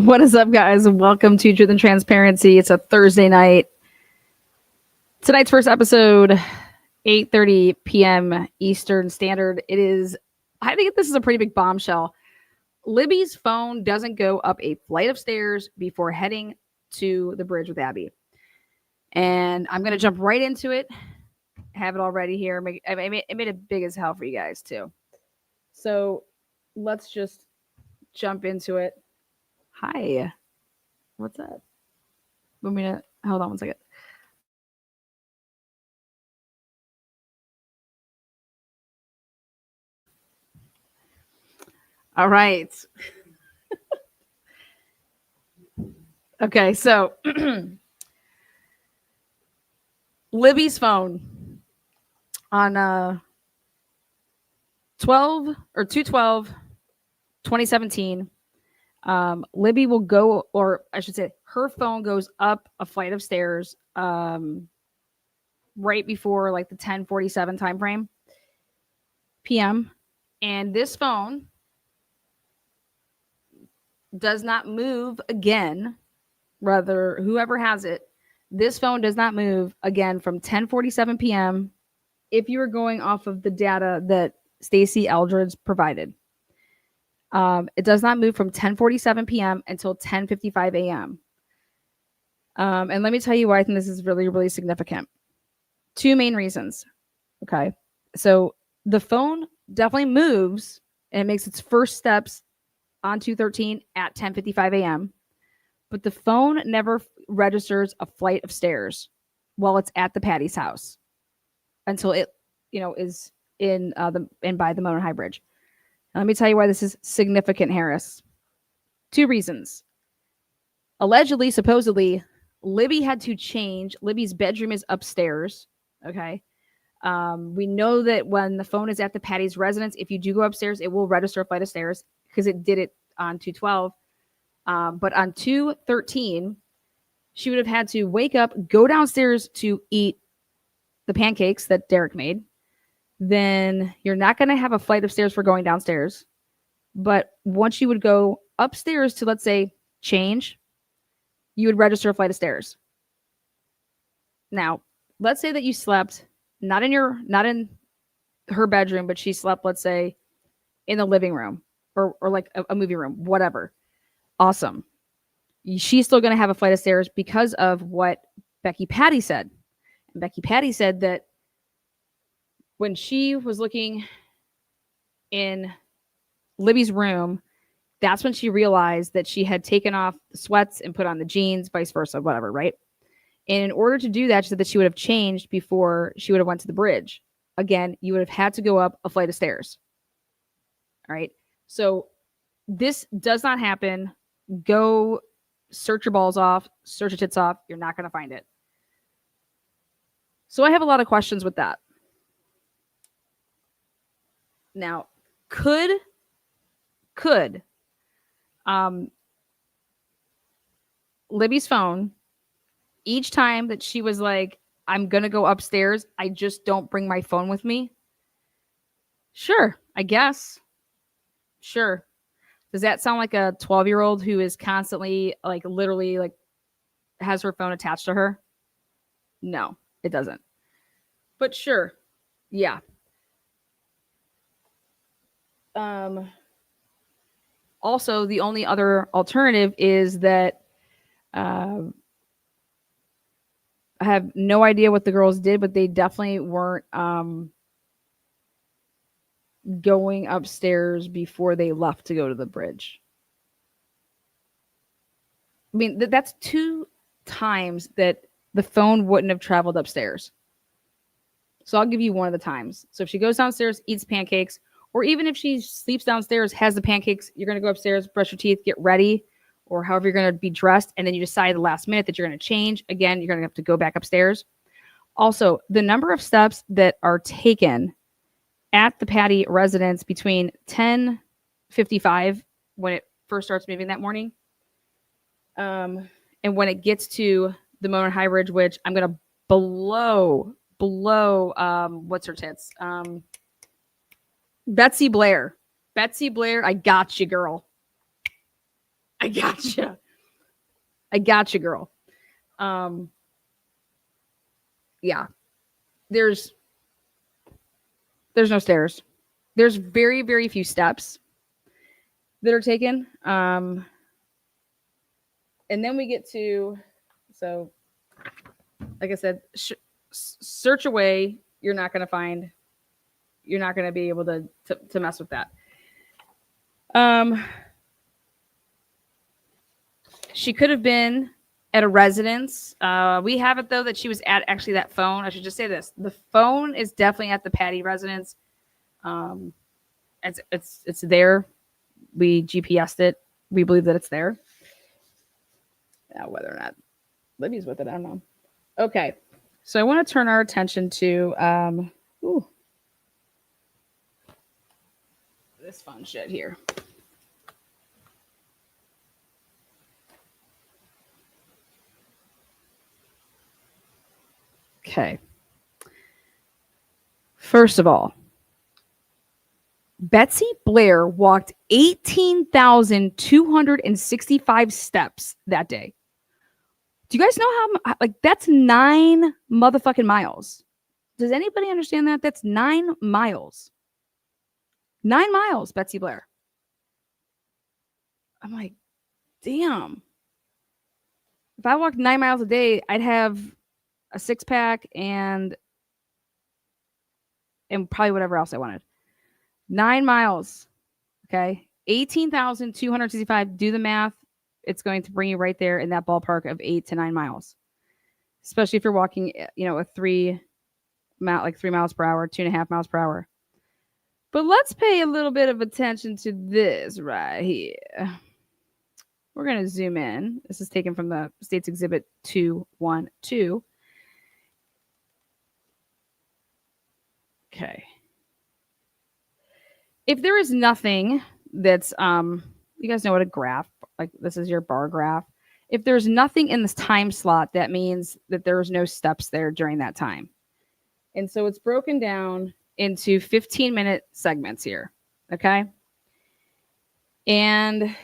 What is up, guys? Welcome to Truth and Transparency. It's a Thursday night. Tonight's first episode, 8:30 p.m. Eastern Standard. It is, I think this is a pretty big bombshell. Libby's phone doesn't go up a flight of stairs before heading to the bridge with Abby. And I'm going to jump right into it. Have it all ready here. I made it big as hell for you guys, too. So let's just jump into it. Hi. What's up? Want me to hold on one second? All right. Okay, so Libby's phone on 2017. Libby will go, or I should say, her phone goes up a flight of stairs right before like the 10:47 time frame p.m. And this phone does not move again. Rather, whoever has it, this phone does not move again from 10:47 p.m. if you were going off of the data that Stacey Eldredge provided. It does not move from 10:47 p.m. until 10:55 a.m. And let me tell you why I think this is really, really significant. Two main reasons. Okay. So the phone definitely moves and it makes its first steps on 213 at 10:55 a.m. But the phone never registers a flight of stairs while it's at the Patty's house until it, is in by the Mona High Bridge. And let me tell you why this is significant, Harris. Two reasons. Allegedly, supposedly, Libby had to change. Libby's bedroom is upstairs. Okay. We know that when the phone is at the Patty's residence, if you do go upstairs, it will register a flight of stairs because it did it on 212. But on 213, she would have had to wake up, go downstairs to eat the pancakes that Derek made. Then you're not going to have a flight of stairs for going downstairs. But once you would go upstairs to, let's say, change, you would register a flight of stairs. Now, let's say that you slept not in her bedroom, but she slept, let's say, in the living room or like a movie room, whatever. Awesome. She's still going to have a flight of stairs because of what Becky Patty said. And Becky Patty said that when she was looking in Libby's room, that's when she realized that she had taken off the sweats and put on the jeans, vice versa, whatever, right? And in order to do that, she said that she would have changed before she would have went to the bridge. Again, you would have had to go up a flight of stairs. All right. So this does not happen. Go search your balls off, search your tits off. You're not going to find it. So I have a lot of questions with that. Now, could Libby's phone, each time that she was like, I'm going to go upstairs, I just don't bring my phone with me? Sure, I guess. Sure. Does that sound like a 12-year-old who is constantly, like, literally, like, has her phone attached to her? No, it doesn't. But sure. Yeah. Also, the only other alternative is that I have no idea what the girls did, but they definitely weren't going upstairs before they left to go to the bridge. I mean, that's 2 times that the phone wouldn't have traveled upstairs. So I'll give you one of the times. So if she goes downstairs, eats pancakes, or even if she sleeps downstairs, has the pancakes, you're going to go upstairs, brush your teeth, get ready, or however you're going to be dressed, and then you decide at the last minute that you're going to change. Again, you're going to have to go back upstairs. Also, the number of steps that are taken at the Patty residence between 10:55 when it first starts moving that morning, and when it gets to the Mona High Bridge, which I'm going to blow what's her tits? Betsy Blair. Betsy Blair, I got you, girl. I gotcha. I gotcha, girl. Yeah. There's no stairs. There's very, very few steps that are taken. And then we get to, so like I said, search away. You're not going to be able to mess with that. She could have been at a residence. We have it though that she was at actually that phone. I should just say this: the phone is definitely at the Patty residence. It's there. We GPSed it. We believe that it's there. Now, whether or not Libby's with it, I don't know. Okay, so I want to turn our attention to this fun shit here. Okay. First of all, Betsy Blair walked 18,265 steps that day. Do you guys know how, like, that's 9 motherfucking miles? Does anybody understand that? That's 9 miles. 9 miles, Betsy Blair. I'm like, damn. If I walked 9 miles a day, I'd have a 6-pack and probably whatever else I wanted. 9 miles. Okay. 18,265. Do the math. It's going to bring you right there in that ballpark of 8 to 9 miles. Especially if you're walking, a 3 miles per hour, 2.5 miles per hour. But let's pay a little bit of attention to this right here. We're going to zoom in. This is taken from the States Exhibit 212. Okay. If there is nothing that's, you guys know what a graph, like this is your bar graph. If there's nothing in this time slot, that means that there's no steps there during that time. And so it's broken down into 15-minute segments here. Okay. And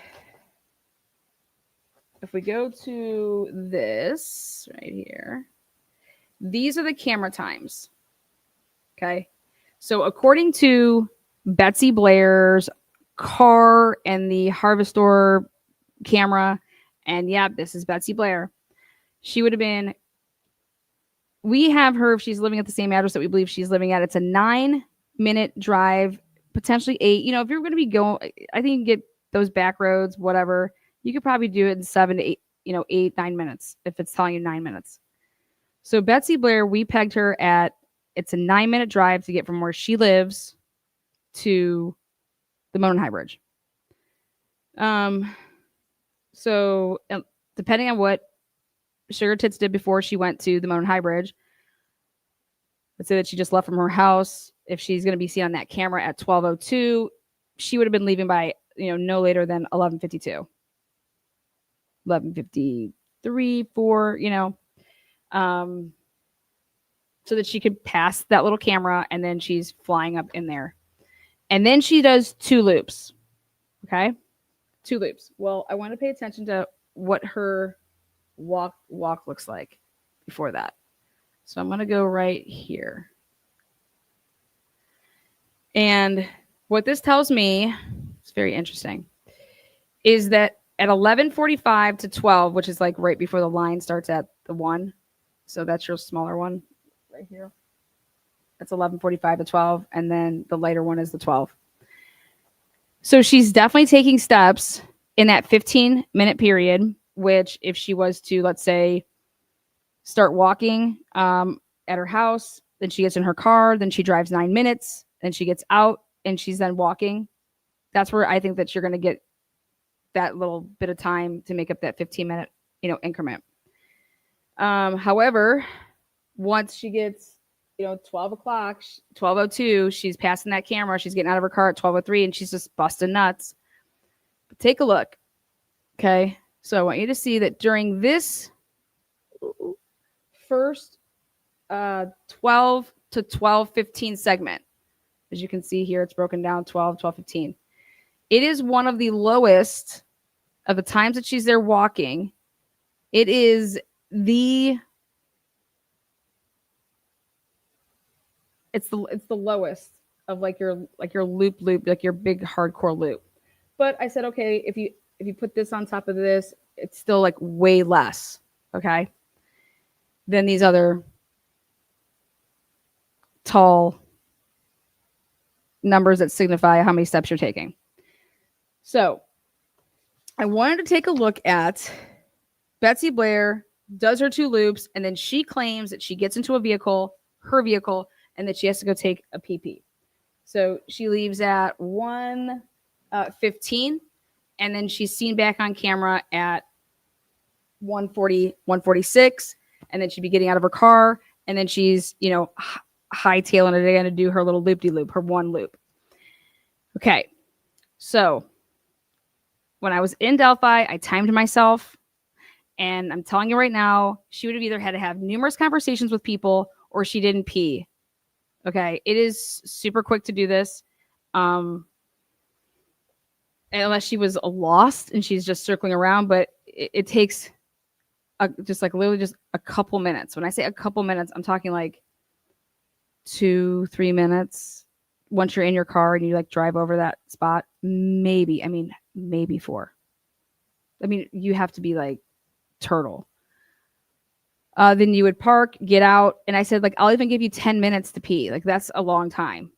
if we go to this right here, these are the camera times. Okay. So according to Betsy Blair's car and the Harvestor camera, and yeah, this is Betsy Blair. She would have been, we have her, if she's living at the same address that we believe she's living at, it's a 9-minute drive, potentially 8. If you're going to be going, I think you can get those back roads, whatever. You could probably do it in 7 to 8, 9 minutes if it's telling you 9 minutes. So Betsy Blair, we pegged her at, it's a 9-minute drive to get from where she lives to the Monon High Bridge. So depending on what Sugar Tits did before she went to the Monon High Bridge, let's say that she just left from her house. If she's going to be seen on that camera at 12:02, she would have been leaving by, no later than 11:52, 11:53, 4, so that she could pass that little camera, and then she's flying up in there. And then she does 2 loops. Okay? 2 loops. Well, I want to pay attention to what her walk looks like before that. So I'm going to go right here. And what this tells me, it's very interesting, is that at 11:45 to 12, which is like right before the line starts at the 1. So that's your smaller one right here. That's 11:45 to 12. And then the lighter one is the 12. So she's definitely taking steps in that 15-minute period, which if she was to, let's say, start walking at her house, then she gets in her car, then she drives 9 minutes, then she gets out and she's then walking. That's where I think that you're going to get that little bit of time to make up that 15-minute, increment. However, once she gets, 12 o'clock, 12:02, she's passing that camera. She's getting out of her car at 12:03 and she's just busting nuts. But take a look. Okay. So I want you to see that during this first 12 to 12:15 segment, as you can see here, it's broken down 12, 12:15. It is one of the lowest of the times that she's there walking, it is the it's the lowest of like your loop, like your big hardcore loop. But I said, okay, if you put this on top of this, it's still like way less, okay, than these other tall numbers that signify how many steps you're taking. So I wanted to take a look at Betsy Blair does her 2 loops, and then she claims that she gets into a vehicle, her vehicle, and that she has to go take a pee. So she leaves at 1:15, and then she's seen back on camera at 1:40, 1:46, and then she'd be getting out of her car, and then she's, hightailing it again to do her little loop-de-loop, her 1 loop. Okay, so when I was in Delphi, I timed myself, and I'm telling you right now, she would have either had to have numerous conversations with people or she didn't pee. Okay, it is super quick to do this. Unless she was lost and she's just circling around, but it takes literally just a couple minutes. When I say a couple minutes, I'm talking like 2-3 minutes once you're in your car and you like drive over that spot. Maybe 4. You have to be like turtle. Then you would park, get out, and I said, like, I'll even give you 10 minutes to pee. Like, that's a long time.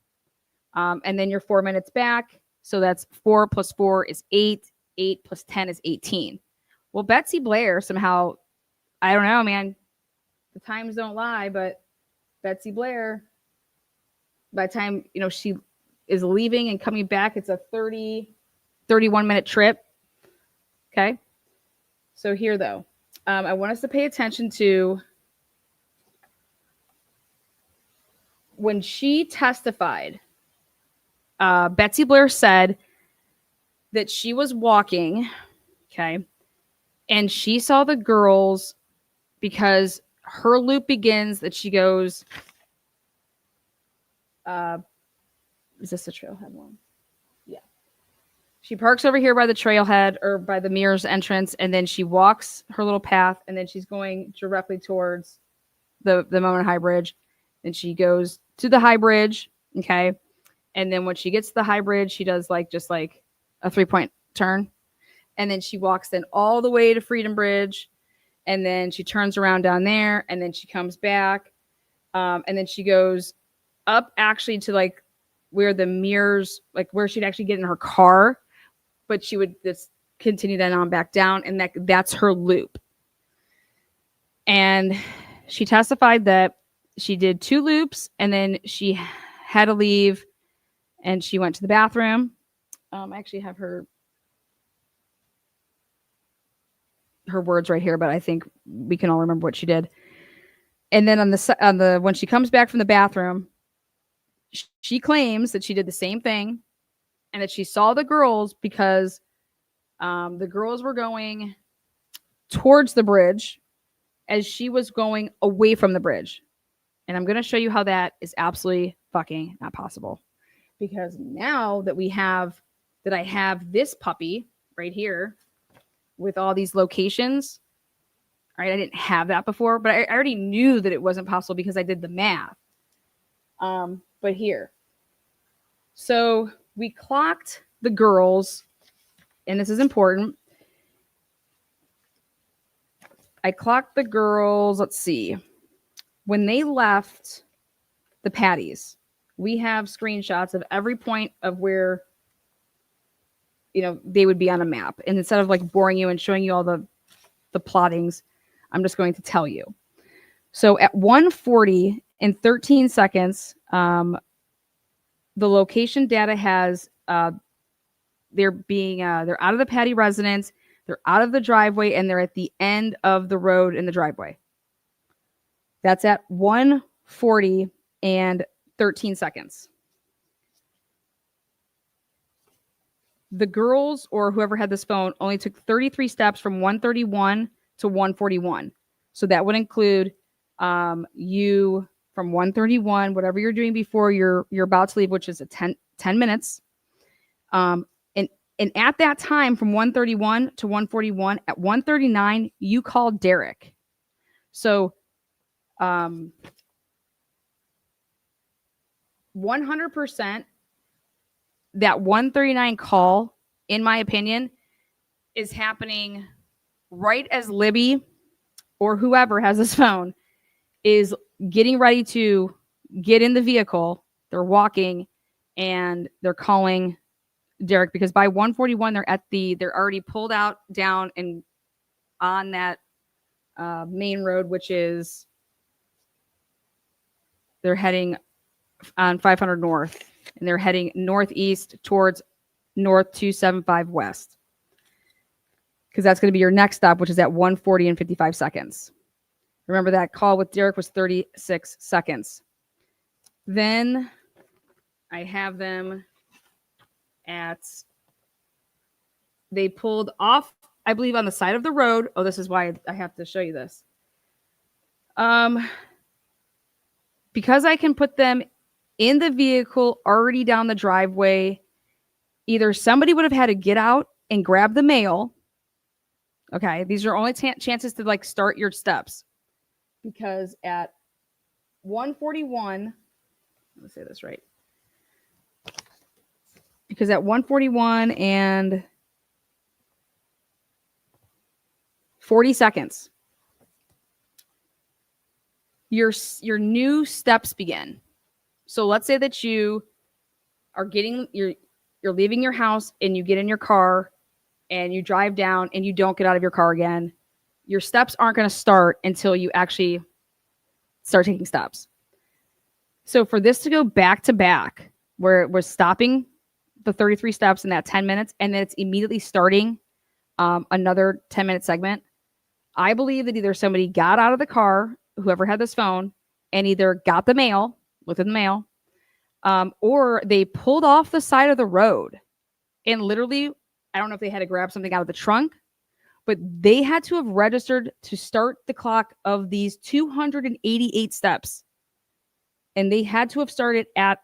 And then you're 4 minutes back. So that's 4 plus 4 is 8. 8 plus 10 is 18. Well, Betsy Blair somehow, I don't know, man. The times don't lie, but Betsy Blair, by the time, she is leaving and coming back, it's a 31-minute trip. Okay. So here, though, I want us to pay attention to when she testified. Betsy Blair said that she was walking, okay, and she saw the girls because her loop begins that she goes, is this the trailhead one? Yeah. She parks over here by the trailhead or by the Mirrors entrance, and then she walks her little path, and then she's going directly towards the Mona High Bridge. And she goes to the High Bridge, okay? And then when she gets to the High Bridge, she does just a 3-point turn. And then she walks then all the way to Freedom Bridge. And then she turns around down there. And then she comes back. And then she goes up actually to where the Mirrors, where she'd actually get in her car. But she would just continue then on back down. And that's her loop. And she testified that she did 2 loops. And then she had to leave. And she went to the bathroom. I actually have her words right here, but I think we can all remember what she did. And then on the when she comes back from the bathroom, she claims that she did the same thing, and that she saw the girls because the girls were going towards the bridge as she was going away from the bridge. And I'm going to show you how that is absolutely fucking not possible. Because now that I have this puppy right here with all these locations, right? I didn't have that before, but I already knew that it wasn't possible because I did the math. But here, so we clocked the girls, and this is important. I clocked the girls. Let's see, when they left the Patties. We have screenshots of every point of where, they would be on a map. And instead of boring you and showing you all the plottings, I'm just going to tell you. So at 1:40 in 13 seconds, the location data has they're out of the Patty residence, they're out of the driveway, and they're at the end of the road in the driveway. That's at 1:40 and 13 seconds. The girls or whoever had this phone only took 33 steps from 1:31 to 1:41. So that would include you from 1:31, whatever you're doing before you're about to leave, which is 10 minutes. And And at that time, from 1:31 to 1:41, at 1:39, you called Derek. So 100% that 1:39 call, in my opinion, is happening right as Libby or whoever has this phone is getting ready to get in the vehicle. They're walking and they're calling Derek, because by 1:41 they're already pulled out down and on that main road, which is they're heading on 500 North, and they're heading northeast towards North 275 West, because that's going to be your next stop, which is at 1:40 and 55 seconds. Remember, that call with Derek was 36 seconds. Then I have them they pulled off, I believe, on the side of the road. Oh, this is why I have to show you this. Because I can put them in the vehicle already down the driveway, either somebody would have had to get out and grab the mail. Okay, these are only chances to like start your steps, because at 1:41, let me say this right, because at 1:41 and 40 seconds, your new steps begin. So let's say that you are you're leaving your house and you get in your car and you drive down and you don't get out of your car again. Your steps aren't going to start until you actually start taking steps. So for this to go back to back, where it was stopping the 33 steps in that 10 minutes, and then it's immediately starting another 10-minute segment, I believe that either somebody got out of the car, whoever had this phone, and either got the mail, looked at the mail, or they pulled off the side of the road and literally, I don't know if they had to grab something out of the trunk, but they had to have registered to start the clock of these 288 steps. And they had to have started at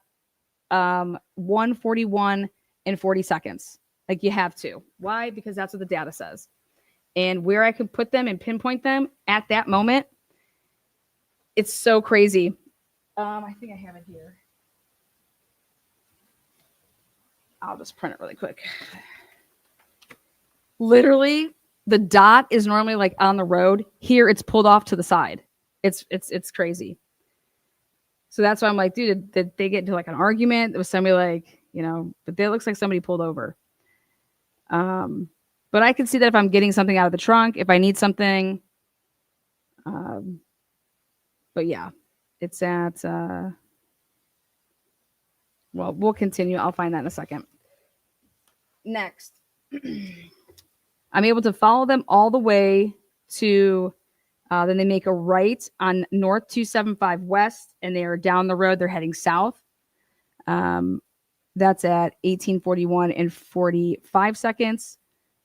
1:41 and 40 seconds. Like, you have to. Why? Because that's what the data says. And where I could put them and pinpoint them at that moment, it's so crazy. I think I have it here. I'll just print it really quick. Literally, the dot is normally like on the road. Here, it's pulled off to the side. It's crazy. So that's why I'm like, dude, did they get into like an argument? It was somebody like, but it looks like somebody pulled over. But I can see that if I'm getting something out of the trunk, if I need something. But yeah, it's at, well, we'll continue. I'll find that in a second. Next, I'm able to follow them all the way to, then they make a right on North 275 West, and they are down the road. They're heading south. That's at 18:41 and 45 seconds.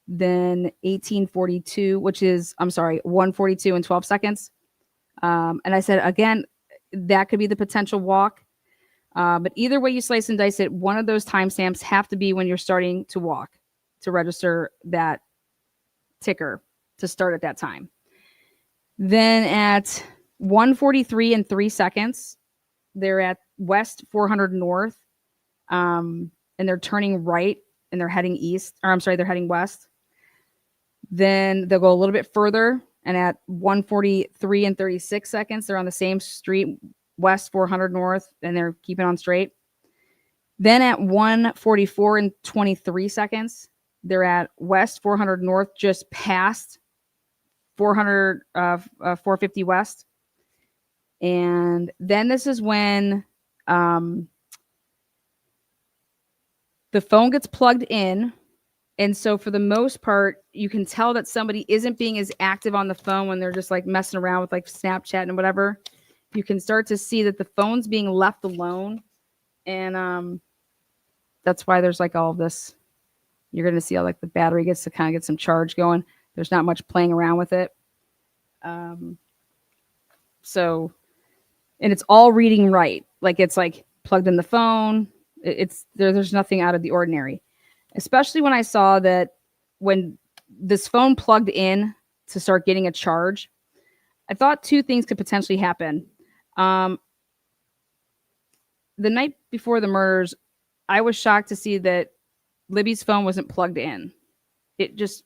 Then 18:42, which is, 1:42 and 12 seconds. And I said, again, that could be the potential walk. But either way you slice and dice it, one of those timestamps have to be when you're starting to walk to register that ticker to start at that time. Then at 1:43 and 3 seconds, they're at West 400 North, and they're turning right and they're heading east. Or they're heading west. Then they'll go a little bit further, and at 1:43 and 36 seconds, they're on the same street, West 400 North, and they're keeping on straight. Then at 1:44 and 23 seconds, they're at West 400 North, just past 450 West. And then this is when the phone gets plugged in. And so for the most part, you can tell that somebody isn't being as active on the phone when they're just like messing around with like Snapchat and whatever. You can start to see that the phone's being left alone. And that's why there's like all of this. You're going to see how like the battery gets to kind of get some charge going. There's not much playing around with it. So, and it's all reading right. Like, it's like plugged in the phone. There's nothing out of the ordinary. especially when I saw that when this phone plugged in to start getting a charge, I thought two things could potentially happen. The night before the murders, I was shocked to see that Libby's phone wasn't plugged in. It just,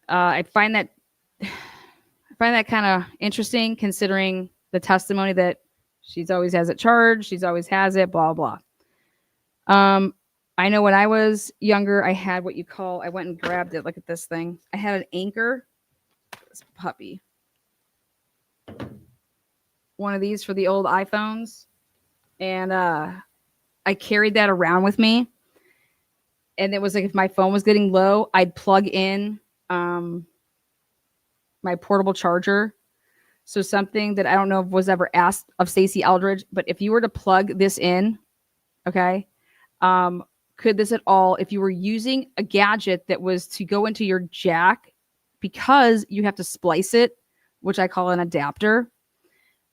I find that kind of interesting, considering the testimony that she's always has it charged, she's always has it, blah blah. I know when I was younger, I had what you call, I went and grabbed it. Look at this thing. I had an anchor. This puppy. One of these for the old iPhones. And I carried that around with me. And it was like if my phone was getting low, I'd plug in my portable charger. So something that I don't know if was ever asked of Stacey Eldridge, but if you were to plug this in, okay, could this at all, if you were using a gadget that was to go into your jack, because you have to splice it, which I call an adapter.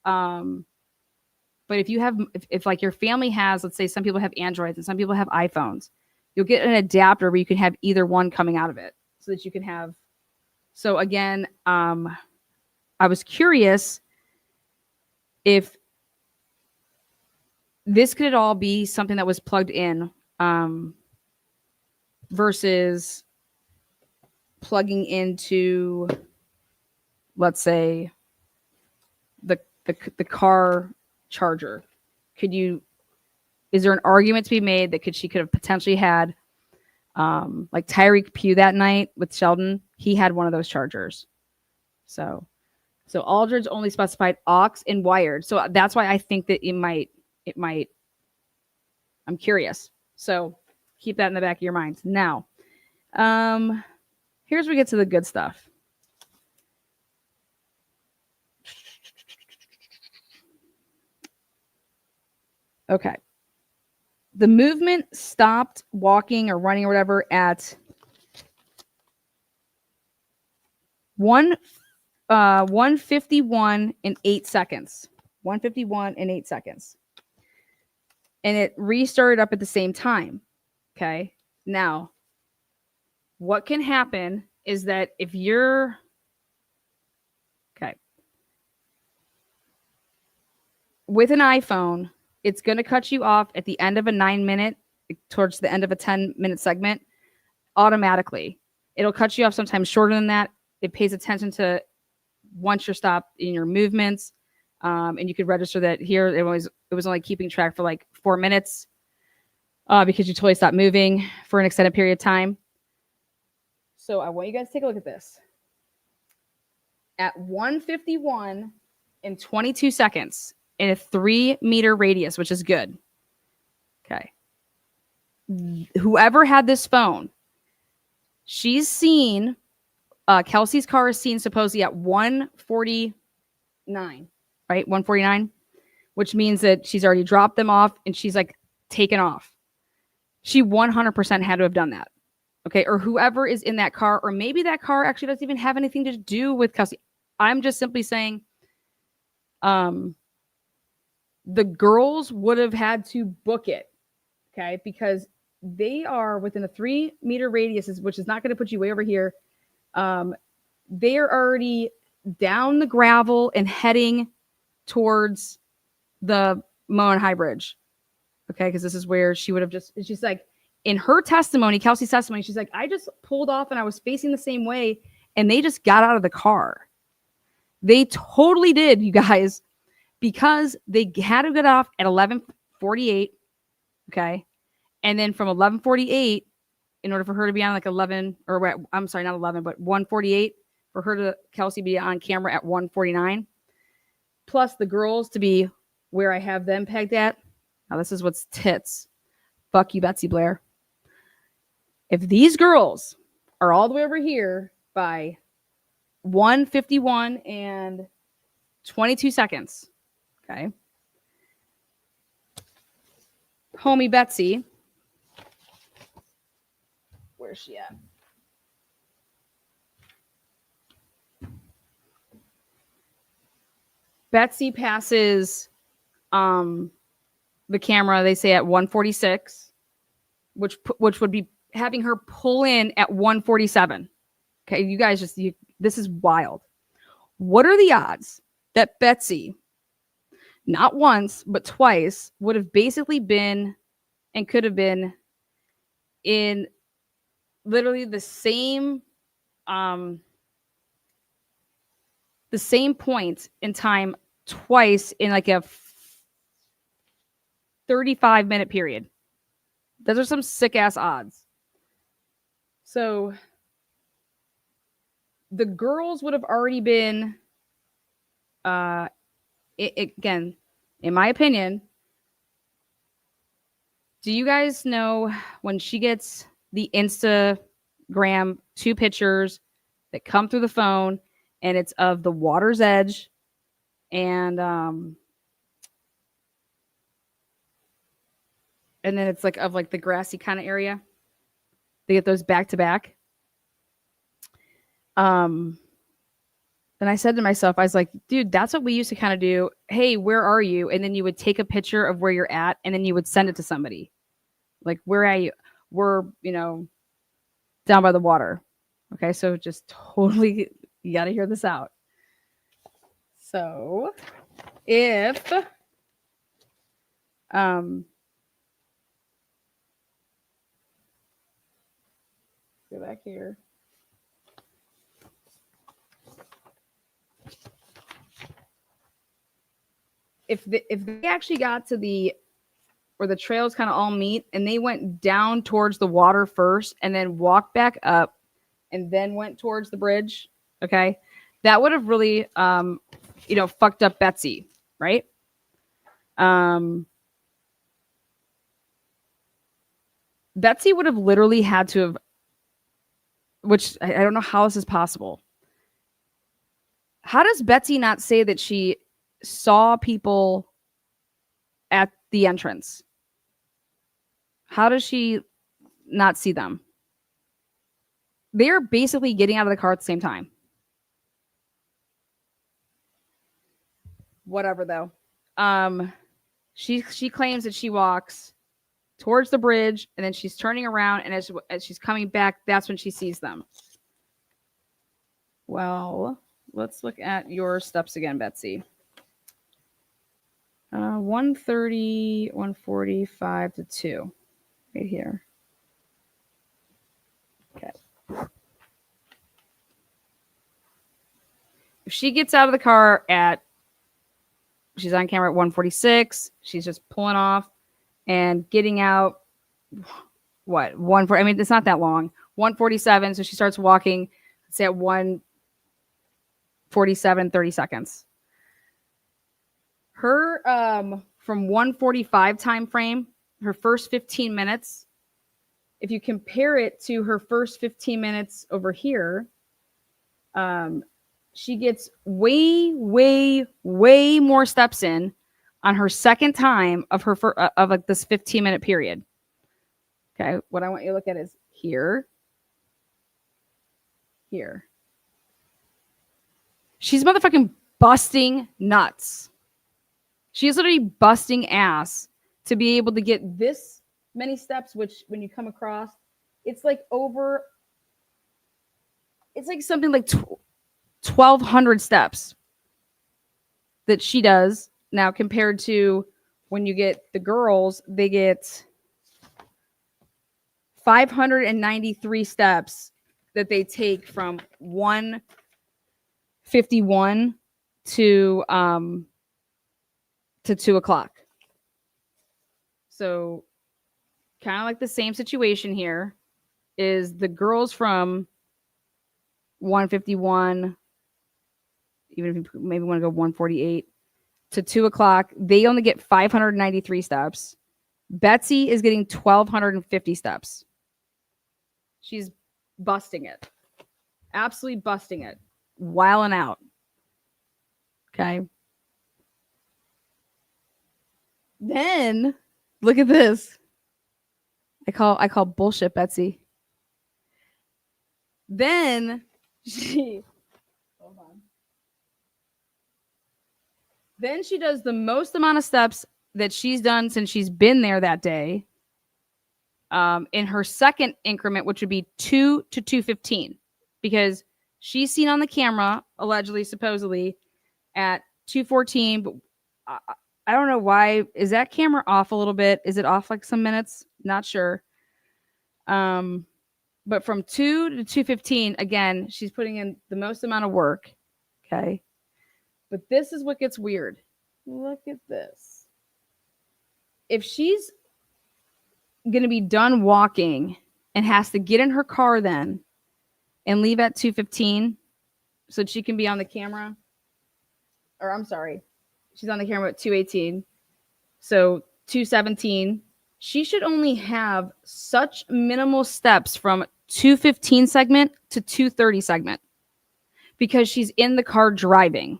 But if you have, if like your family has, let's say some people have Androids and some people have iPhones, you'll get an adapter where you can have either one coming out of it so that you can have. So again, I was curious if this could all be something that was plugged in versus plugging into, let's say, the car charger. Is there an argument to be made that she could have potentially had, like Tyreek Pugh that night with Sheldon, he had one of those chargers. So Aldridge only specified aux and wired. So that's why I think that it might, I'm curious. So keep that in the back of your mind. Now, here's where we get to the good stuff. Okay. The movement stopped walking or running or whatever at 1:51 and 8 seconds. 1:51 and 8 seconds. And it restarted up at the same time. Okay. Now, what can happen is that if you're with an iPhone, it's going to cut you off at the end of a 9-minute, towards the end of a 10-minute segment, automatically. It'll cut you off sometimes shorter than that. It pays attention to once you're stopped in your movements. And you could register that here. It was only keeping track for like 4 minutes because you totally stopped moving for an extended period of time. So I want you guys to take a look at this. At 1:51 and 22 seconds in a 3-meter radius, which is good. Okay. Whoever had this phone, she's seen, Kelsey's car is seen supposedly at 1:49, right? 1:49, which means that she's already dropped them off and she's like taken off. She 100% had to have done that. Okay. Or whoever is in that car, or maybe that car actually doesn't even have anything to do with Kelsey. I'm just simply saying, the girls would have had to book it. Okay. Because they are within a 3-meter radius, which is not going to put you way over here. They are already down the gravel and heading towards the Moen High Bridge. Okay. Because this is where she would have she's like, in her testimony, Kelsey's testimony, she's like, I just pulled off and I was facing the same way and they just got out of the car. They totally did, you guys, because they had to get off at 11:48. Okay. And then from 11:48, in order for her to be on like 11, or I'm sorry, not 11, but 1:48, for her to, Kelsey, be on camera at 1:49, plus the girls to be where I have them pegged at. Now this is what's tits. Fuck you, Betsy Blair. If these girls are all the way over here by 1:51 and 22 seconds, okay, homie Betsy, where's she at? Betsy passes the camera, they say, at 1:46. which would be having her pull in at 147. Okay, you guys this is wild. What are the odds that Betsy, not once, but twice, would have basically been and could have been in literally the same point in time twice in like a 35-minute period? Those are some sick ass odds. So the girls would have already been, again, in my opinion, do you guys know when she gets the Instagram 2 pictures that come through the phone and it's of the water's edge and then it's like of like the grassy kind of area? They get those back to back. And I said to myself, I was like, dude, that's what we used to kind of do. Hey, where are you? And then you would take a picture of where you're at and then you would send it to somebody. Like, where are you? We're, down by the water. Okay, so just totally, you got to hear this out. So if, go back here. If they actually got to where the trails kind of all meet and they went down towards the water first and then walked back up and then went towards the bridge, okay, that would have really, fucked up Betsy, right? Betsy would have literally had to have, which I don't know how this is possible. How does Betsy not say that she saw people at the entrance? How does she not see them? They're basically getting out of the car at the same time. Whatever, though. She claims that she walks towards the bridge and then she's turning around, and as she's coming back, that's when she sees them. Well, let's look at your steps again, Betsy. 130, 145 to 2. Right here. Okay. If she gets out of the car she's on camera at 146, she's just pulling off and getting out, what, 140, I mean, it's not that long, 147, so she starts walking, let's say at 147, 30 seconds. Her, from 145 time frame, her first 15 minutes, if you compare it to her first 15 minutes over here, she gets way, way, way more steps in on her second time of her of like this 15-minute period. Okay, what I want you to look at is here. She's motherfucking busting nuts. She's literally busting ass to be able to get this many steps, which when you come across, it's like something like 1,200 steps that she does now, compared to when you get the girls, they get 593 steps that they take from 1:51 to 2 o'clock. So kind of like the same situation here is the girls from 1:51, even if you maybe want to go 1:48 to 2 o'clock, they only get 593 steps. Betsy is getting 1,250 steps. She's busting it. Absolutely busting it. Wilding out. Okay. Then look at this. I call bullshit Betsy. Then hold on. Then she does the most amount of steps that she's done since she's been there that day. in her second increment, which would be 2 to 2:15, because she's seen on the camera, allegedly, supposedly, at 2:14. But I don't know why. Is that camera off a little bit? Is it off like some minutes? Not sure. But from 2 to 2:15, again, she's putting in the most amount of work. Okay. But this is what gets weird. Look at this. If she's going to be done walking and has to get in her car then and leave at 2:15 so that she can be on the camera, or I'm sorry, she's on the camera at 2:18. So 2:17, she should only have such minimal steps from 2:15 segment to 2:30 segment, because she's in the car driving,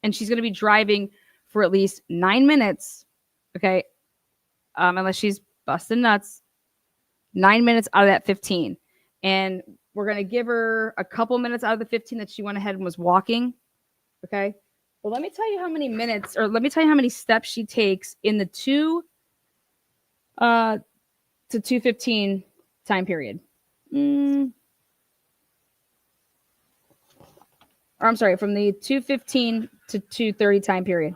and she's going to be driving for at least 9 minutes. Okay. Unless she's busting nuts, 9 minutes out of that 15. And we're going to give her a couple minutes out of the 15 that she went ahead and was walking. Okay. Well, let me tell you how many minutes, or let me tell you how many steps she takes in the 2 to 2:15 time period. Or I'm sorry, from the 2:15 to 2:30 time period.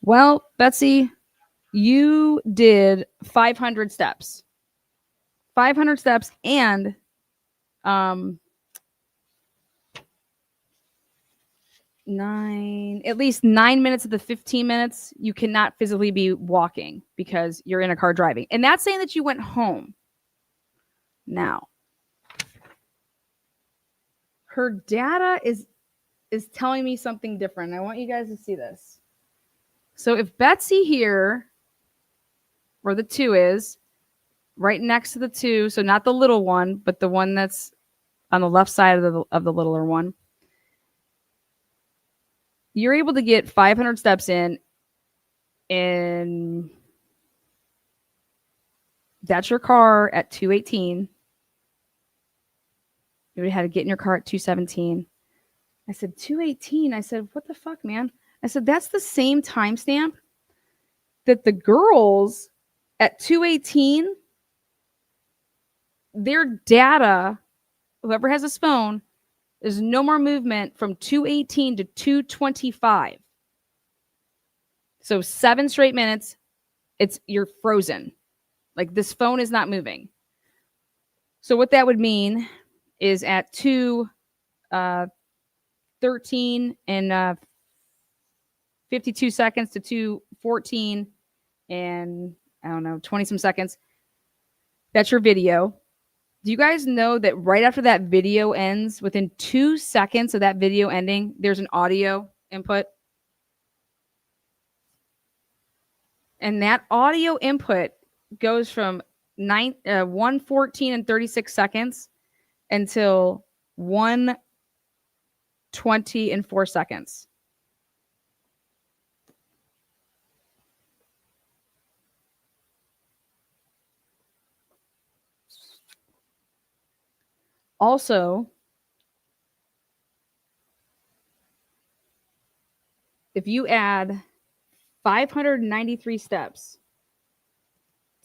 Well, Betsy, you did 500 steps. 500 steps, and at least 9 minutes of the 15 minutes you cannot physically be walking because you're in a car driving. And that's saying that you went home. Now, her data is telling me something different. I want you guys to see this. So if Betsy here, where the 2 is, right next to the 2, so not the little one, but the one that's on the left side of the littler one, you're able to get 500 steps in, and that's your car at 2:18. You had to get in your car at 2:17. I said, 2:18. I said, what the fuck, man? I said, that's the same timestamp that the girls at 2:18, their data, whoever has this phone, there's no more movement from 2:18 to 2:25. So 7 straight minutes, you're frozen. Like, this phone is not moving. So what that would mean is at 2:13 and 52 seconds to 2:14 and I don't know, 20 some seconds, that's your video. Do you guys know that right after that video ends, within 2 seconds of that video ending, there's an audio input? And that audio input goes from 1:14 and 36 seconds until 1:20 and 4 seconds. Also, if you add 593 steps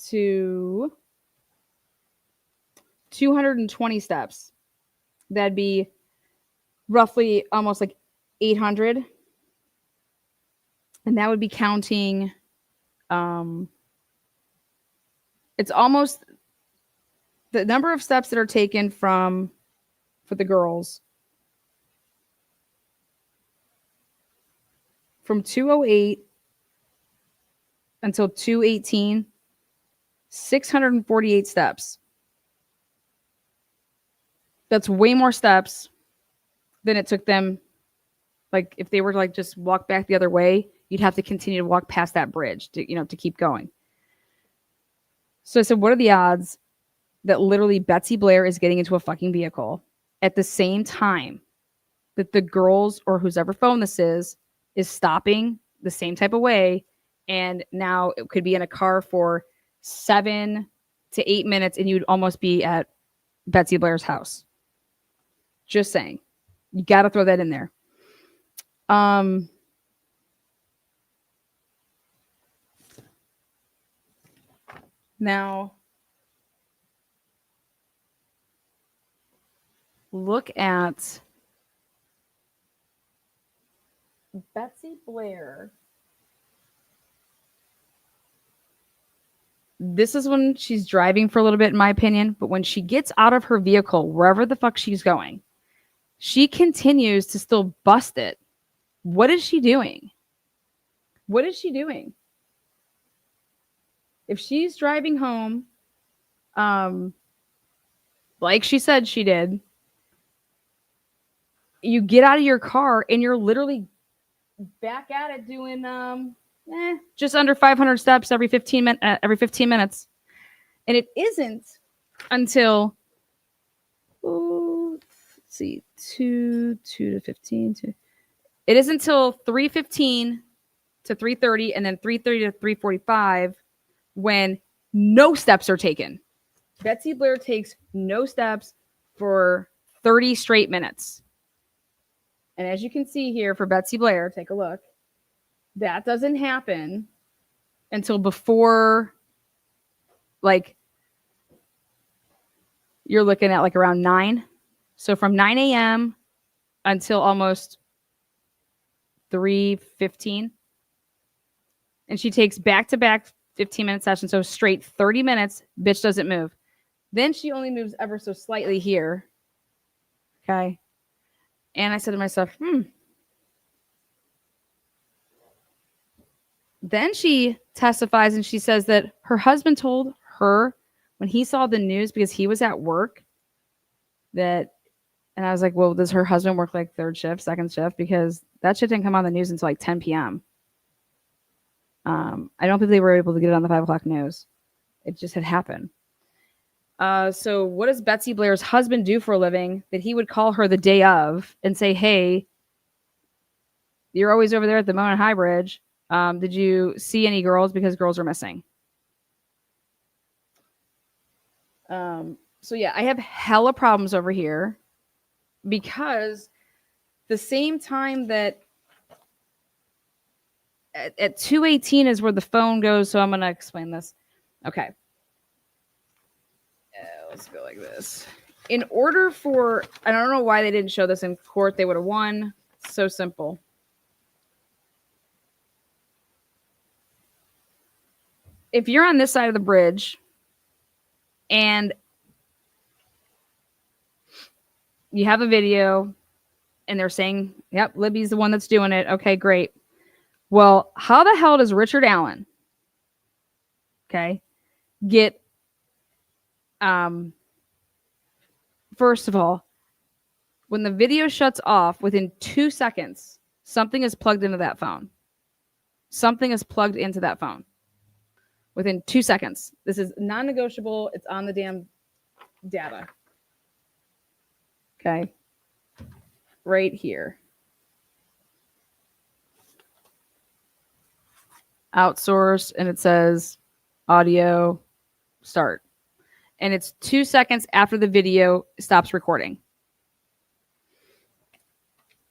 to 220 steps, that'd be roughly almost like 800. And that would be counting, it's almost the number of steps that are taken for the girls from 2:08 until 2:18, 648 steps. That's way more steps than it took them. Like, if they were to, like, just walk back the other way, you'd have to continue to walk past that bridge to keep going. So I said, what are the odds that literally Betsy Blair is getting into a fucking vehicle at the same time that the girls, or whoever phone this is stopping the same type of way, and now it could be in a car for 7 to 8 minutes, and you'd almost be at Betsy Blair's house. Just saying. You got to throw that in there. Now, look at Betsy Blair. This is when she's driving for a little bit, in my opinion. But when she gets out of her vehicle, wherever the fuck she's going, she continues to still bust it. What is she doing? What is she doing? If she's driving home, like she said she did, you get out of your car and you're literally back at it doing just under 500 steps every 15 minutes. And it isn't until let's see, 2 to 15. It isn't until 3:15 to 3:30 and then 3:30 to 3:45 when no steps are taken. Betsy Blair takes no steps for 30 straight minutes. And as you can see here for Betsy Blair, take a look. That doesn't happen until before, like, you're looking at like around 9. So from 9 a.m. until almost 3:15. And she takes back-to-back 15-minute sessions. So straight 30 minutes, bitch doesn't move. Then she only moves ever so slightly here. Okay. And I said to myself, Then she testifies and she says that her husband told her when he saw the news, because he was at work, that, and I was like, well, does her husband work like third shift, second shift? Because that shit didn't come on the news until like 10 p.m. I don't think they were able to get it on the 5 o'clock news. It just had happened. So what does Betsy Blair's husband do for a living that he would call her the day of and say, hey, you're always over there at the Mona High Bridge. Did you see any girls? Because girls are missing. So yeah, I have hella problems over here because the same time that at 2:18 is where the phone goes. So I'm going to explain this. Okay. Let's go like this. In order for, I don't know why they didn't show this in court. They would have won. It's so simple. If you're on this side of the bridge and you have a video and they're saying, yep, Libby's the one that's doing it. Okay, great. Well, how the hell does Richard Allen, okay, get, first of all, when the video shuts off, within 2 seconds, something is plugged into that phone. Something is plugged into that phone. Within 2 seconds. This is non-negotiable. It's on the damn data. Okay. Right here. Outsource, and it says audio start. And it's 2 seconds after the video stops recording.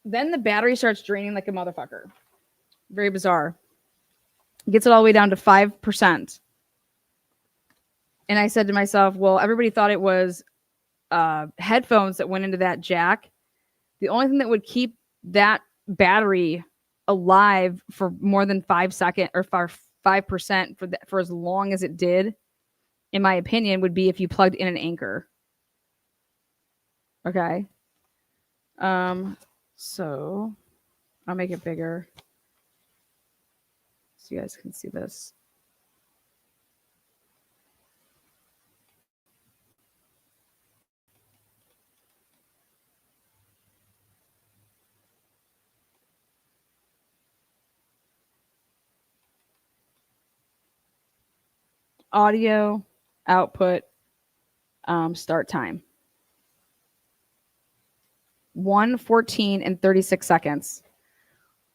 Then the battery starts draining like a motherfucker. Very bizarre. Gets it all the way down to 5%. And I said to myself, well, everybody thought it was headphones that went into that jack. The only thing that would keep that battery alive for more than 5 seconds or 5% for as long as it did, in my opinion, would be if you plugged in an anchor. Okay. So I'll make it bigger so you guys can see this. Audio output, start time. 1:14 and 36 seconds.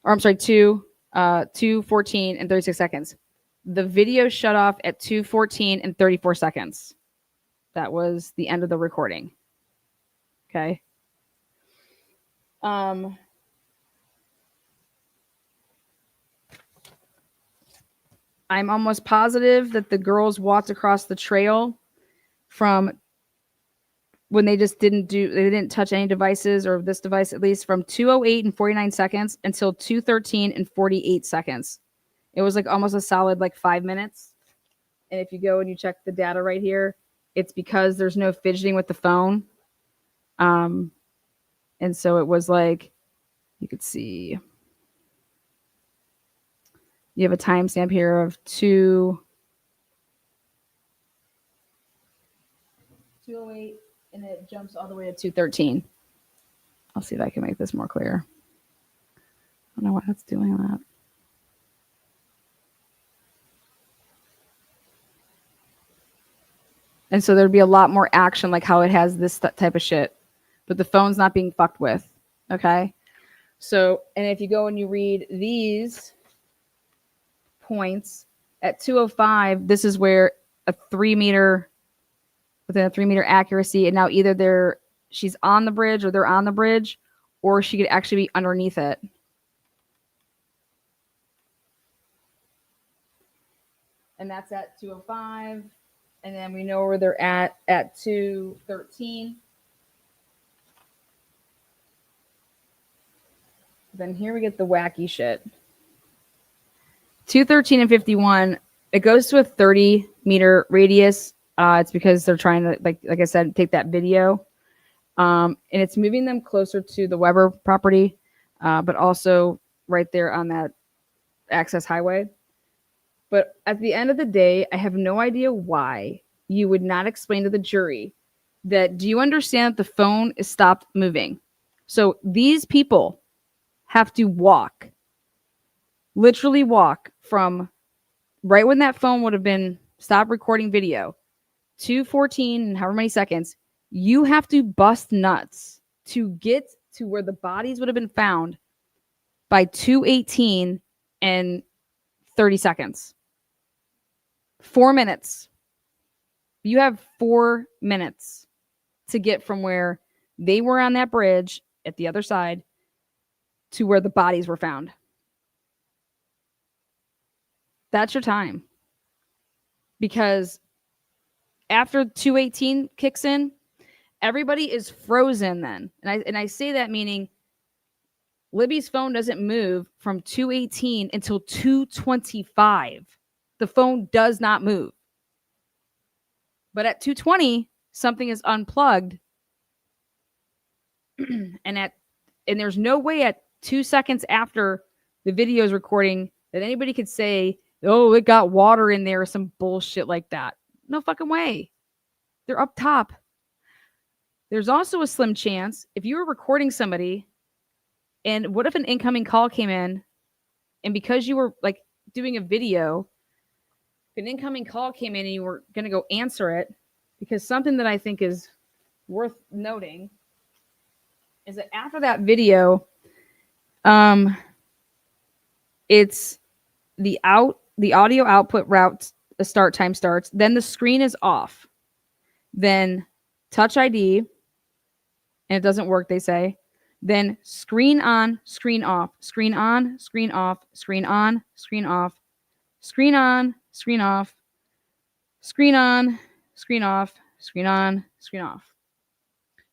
Or I'm sorry, 2:14 and 36 seconds. The video shut off at 2:14 and 34 seconds. That was the end of the recording. Okay. I'm almost positive that the girls walked across the trail from when they didn't touch any devices, or this device at least, from 2:08 and 49 seconds until 2:13 and 48 seconds. It was like almost a solid like 5 minutes. And if you go and you check the data right here, it's because there's no fidgeting with the phone. And so it was like, you could see, you have a timestamp here of 2:08, and it jumps all the way to 2:13. I'll see if I can make this more clear. I don't know why that's doing that. And so there'd be a lot more action, like how it has this type of shit, but the phone's not being fucked with. Okay. So, and if you go and you read these points at 2:05, this is where within a 3-meter accuracy, and now either she's on the bridge or they're on the bridge, or she could actually be underneath it. And that's at 2:05. And then we know where they're at 2:13. Then here we get the wacky shit. 2:13 and 51, it goes to a 30-meter radius. It's because they're trying to, like I said, take that video. And it's moving them closer to the Weber property, but also right there on that access highway. But at the end of the day, I have no idea why you would not explain to the jury that, do you understand that the phone is stopped moving? So these people have to literally walk from right when that phone would have been stopped recording video, 2:14 and however many seconds. You have to bust nuts to get to where the bodies would have been found by 2:18 and 30 seconds. 4 minutes. You have 4 minutes to get from where they were on that bridge at the other side to where the bodies were found. That's your time. Because after 2:18 kicks in, everybody is frozen then. And I say that meaning Libby's phone doesn't move from 2:18 until 2:25. The phone does not move. But at 2:20, something is unplugged. and there's no way at 2 seconds after the video is recording that anybody could say, oh, it got water in there or some bullshit like that. No fucking way. They're up top. There's also a slim chance if you were recording somebody, and what if an incoming call came in, and because you were like doing a video, if an incoming call came in and you were going to go answer it, because something that I think is worth noting is that after that video, it's the audio output route, the start time starts, then the screen is off, then touch ID, and it doesn't work, they say. Then screen on, screen off, screen on, screen off, screen on, screen off, screen on, screen off, screen on, screen off, screen on, screen off.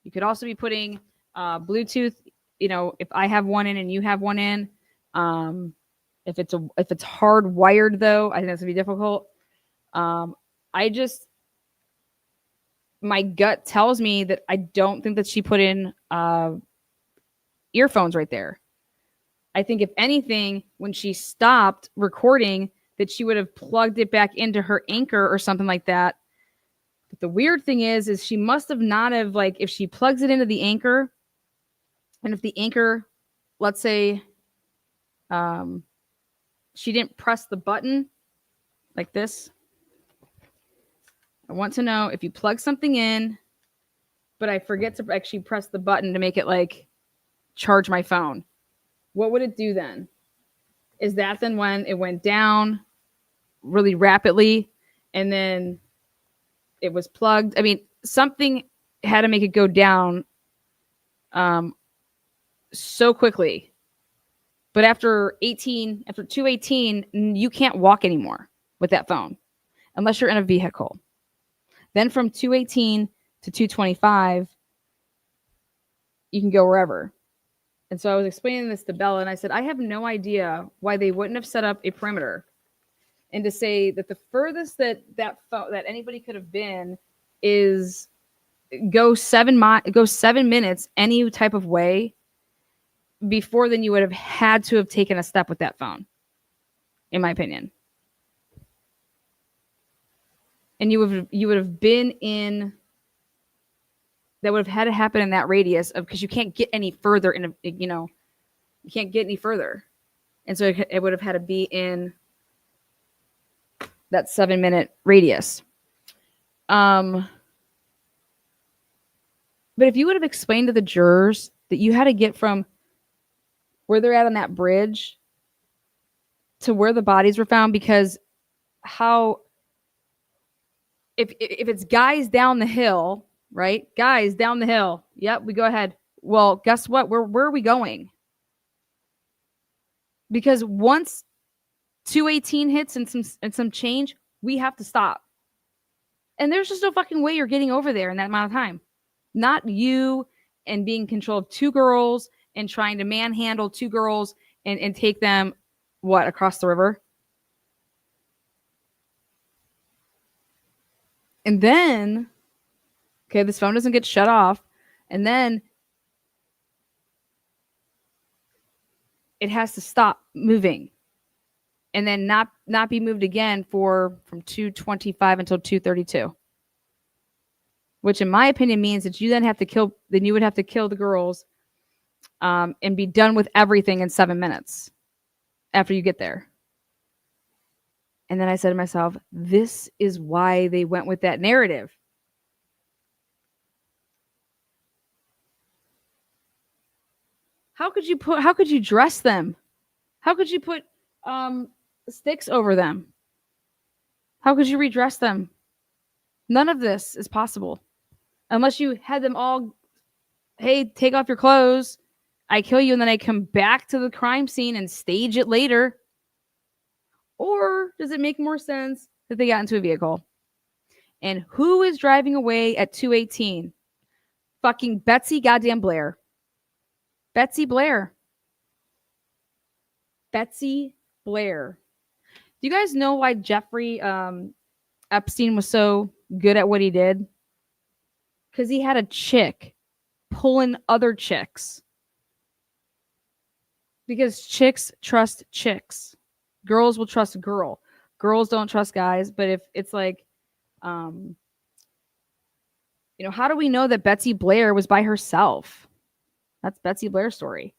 You could also be putting Bluetooth, if I have one in and you have one in. If it's hardwired though, I think that's gonna be difficult. My gut tells me that I don't think that she put in earphones right there. I think if anything, when she stopped recording, that she would have plugged it back into her Anchor or something like that. But the weird thing is she must have not have, like, if she plugs it into the Anchor, and if the Anchor, let's say, she didn't press the button like this. I want to know if you plug something in, but I forget to actually press the button to make it like charge my phone. What would it do then? Is that then when it went down really rapidly and then it was plugged? I mean, something had to make it go down so quickly. But after 2:18, you can't walk anymore with that phone unless you're in a vehicle. Then from 2:18 to 225, you can go wherever. And so I was explaining this to Bella, and I said, I have no idea why they wouldn't have set up a perimeter, and to say that the furthest that anybody could have been is go 7 minutes any type of way. Before then, you would have had to have taken a step with that phone, in my opinion. And you would have been in. That would have had to happen in that radius of, because you can't get any further you can't get any further, and so it would have had to be in that 7-minute radius. But if you would have explained to the jurors that you had to get from where they're at on that bridge to where the bodies were found, because if it's guys down the hill, right? Guys down the hill. Yep, we go ahead. Well, guess what? Where are we going? Because once 218 hits and some change, we have to stop. And there's just no fucking way you're getting over there in that amount of time. Not you and being in control of two girls and trying to manhandle two girls and take them, across the river? And then, okay, this phone doesn't get shut off. And then it has to stop moving. And then not be moved again from 225 until 232. Which in my opinion means that you then you would have to kill the girls and be done with everything in 7 minutes after you get there. And then I said to myself, this is why they went with that narrative. How could you dress them? How could you put sticks over them? How could you redress them? None of this is possible. Unless you had them all, hey, take off your clothes, I kill you, and then I come back to the crime scene and stage it later. Or does it make more sense that they got into a vehicle? And who is driving away at 218? Fucking Betsy goddamn Blair. Betsy Blair. Betsy Blair. Do you guys know why Jeffrey Epstein was so good at what he did? Because he had a chick pulling other chicks. Because chicks trust chicks. Girls will trust a girl. Girls don't trust guys. But if it's like, how do we know that Betsy Blair was by herself? That's Betsy Blair's story.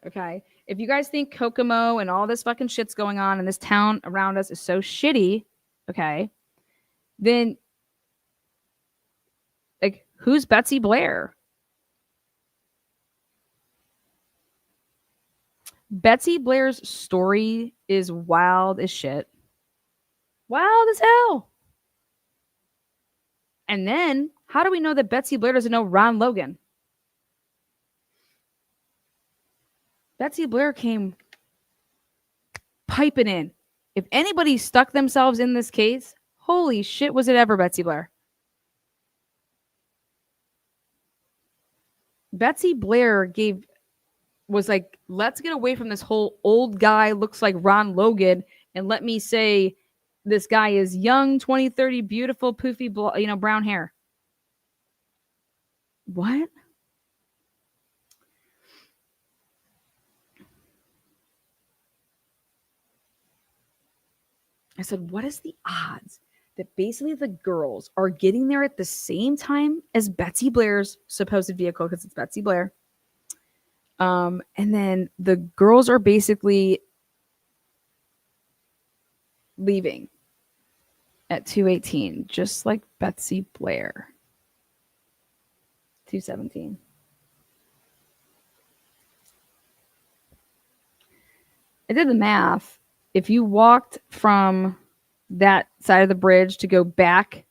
Okay. If you guys think Kokomo and all this fucking shit's going on in this town around us is so shitty, okay, then like, who's Betsy Blair? Betsy Blair's story is wild as shit. Wild as hell. And then, how do we know that Betsy Blair doesn't know Ron Logan? Betsy Blair came piping in. If anybody stuck themselves in this case, holy shit, was it ever Betsy Blair? Betsy Blair was like, let's get away from this whole old guy looks like Ron Logan, and let me say this guy is young, 20, 30, beautiful, poofy, brown hair. What? I said, what is the odds that basically the girls are getting there at the same time as Betsy Blair's supposed vehicle, because it's Betsy Blair. And then the girls are basically leaving at 218, just like Betsy Blair. 217. I did the math. If you walked from that side of the bridge to go back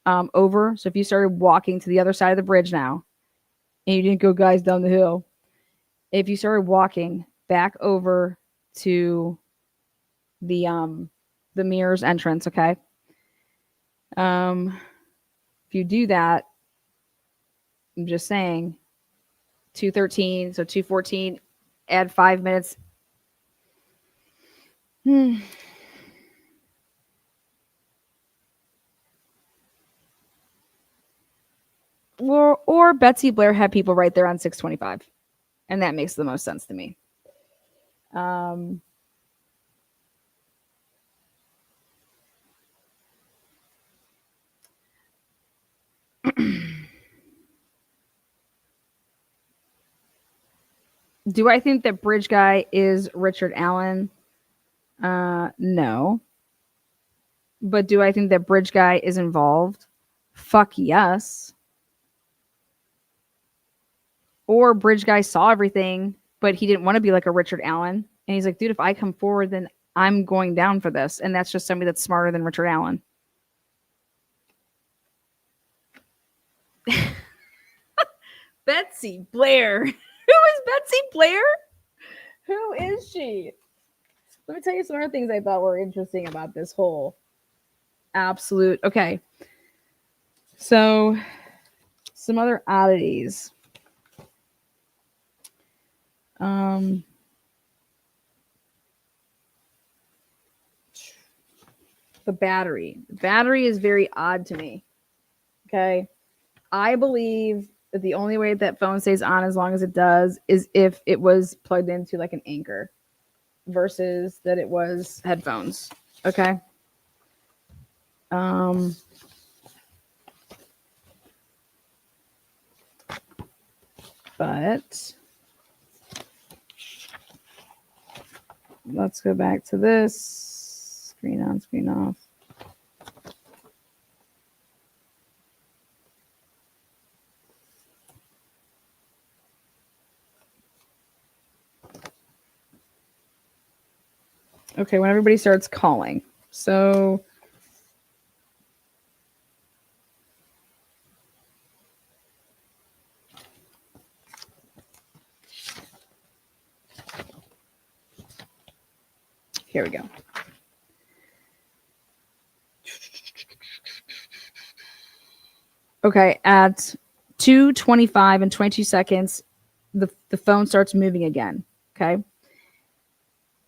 over, so if you started walking to the other side of the bridge now, and you didn't go guys down the hill, if you started walking back over to the Mirrors entrance, okay, If you do that, I'm just saying 213, so 214, add 5 minutes. Or Betsy Blair had people right there on 625. And that makes the most sense to me. Do I think that Bridge Guy is Richard Allen? No. But do I think that Bridge Guy is involved? Fuck yes. Or Bridge Guy saw everything, but he didn't want to be like a Richard Allen. And he's like, dude, if I come forward, then I'm going down for this. And that's just somebody that's smarter than Richard Allen. Betsy Blair. Who is Betsy Blair? Who is she? Let me tell you some other things I thought were interesting about this whole absolute. Okay. So, some other oddities. The battery. The battery is very odd to me. Okay. I believe that the only way that phone stays on as long as it does is if it was plugged into like an anchor versus that it was headphones. Okay. But let's go back to this. Screen on, screen off. Okay, when everybody starts calling. So here we go. Okay, at 2:25 and 22 seconds, the phone starts moving again. Okay.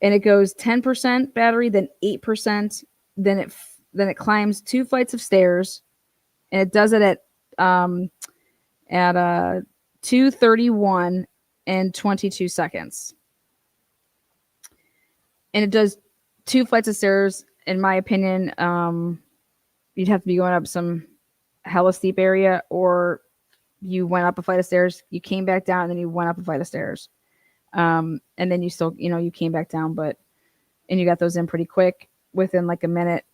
And it goes 10% battery, then 8%, then it climbs 2 flights of stairs, and it does it at 2:31 and 22 seconds. And it does 2 flights of stairs. In my opinion, you'd have to be going up some hella steep area, or you went up a flight of stairs, you came back down, and then you went up a flight of stairs. And then you still, you came back down, and you got those in pretty quick within like a minute,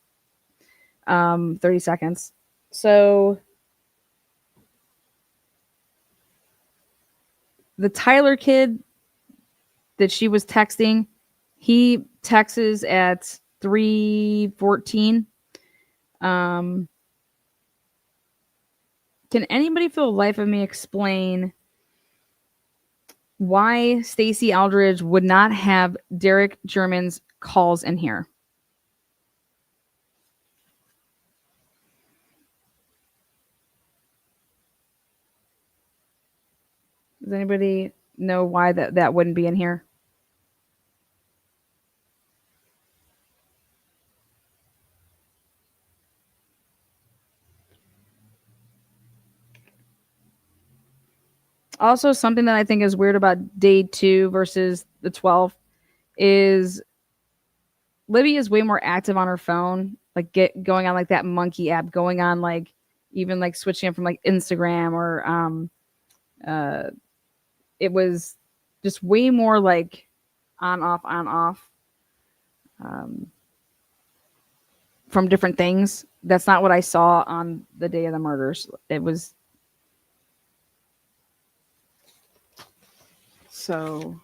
30 seconds. So the Tyler kid that she was texting, he texts at 3:14. Can anybody for the life of me explain why Stacey Aldridge would not have Derek German's calls in here? Does anybody know why that wouldn't be in here? Also, something that I think is weird about day 2 versus the 12 is Libby is way more active on her phone, like going on like that monkey app, going on like even like switching it from like Instagram or it was just way more like on off from different things. That's not what I saw on the day of the murders. It was so.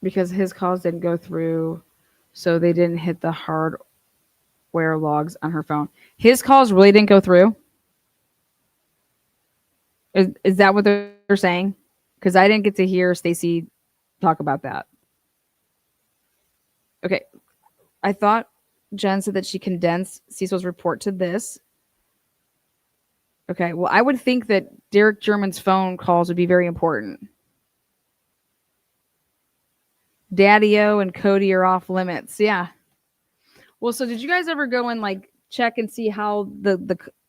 Because his calls didn't go through, so they didn't hit the hardware logs on her phone. His calls really didn't go through. Is that what they're saying? because I didn't get to hear Stacey talk about that. Okay. I thought Jen said that she condensed Cecil's report to this. Okay. Well, I would think that Derek German's phone calls would be very important. Daddy-O and Cody are off limits. Yeah. Well, so did you guys ever go and like check and see how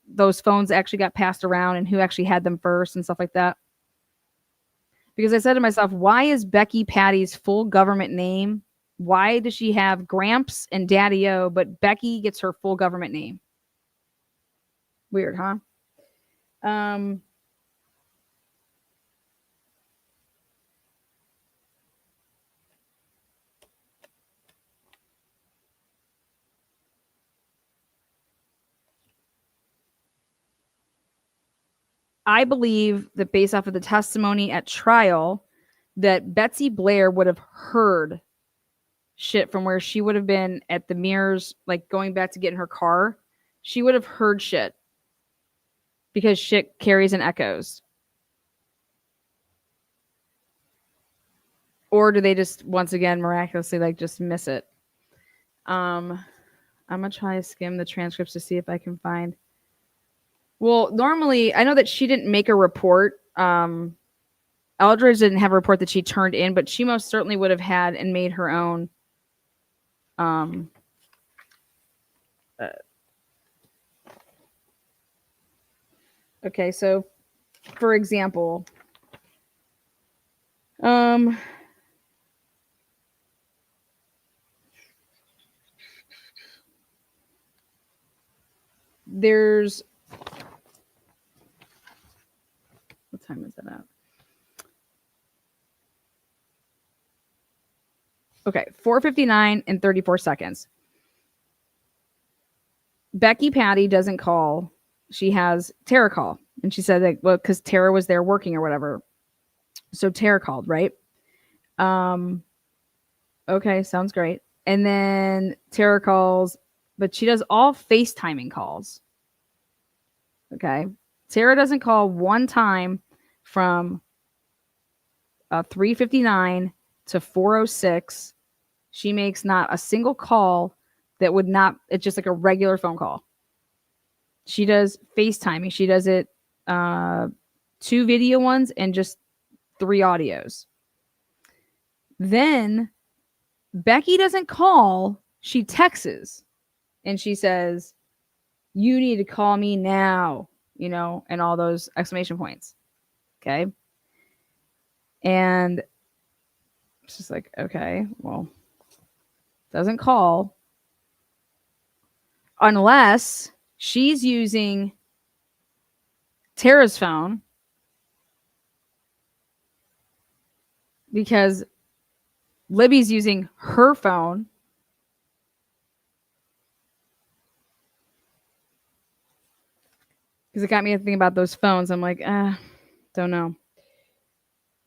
those phones actually got passed around and who actually had them first and stuff like that? Because I said to myself, why is Becky Patty's full government name? Why does she have Gramps and Daddy-O, but Becky gets her full government name? Weird, huh? I believe that based off of the testimony at trial, that Betsy Blair would have heard shit from where she would have been at the mirrors, like going back to get in her car. She would have heard shit because shit carries and echoes. Or do they just once again miraculously like just miss it? I'm gonna try to skim the transcripts to see if I can find. Well, normally I know that she didn't make a report. Eldridge didn't have a report that she turned in, but she most certainly would have had and made her own. Okay, so for example, there's what time is that at? Okay, 4:59 and 34 seconds. Becky Patty doesn't call. She has Tara call. And she said that, well, because Tara was there working or whatever. So Tara called, right? Okay, sounds great. And then Tara calls, but she does all FaceTiming calls. Okay. Tara doesn't call one time from 3:59 to 4:06. She makes not a single call that would not, it's just like a regular phone call. She does FaceTiming. She does it 2 video ones and just 3 audios. Then Becky doesn't call. She texts and she says, "You need to call me now," and all those exclamation points. Okay. And it's just like, okay, well, doesn't call unless she's using Tara's phone because Libby's using her phone. Because it got me thinking about those phones. I'm like, don't know.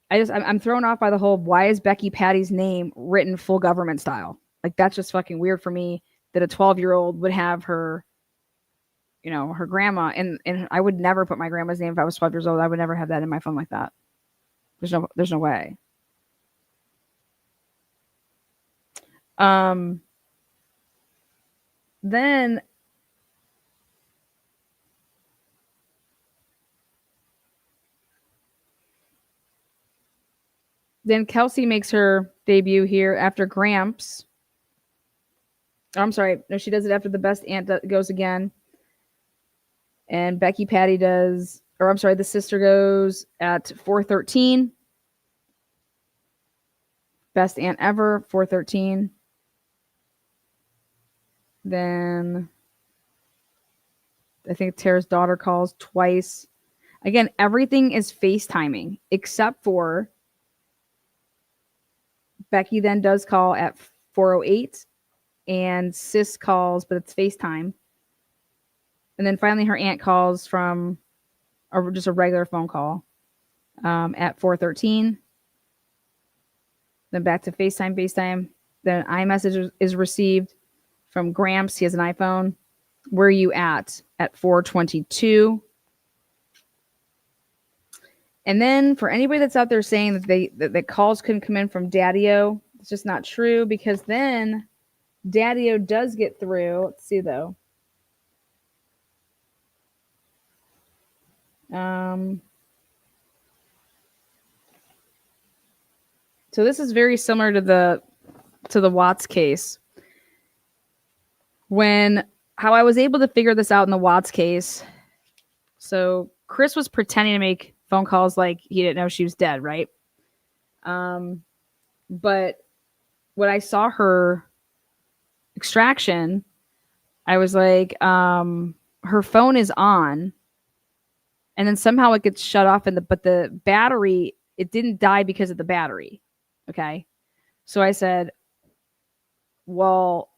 I'm thrown off by the whole, why is Becky Patty's name written full government style? Like, that's just fucking weird for me that a 12-year-old would have her, her grandma. And I would never put my grandma's name if I was 12 years old. I would never have that in my phone like that. There's no way. Then Kelsey makes her debut here after Gramps. Oh, I'm sorry. No, she does it after the best aunt goes again. And Becky Patty does, or I'm sorry, the sister goes at 4:13. Best aunt ever, 4:13. Then I think Tara's daughter calls twice. Again, everything is FaceTiming except for Becky then does call at 4:08 and sis calls, but it's FaceTime. And then finally her aunt calls from just a regular phone call at 4:13. Then back to FaceTime. Then iMessage is received from Gramps. He has an iPhone. Where are you at 4:22? And then for anybody that's out there saying that calls couldn't come in from Daddy-O, it's just not true, because then Daddy-O does get through. Let's see though. So this is very similar to the Watts case. How I was able to figure this out in the Watts case. So Chris was pretending to make phone calls like he didn't know she was dead, right? But when I saw her extraction, I was like, her phone is on, and then somehow it gets shut off, but the battery, it didn't die because of the battery. Okay. So I said, well,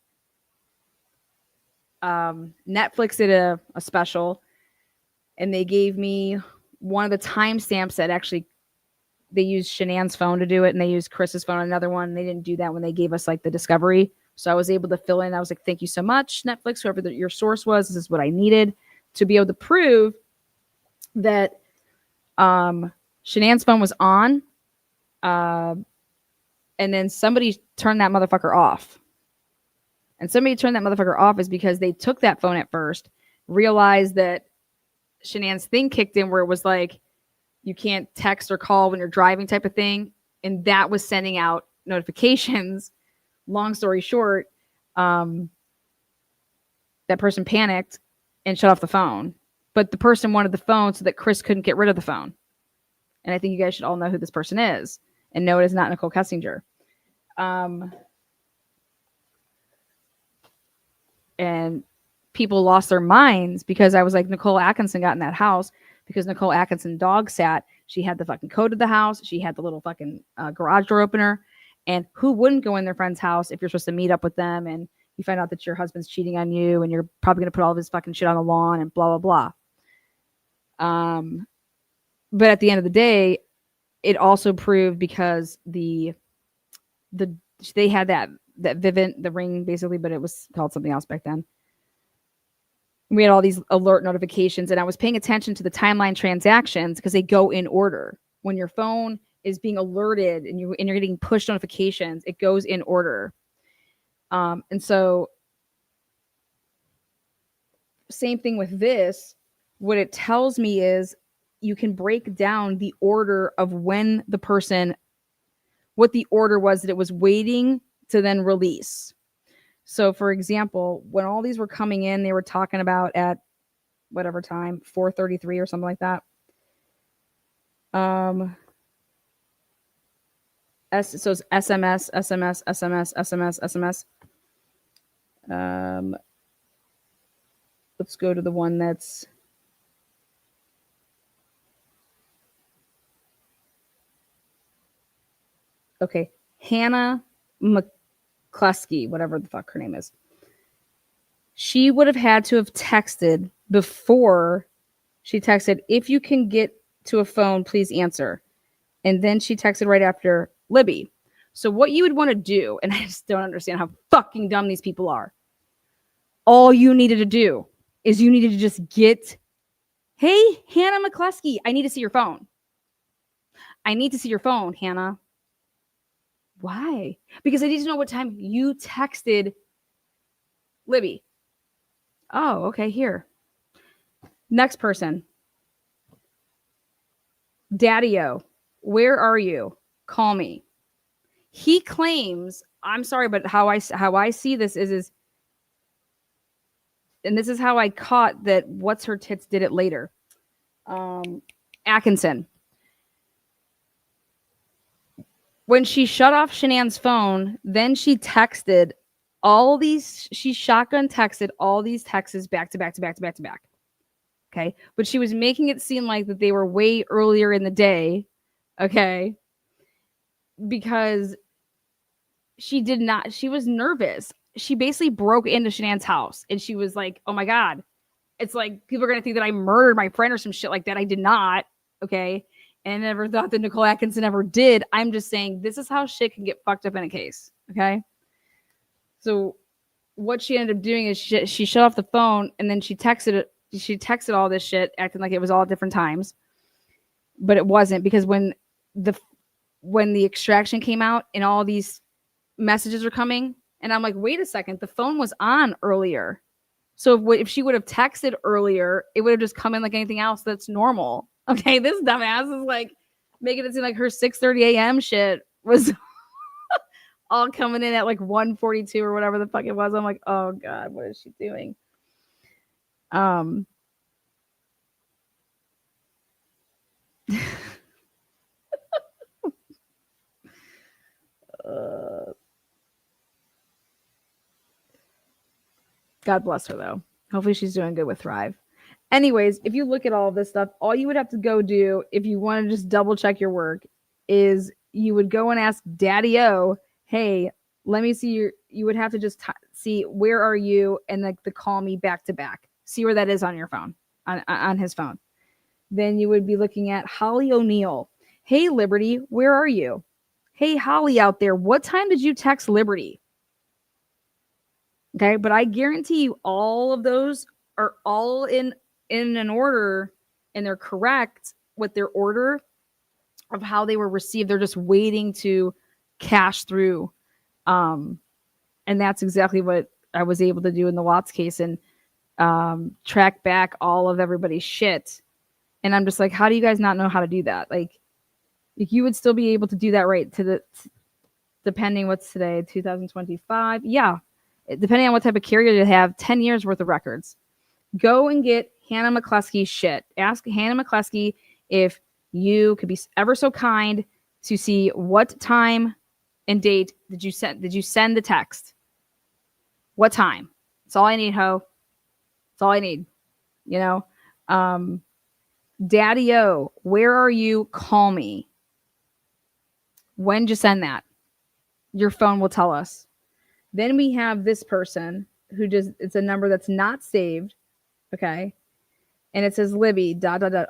Netflix did a special, and they gave me one of the timestamps that actually they used Shanann's phone to do it, and they used Chris's phone on another one. And they didn't do that when they gave us like the discovery. So I was able to fill in. I was like, thank you so much, Netflix, whoever your source was. This is what I needed to be able to prove that Shanann's phone was on. And then somebody turned that motherfucker off. And somebody turned that motherfucker off is because they took that phone at first, realized that Shanann's thing kicked in where it was like, you can't text or call when you're driving type of thing. And that was sending out notifications. Long story short, that person panicked and shut off the phone. But the person wanted the phone so that Chris couldn't get rid of the phone. And I think you guys should all know who this person is. And no, it is not Nicole Kessinger. And people lost their minds because I was like, Nicole Atkinson got in that house because Nicole Atkinson dog sat. She had the fucking code of the house. She had the little fucking garage door opener. And who wouldn't go in their friend's house if you're supposed to meet up with them and you find out that your husband's cheating on you and you're probably going to put all of his fucking shit on the lawn and blah, blah, blah. But at the end of the day, it also proved because they had that Vivint, the ring basically, but it was called something else back then. We had all these alert notifications, and I was paying attention to the timeline transactions because they go in order. When your phone is being alerted and you're getting push notifications, it goes in order. And so same thing with this. What it tells me is you can break down the order of when the person, what the order was that it was waiting to then release. So for example, when all these were coming in, they were talking about at whatever time, 4:33 or something like that. So it's SMS, SMS, SMS, SMS, SMS. Let's go to the one that's okay. Hannah McCluskey, whatever the fuck her name is. She would have had to have texted before she texted, if you can get to a phone, please answer. And then she texted right after Libby. So what you would want to do, and I just don't understand how fucking dumb these people are. All you needed to do is you needed to just get, hey, Hannah McCluskey, I need to see your phone. I need to see your phone, Hannah. Why? Because I need to know what time you texted Libby. Oh, okay, here. Next person. Daddy-O, where are you? Call me. He claims, I'm sorry, but how I see this is, and this is how I caught that what's her tits did it later. Atkinson. When she shut off Shanann's phone, then she texted all these, she shotgun texted all these texts back to back to back to back to back. Okay. But she was making it seem like that they were way earlier in the day. Okay. Because she was nervous. She basically broke into Shanann's house and she was like, oh my God. It's like people are going to think that I murdered my friend or some shit like that. I did not. Okay. And I never thought that Nicole Atkinson ever did. I'm just saying this is how shit can get fucked up in a case. Okay. So what she ended up doing is she shut off the phone and then she texted all this shit, acting like it was all at different times. but it wasn't, because when the extraction came out and all these messages are coming, and I'm like, wait a second, the phone was on earlier. So if she would have texted earlier, it would have just come in like anything else that's normal. Okay, this dumbass is like making it seem like her 6:30 a.m. shit was all coming in at like 1:42 or whatever the fuck it was. I'm like, oh god, what is she doing? Um God bless her though. Hopefully she's doing good with Thrive. Anyways, if you look at all of this stuff, all you would have to go do if you want to just double check your work is you would go and ask Daddy O, hey, let me see you would have to just see where are you, and like the call me back to back. See where that is on your phone, on his phone. Then you would be looking at Holly O'Neill. Hey, Liberty, where are you? Hey, Holly out there, what time did you text Liberty? Okay, but I guarantee you all of those are all in an order, and they're correct with their order of how they were received. They're just waiting to cash through. And that's exactly what I was able to do in the Watts case, and track back all of everybody's shit. And I'm just like, how do you guys not know how to do that? Like you would still be able to do that, right? Depending what's today, 2025. Yeah. Depending on what type of carrier you have, 10 years worth of records. Go and get Hannah McCluskey's shit. Ask Hannah McCluskey if you could be ever so kind to see what time and date did you send the text. What time? That's all I need, ho. That's all I need. You know? Daddy O, where are you? Call me. When did you send that? Your phone will tell us. Then we have this person who it's a number that's not saved. Okay. And it says, Libby, ...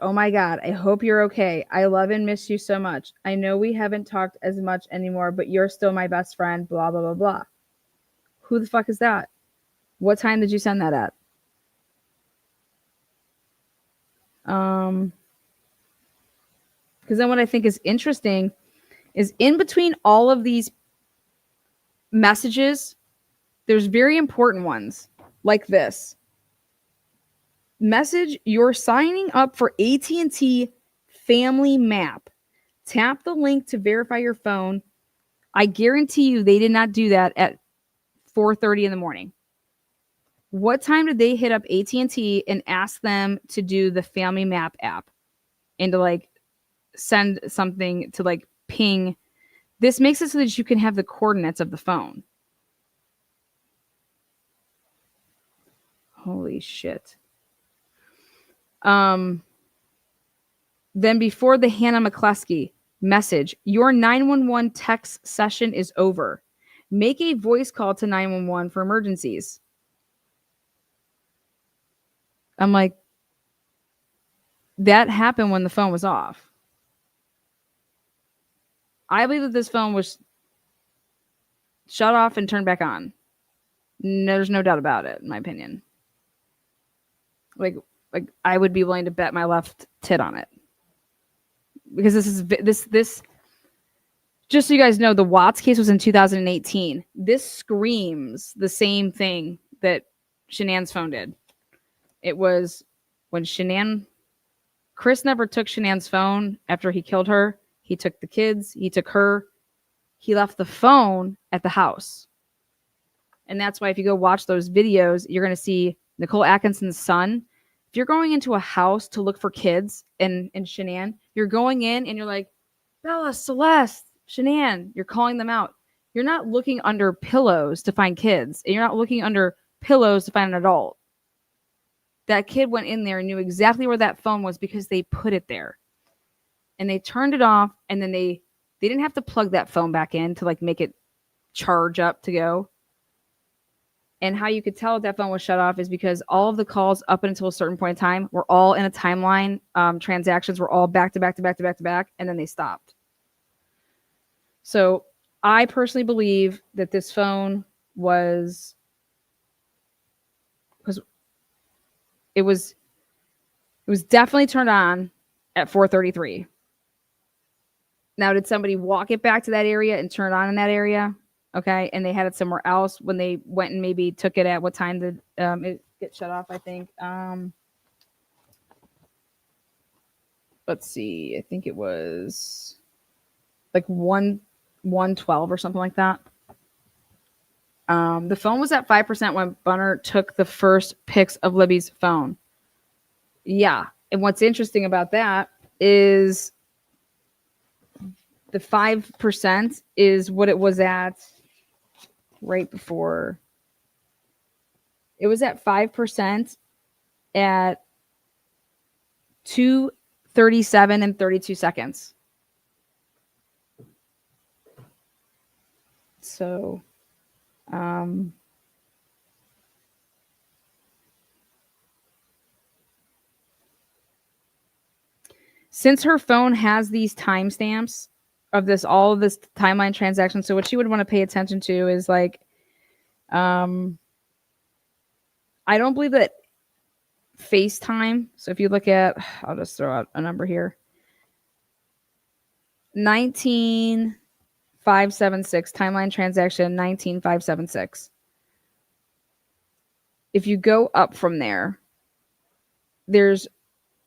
Oh my God, I hope you're okay. I love and miss you so much. I know we haven't talked as much anymore, but you're still my best friend, blah, blah, blah, blah. Who the fuck is that? What time did you send that at? Because then what I think is interesting is in between all of these messages, there's very important ones like this. Message, you're signing up for AT&T Family Map. Tap the link to verify your phone. I guarantee you they did not do that at 4:30 in the morning. What time did they hit up AT&T and ask them to do the Family Map app and to like send something to like ping? This makes it so that you can have the coordinates of the phone. Holy shit. Then before the Hannah McCluskey message, your 911 text session is over. Make a voice call to 911 for emergencies. I'm like, that happened when the phone was off. I believe that this phone was shut off and turned back on. There's no doubt about it, in my opinion. Like I would be willing to bet my left tit on it, because this. Just so you guys know, the Watts case was in 2018. This screams the same thing that Shanann's phone did. It was when Chris never took Shanann's phone after he killed her. He took the kids. He took her. He left the phone at the house. And that's why if you go watch those videos, you're going to see Nicole Atkinson's son. If you're going into a house to look for kids and Shanann, you're going in and you're like, Bella, Celeste, Shanann, you're calling them out. You're not looking under pillows to find kids. And you're not looking under pillows to find an adult. That kid went in there and knew exactly where that phone was because they put it there. And they turned it off, and then they didn't have to plug that phone back in to like make it charge up to go. And how you could tell that phone was shut off is because all of the calls up until a certain point in time were all in a timeline. Transactions were all back to back to back to back to back, and then they stopped. So I personally believe that this phone was it was definitely turned on at 4:33. Now, did somebody walk it back to that area and turn it on in that area? Okay, and they had it somewhere else when they went and maybe took it at what time did it get shut off? I think. Let's see. I think it was like 112 or something like that. The phone was at 5% when Bunner took the first pics of Libby's phone. Yeah, and what's interesting about that is the 5% is what it was at right before. It was at 5% at 2:37 and 32 seconds. So, since her phone has these timestamps of all of this timeline transaction, so what she would want to pay attention to is like, I don't believe that FaceTime. So if you look at, I'll just throw out a number here, 19,576 timeline transaction 19,576. If you go up from there, there's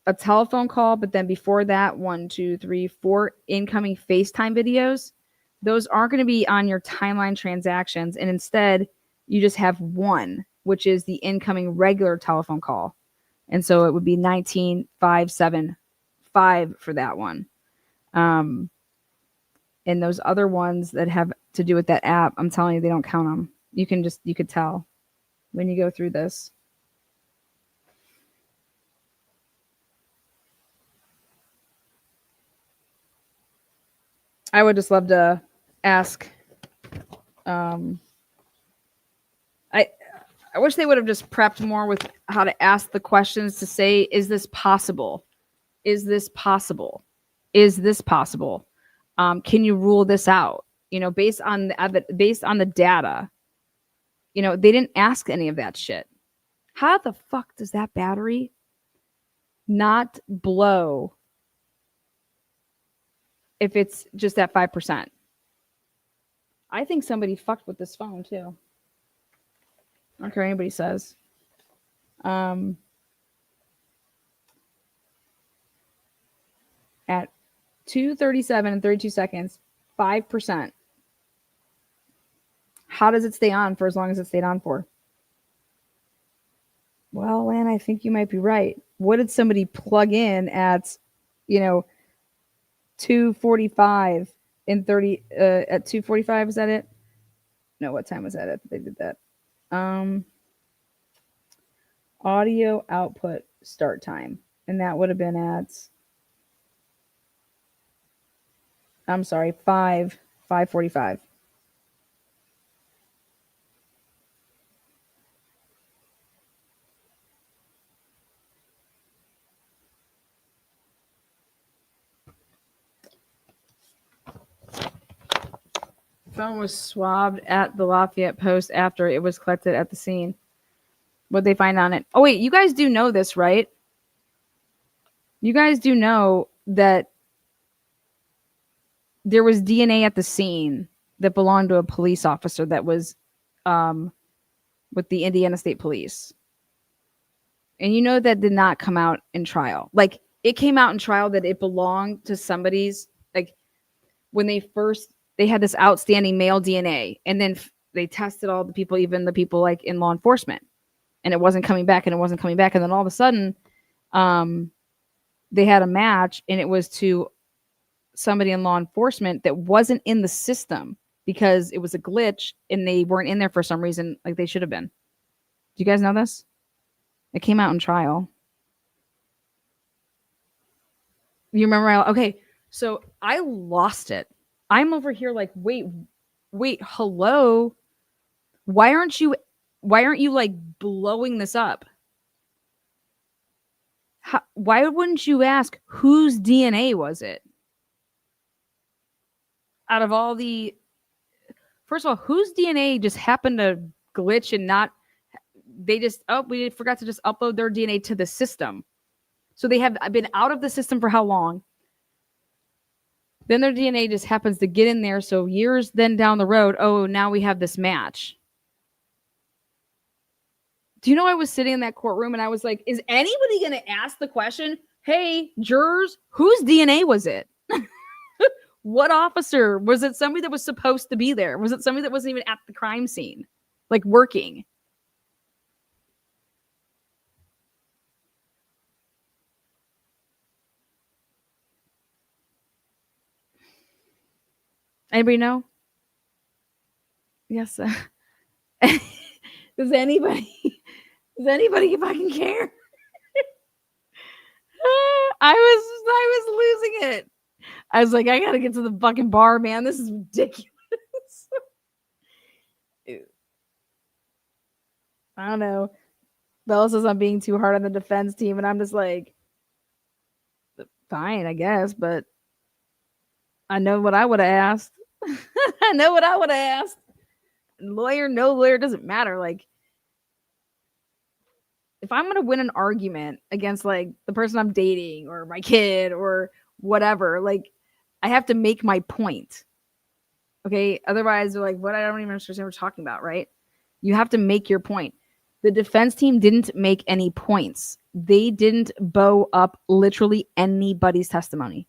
a telephone call, but then before that, 1, 2, 3, 4 incoming FaceTime videos. Those aren't going to be on your timeline transactions, and instead you just have one, which is the incoming regular telephone call. And so it would be 19,575 for that one. And those other ones that have to do with that app, I'm telling you, they don't count them. You could tell when you go through this. I would just love to ask. I wish they would have just prepped more with how to ask the questions to say, is this possible? Is this possible? Is this possible? Can you rule this out? Based on the data. They didn't ask any of that shit. How the fuck does that battery not blow if it's just at 5%? I think somebody fucked with this phone too. I don't care what anybody says. At 2:37 and 32 seconds, 5%. How does it stay on for as long as it stayed on for? Well, Lan, I think you might be right. What did somebody plug in at, 2:45 and 30 at 2:45? Is that it? No, what time was that? They did that. Audio output start time, and that would have been at, I'm sorry, 5:45. Phone was swabbed at the Lafayette Post after it was collected at the scene. What'd they find on it? Oh, wait, you guys do know this, right? You guys do know that there was DNA at the scene that belonged to a police officer that was with the Indiana State Police. And you know that did not come out in trial. Like, it came out in trial that it belonged to somebody's, like, when they had this outstanding male DNA, and then they tested all the people, even the people like in law enforcement, and it wasn't coming back, and it wasn't coming back. And then all of a sudden, they had a match, and it was to somebody in law enforcement that wasn't in the system because it was a glitch and they weren't in there for some reason, like they should have been. Do you guys know this? It came out in trial. You remember? Okay, so I lost it. I'm over here like, wait, hello? Why aren't you like blowing this up? Why wouldn't you ask whose DNA was it? Out of all the, first of all, whose DNA just happened to glitch and not, we forgot to just upload their DNA to the system. So they have been out of the system for how long? Then their DNA just happens to get in there. So years then down the road, oh, now we have this match. Do you know I was sitting in that courtroom and I was like, is anybody going to ask the question, hey, jurors, whose DNA was it? What officer? Was it somebody that was supposed to be there? Was it somebody that wasn't even at the crime scene, like working? Anybody know? Yes. Does anybody fucking care? I was losing it. I was like, I gotta get to the fucking bar, man. This is ridiculous. I don't know. Bella says I'm being too hard on the defense team, and I'm just like, fine, I guess, but I know what I would have asked. I know what I would have asked. Lawyer, no lawyer, doesn't matter. Like, if I'm gonna win an argument against like the person I'm dating or my kid or whatever, like, I have to make my point. Okay. Otherwise, they're like, what? I don't even understand what we're talking about, right? You have to make your point. The defense team didn't make any points. They didn't bow up literally anybody's testimony.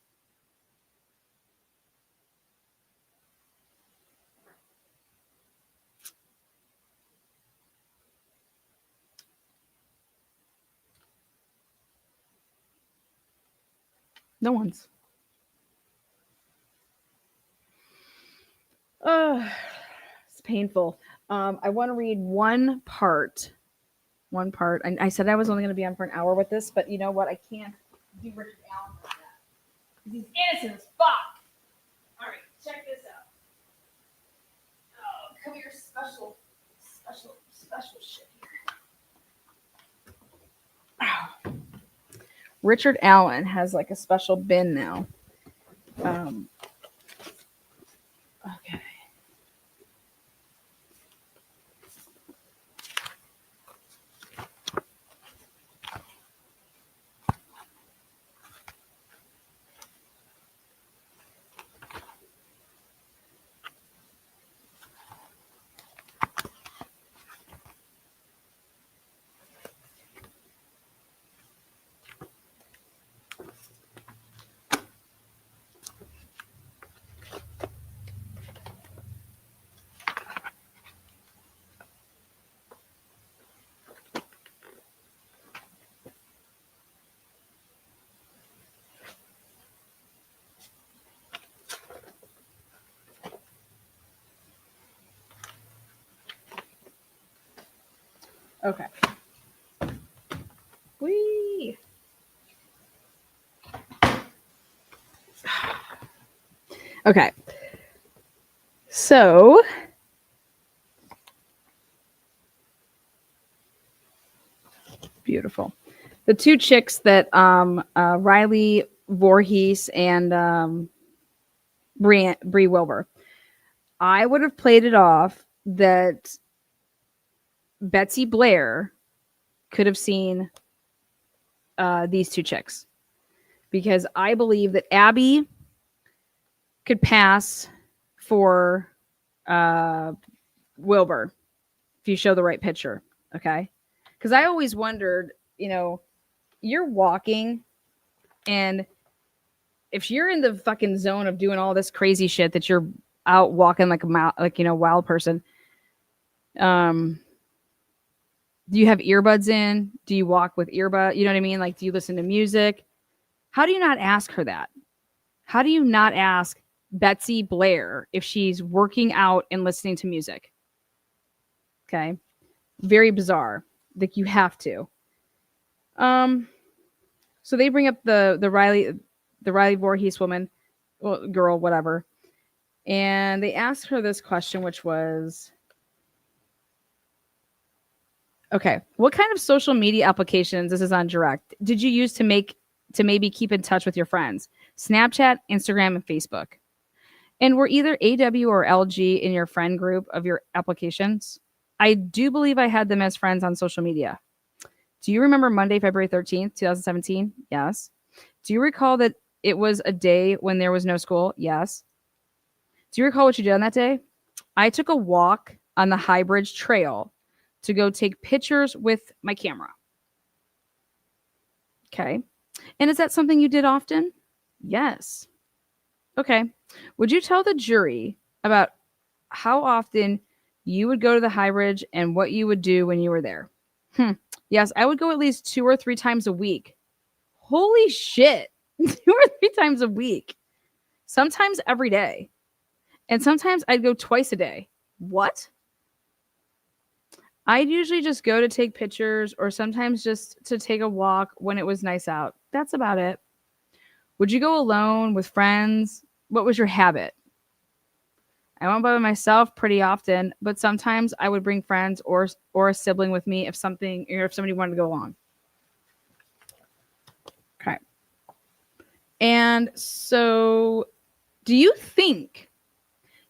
No one's. It's painful. I want to read one part. I said I was only going to be on for an hour with this, but you know what? I can't do Richard Allen for that. He's innocent as fuck. All right, check this out. Oh, come here, special shit here. Oh. Richard Allen has like a special bin now. Okay. Okay. Whee! Okay. So beautiful. The two chicks that Riley Voorhees and Bree Wilbur. I would have played it off that Betsy Blair could have seen these two chicks because I believe that Abby could pass for Wilbur if you show the right picture. Okay. Because I always wondered, you know, you're walking and if you're in the fucking zone of doing all this crazy shit that you're out walking like a wild person, do you have earbuds in? Do you walk with earbud? You know what I mean? Like, do you listen to music? How do you not ask her that? How do you not ask Betsy Blair if she's working out and listening to music? Okay. Very bizarre. Like, you have to. So they bring up the Riley Voorhees woman, well, girl, whatever. And they asked her this question, which was, okay, what kind of social media applications, this is on direct, did you use to maybe keep in touch with your friends? Snapchat, Instagram, and Facebook. And were either AW or LG in your friend group of your applications? I do believe I had them as friends on social media. Do you remember Monday, February 13th, 2017? Yes. Do you recall that it was a day when there was no school. Yes. Do you recall what you did on that day? I took a walk on the High Bridge Trail to go take pictures with my camera. Okay. And is that something you did often? Yes. Okay. Would you tell the jury about how often you would go to the High Bridge and what you would do when you were there? Yes, I would go at least 2 or 3 times a week. Holy shit. 2 or 3 times a week. Sometimes every day. And sometimes I'd go twice a day. What? I'd usually just go to take pictures or sometimes just to take a walk when it was nice out. That's about it. Would you go alone with friends? What was your habit? I went by myself pretty often, but sometimes I would bring friends or a sibling with me if somebody wanted to go along. Okay. And so, do you think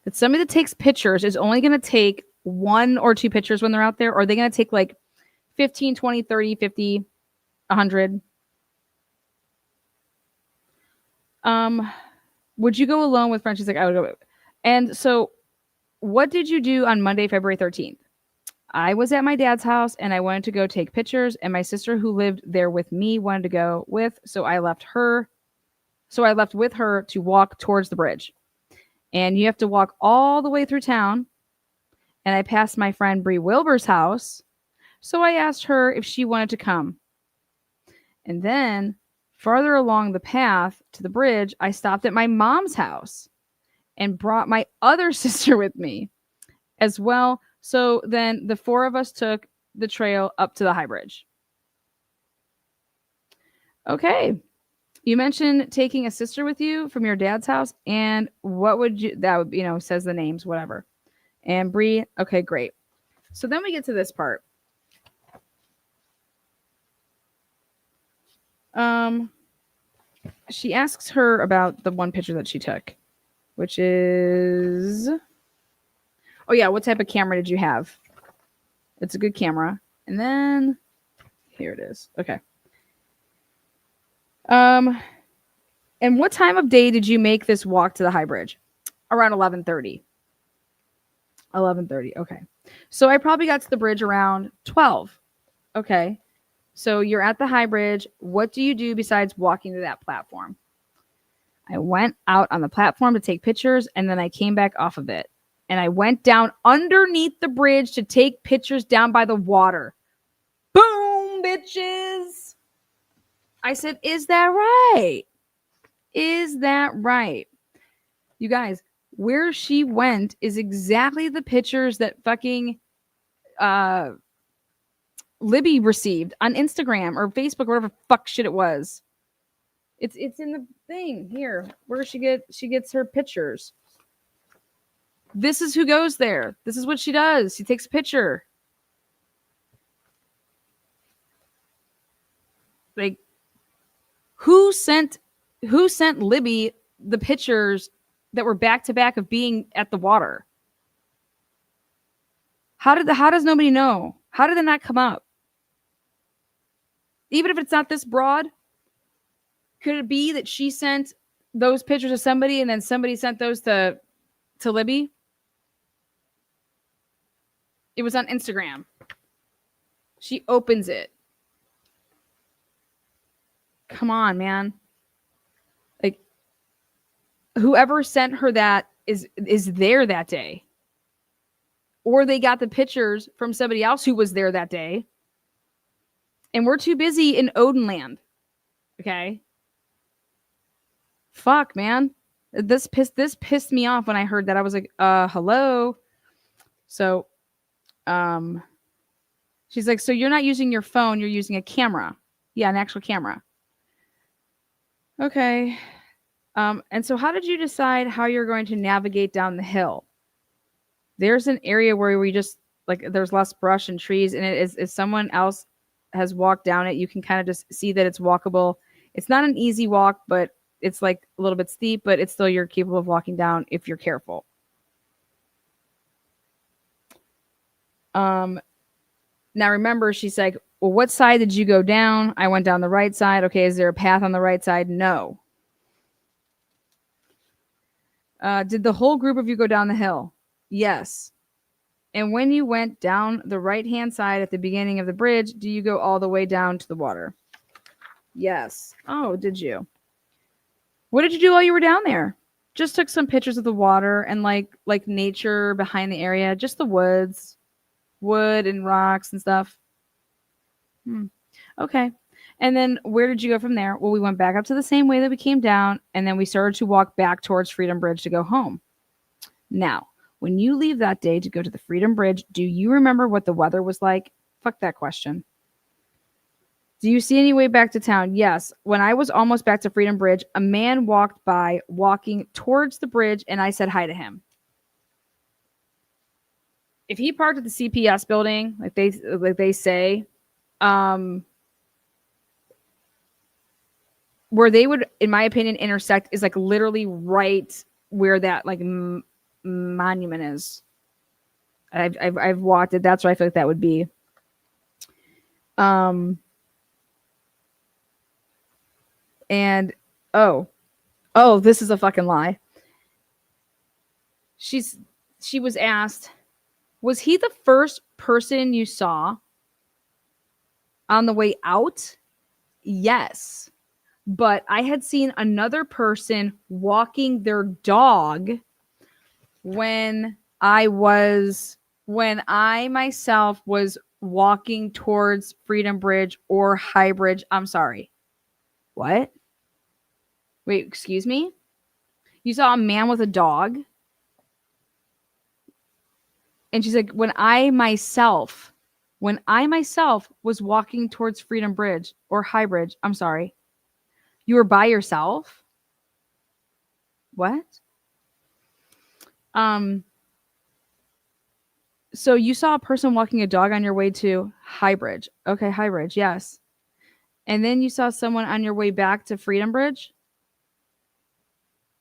that somebody that takes pictures is only going to take 1 or 2 pictures when they're out there? Or are they going to take like 15, 20, 30, 50, 100? Would you go alone with friends? She's like, I would go. And so what did you do on Monday, February 13th? I was at my dad's house and I wanted to go take pictures, and my sister who lived there with me wanted to go with. So I left with her to walk towards the bridge. And you have to walk all the way through town. And I passed my friend Bree Wilbur's house. So I asked her if she wanted to come. And then farther along the path to the bridge, I stopped at my mom's house and brought my other sister with me as well. So then the 4 of us took the trail up to the High Bridge. Okay. You mentioned taking a sister with you from your dad's house. And what would you, that would, says the names, whatever. And Bree, okay, great. So then we get to this part. She asks her about the one picture that she took, which is, oh yeah, what type of camera did you have? It's a good camera. And then here it is. Okay. And what time of day did you make this walk to the High Bridge? Around 11:30. 11:30. Okay. So I probably got to the bridge around 12. Okay. So you're at the High Bridge. What do you do besides walking to that platform? I went out on the platform to take pictures, and then I came back off of it. And I went down underneath the bridge to take pictures down by the water. Boom, bitches. I said, is that right? Is that right? You guys, where she went is exactly the pictures that fucking Libby received on Instagram or Facebook or whatever fuck shit it was. It's in the thing here where she gets her pictures. This is who goes there. This is what she does. She takes a picture. Like, who sent Libby the pictures that were back to back of being at the water? How does nobody know? How did it not come up? Even if it's not this broad, could it be that she sent those pictures to somebody and then somebody sent those to Libby? It was on Instagram. She opens it. Come on, man. Like, whoever sent her that is there that day. Or they got the pictures from somebody else who was there that day. And we're too busy in Odinland. Okay? Fuck, man. This pissed me off when I heard that. I was like, hello? So, she's like, so you're not using your phone, you're using a camera. Yeah, an actual camera. Okay. And so how did you decide how you're going to navigate down the hill? There's an area where we just, like, there's less brush and trees, and it is, if someone else has walked down it, you can kind of just see that it's walkable. It's not an easy walk, but it's like a little bit steep, but it's still, you're capable of walking down if you're careful. Now remember, she's like, well, what side did you go down? I went down the right side. Okay, is there a path on the right side? No. Did the whole group of you go down the hill? Yes. And when you went down the right-hand side at the beginning of the bridge, do you go all the way down to the water? Yes. Oh, did you? What did you do while you were down there? Just took some pictures of the water and like nature behind the area, just the woods, wood and rocks and stuff. Okay. And then where did you go from there? Well, we went back up to the same way that we came down, and then we started to walk back towards Freedom Bridge to go home. Now, when you leave that day to go to the Freedom Bridge, do you remember what the weather was like? Fuck that question. Do you see any way back to town? Yes. When I was almost back to Freedom Bridge, a man walked by walking towards the bridge, and I said hi to him. If he parked at the CPS building, like they say, where they would, in my opinion, intersect is like literally right where that like monument is. I've walked it. That's where I feel like that would be. And this is a fucking lie. She was asked, was he the first person you saw on the way out? Yes. But I had seen another person walking their dog when I myself was walking towards Freedom Bridge or High Bridge. I'm sorry. What? Wait, excuse me? You saw a man with a dog? And she's like, when I myself was walking towards Freedom Bridge or High Bridge, I'm sorry. You were by yourself? What? So you saw a person walking a dog on your way to High Bridge. Okay, High Bridge, yes. And then you saw someone on your way back to Freedom Bridge?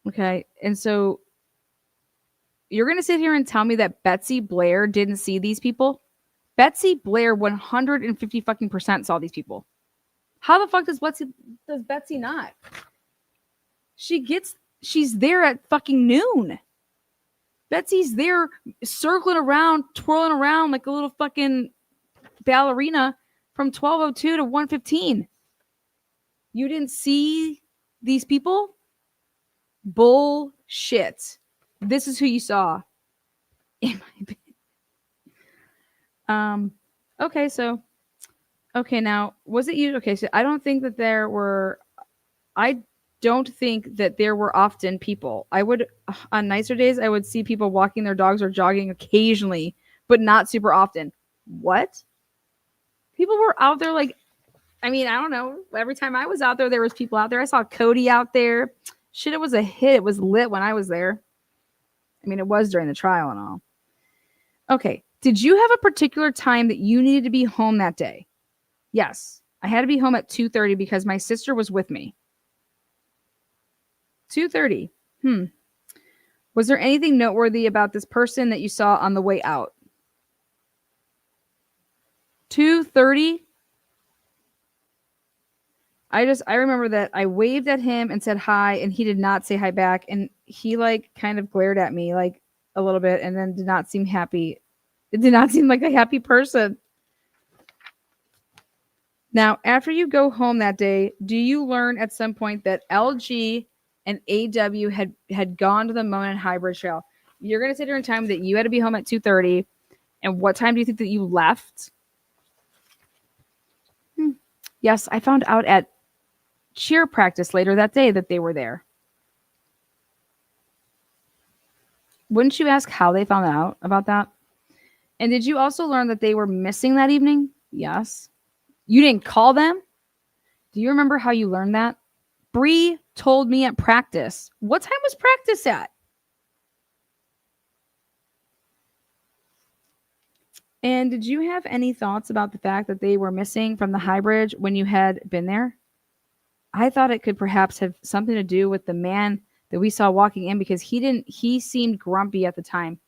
Okay, and so you're going to sit here and tell me that Betsy Blair didn't see these people? Betsy Blair 150 fucking percent saw these people. How the fuck does Betsy not? She's there at fucking noon. Betsy's there circling around, twirling around like a little fucking ballerina from 12:02 to 1:15. You didn't see these people? Bullshit. This is who you saw. In my opinion. Okay, now, was it you? Okay, so I don't think that there were often people. On nicer days, I would see people walking their dogs or jogging occasionally, but not super often. What? People were out there I don't know. Every time I was out there was people out there. I saw Cody out there. Shit, it was a hit. It was lit when I was there. I mean, it was during the trial and all. Okay. Did you have a particular time that you needed to be home that day? Yes. I had to be home at 2:30 because my sister was with me. 2:30. Was there anything noteworthy about this person that you saw on the way out? 2:30? I remember that I waved at him and said hi, and he did not say hi back, and he kind of glared at me a little bit and then did not seem happy. It did not seem like a happy person. Now, after you go home that day, do you learn at some point that LG and AW had gone to the Mona and High Bridge Trail? You're going to sit here and tell me that you had to be home at 2:30, and what time do you think that you left? Yes, I found out at cheer practice later that day that they were there. Wouldn't you ask how they found out about that? And did you also learn that they were missing that evening? Yes. You didn't call them? Do you remember how you learned that? Bree told me at practice. What time was practice at? And did you have any thoughts about the fact that they were missing from the High Bridge when you had been there? I thought it could perhaps have something to do with the man that we saw walking in because he seemed grumpy at the time.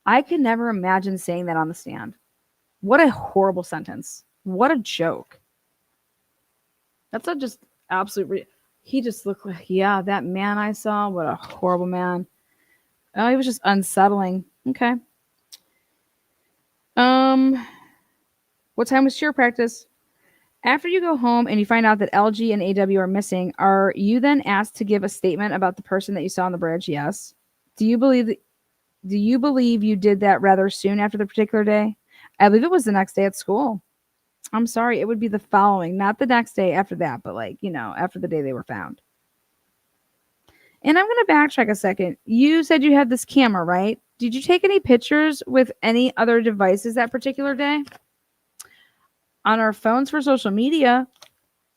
I could never imagine saying that on the stand. What a horrible sentence. What a joke. That's a just absolute He just looked like, yeah, that man I saw, what a horrible man. Oh, he was just unsettling. Okay. What time was cheer practice? After you go home and you find out that LG and AW are missing, are you then asked to give a statement about the person that you saw on the bridge? Yes. Do you believe that, do you believe you did that rather soon after the particular day? I believe it was the next day at school. I'm sorry, it would be the following, not the next day after that, but like, after the day they were found. And I'm going to backtrack a second. You said you had this camera, right? Did you take any pictures with any other devices that particular day? On our phones for social media?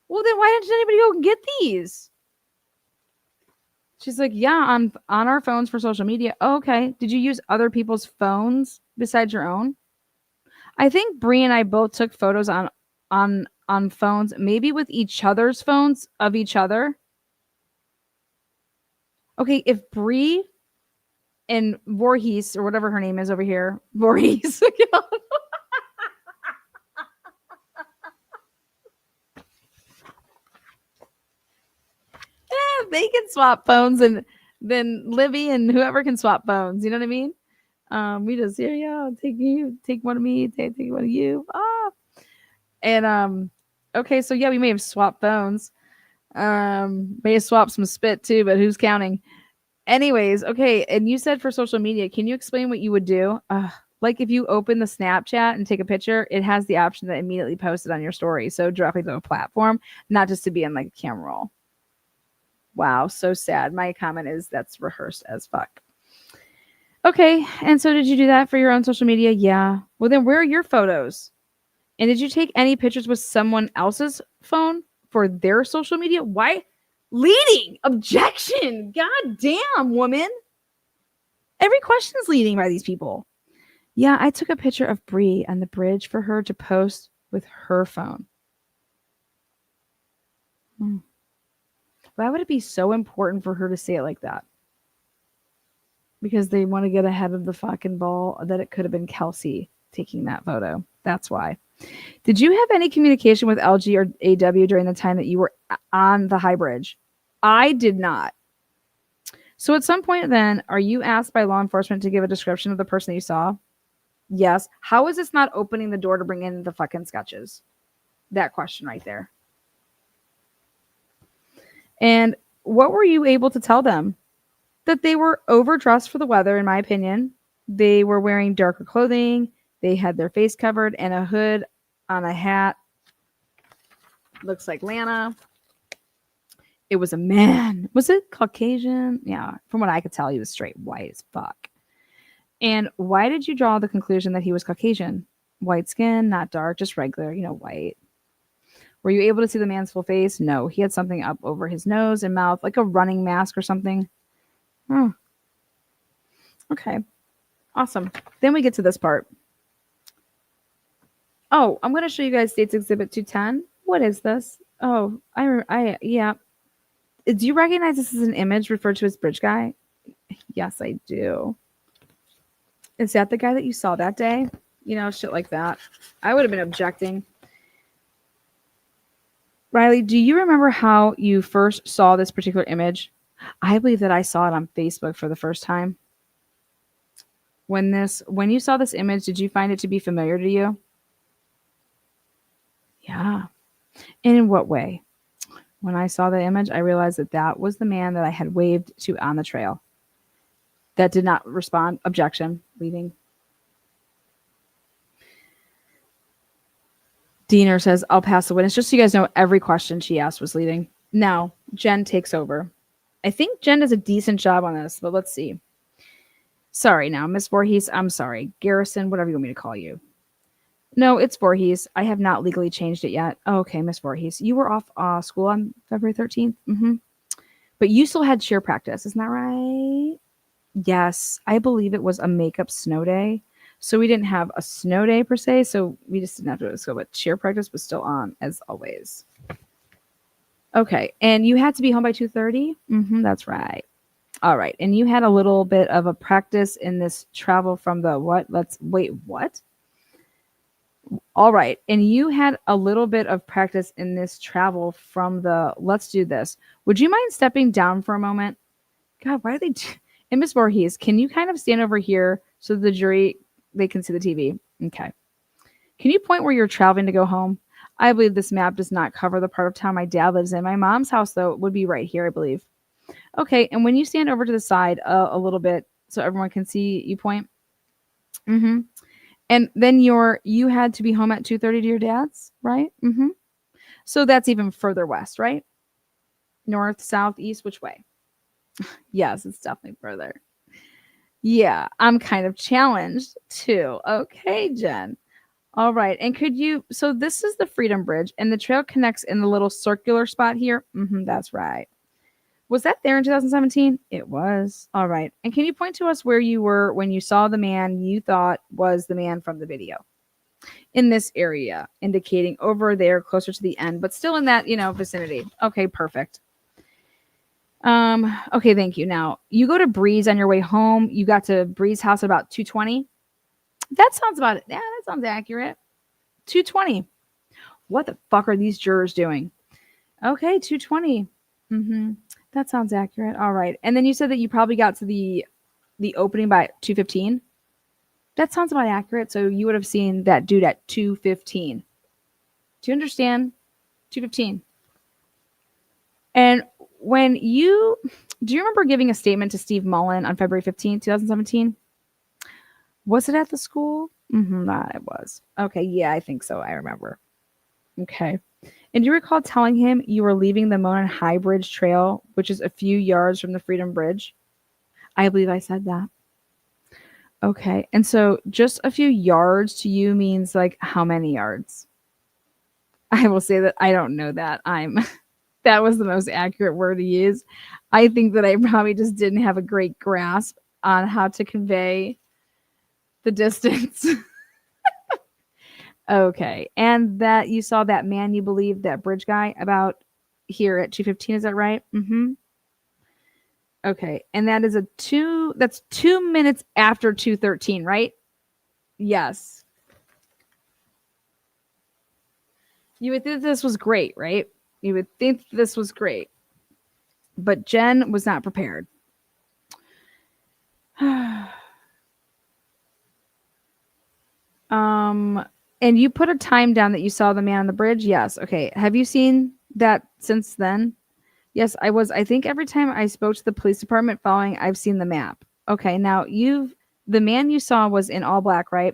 Well, then why didn't anybody go and get these? She's like, yeah, on our phones for social media. Oh, okay. Did you use other people's phones besides your own? I think Bree and I both took photos on phones, maybe with each other's phones of each other. Okay, if Bree and Voorhees or whatever her name is over here, Voorhees. They can swap phones, and then Libby and whoever can swap phones. You know what I mean? We just here, yeah, take one of me, take one of you. And okay, so yeah, we may have swapped phones. May have swapped some spit too, but who's counting? Anyways, okay, and you said for social media, can you explain what you would do? Like if you open the Snapchat and take a picture, it has the option to immediately post it on your story. So directly to a platform, not just to be in like a camera roll. Wow, so sad. My comment is that's rehearsed as fuck. Okay, and so did you do that for your own social media? Yeah. Well, then where are your photos? And did you take any pictures with someone else's phone for their social media? Why? Leading objection. God damn, woman. Every question is leading by these people. Yeah, I took a picture of Bree on the bridge for her to post with her phone. Why would it be so important for her to say it like that? Because they want to get ahead of the fucking ball that it could have been Kelsey taking that photo. That's why. Did you have any communication with LG or AW during the time that you were on the high bridge? I did not. So at some point then, are you asked by law enforcement to give a description of the person that you saw? Yes. How is this not opening the door to bring in the fucking sketches? That question right there. And what were you able to tell them? That they were overdressed for the weather, in my opinion. They were wearing darker clothing. They had their face covered and a hood on a hat. Looks like Lana. It was a man. Was it Caucasian? Yeah. From what I could tell, he was straight white as fuck. And why did you draw the conclusion that he was Caucasian? White skin, not dark, just regular, white. Were you able to see the man's full face? No. He had something up over his nose and mouth, like a running mask or something. Oh. Okay. Awesome. Then we get to this part. Oh, I'm going to show you guys States Exhibit 210. What is this? Oh, yeah. Do you recognize this as an image referred to as Bridge Guy? Yes, I do. Is that the guy that you saw that day? Shit like that. I would have been objecting. Riley, do you remember how you first saw this particular image? I believe that I saw it on Facebook for the first time. When you saw this image, did you find it to be familiar to you? Yeah. And in what way? When I saw the image, I realized that was the man that I had waved to on the trail. That did not respond. Objection. Leaving. Diener says, I'll pass the witness. Just so you guys know, every question she asked was leading. Now, Jen takes over. I think Jen does a decent job on this, but let's see. Sorry now, Miss Voorhees. I'm sorry. Garrison, whatever you want me to call you. No, it's Voorhees. I have not legally changed it yet. Oh, okay, Miss Voorhees. You were off school on February 13th? Mm-hmm. But you still had cheer practice, isn't that right? Yes, I believe it was a makeup snow day. So we didn't have a snow day per se, so we just didn't have to go to school, but cheer practice was still on, as always. Okay, and you had to be home by 2:30? Mm-hmm, that's right. All right, and you had a little bit of a practice in this travel from the what? What? All right. And you had a little bit of practice in this travel from the let's do this. Would you mind stepping down for a moment? God, why are they? And Miss Voorhees, can you kind of stand over here so the jury they can see the TV? Okay. Can you point where you're traveling to go home? I believe this map does not cover the part of town my dad lives in. My mom's house, though, would be right here, I believe. Okay. And when you stand over to the side a little bit so everyone can see you point. Mm-hmm. And then you had to be home at 2:30 to your dad's, right? Mm-hmm. So that's even further west, right? North, south, east, which way? Yes, it's definitely further. Yeah, I'm kind of challenged too. Okay, Jen. All right. And could you so this is the Freedom Bridge and the trail connects in the little circular spot here? That's right. Was that there in 2017? It was. All right. And can you point to us where you were when you saw the man you thought was the man from the video? In this area, indicating over there closer to the end, but still in that, vicinity. Okay, perfect. Okay, thank you. Now, you go to Breeze on your way home. You got to Breeze house at about 2:20. That sounds about it. Yeah, that sounds accurate. 2:20. What the fuck are these jurors doing? Okay, 2:20. Mhm. That sounds accurate. All right. And then you said that you probably got to the opening by 2:15. That sounds about accurate. So you would have seen that dude at 2:15. Do you understand? 2:15. And when you do you remember giving a statement to Steve Mullen on February 15th, 2017? Was it at the school? It was. Okay, yeah, I think so. I remember. Okay. And do you recall telling him you were leaving the Monon High Bridge Trail, which is a few yards from the Freedom Bridge? I believe I said that. Okay. And so just a few yards to you means like how many yards? I will say that I don't know that. That was the most accurate word to use. I think that I probably just didn't have a great grasp on how to convey the distance. Okay. And that you saw that man you believe, that bridge guy, about here at 2:15, is that right? Okay. And that's 2 minutes after 2:13, right? Yes. You would think this was great, right? You would think this was great. But Jen was not prepared. And you put a time down that you saw the man on the bridge? Yes. Okay. Have you seen that since then? Yes, I was. I think every time I spoke to the police department following, I've seen the map. Okay. Now the man you saw was in all black, right?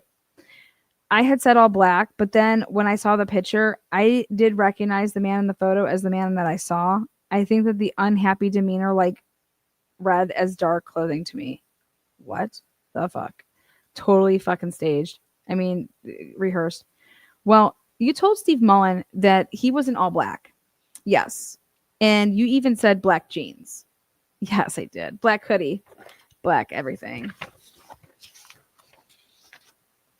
I had said all black, but then when I saw the picture, I did recognize the man in the photo as the man that I saw. I think that the unhappy demeanor like read as dark clothing to me. What the fuck? Totally fucking staged. I mean, rehearsed. Well, you told Steve Mullen that he was in all black. Yes. And you even said black jeans. Yes, I did. Black hoodie, black everything.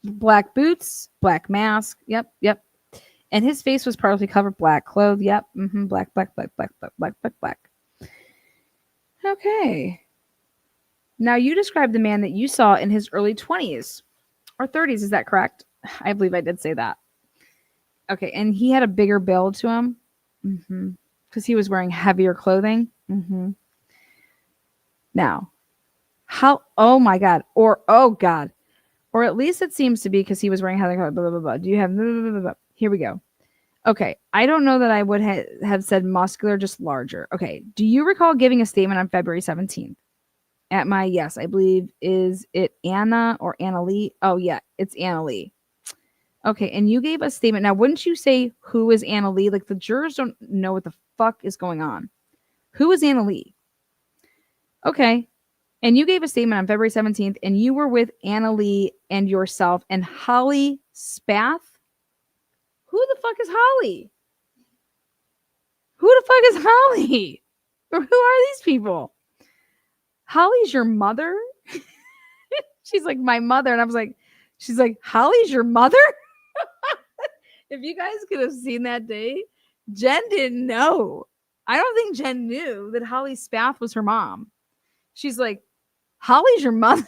Black boots, black mask. Yep. And his face was partly covered, black clothes. Yep. Black. Okay. Now you described the man that you saw in his early 20s or 30s. Is that correct? I believe I did say that. Okay. And he had a bigger build to him because he was wearing heavier clothing. Now, oh my God. Or, oh God. Or at least it seems to be because he was wearing heavier clothing. Blah, blah, blah. Do you have, blah, blah, blah, blah. Here we go. Okay. I don't know that I would have said muscular, just larger. Okay. Do you recall giving a statement on February 17th? At my, yes, I believe, is it Anna or Anna Lee? Oh, yeah, it's Anna Lee. Okay, and you gave a statement. Now, wouldn't you say who is Anna Lee? Like, the jurors don't know what the fuck is going on. Who is Anna Lee? Okay, and you gave a statement on February 17th, and you were with Anna Lee and yourself and Holly Spath? Who the fuck is Holly? Who the fuck is Holly? Or who are these people? Holly's your mother? She's like, my mother. And I was like, she's like, Holly's your mother? If you guys could have seen that day, Jen didn't know. I don't think Jen knew that Holly Spath was her mom. She's like, Holly's your mother?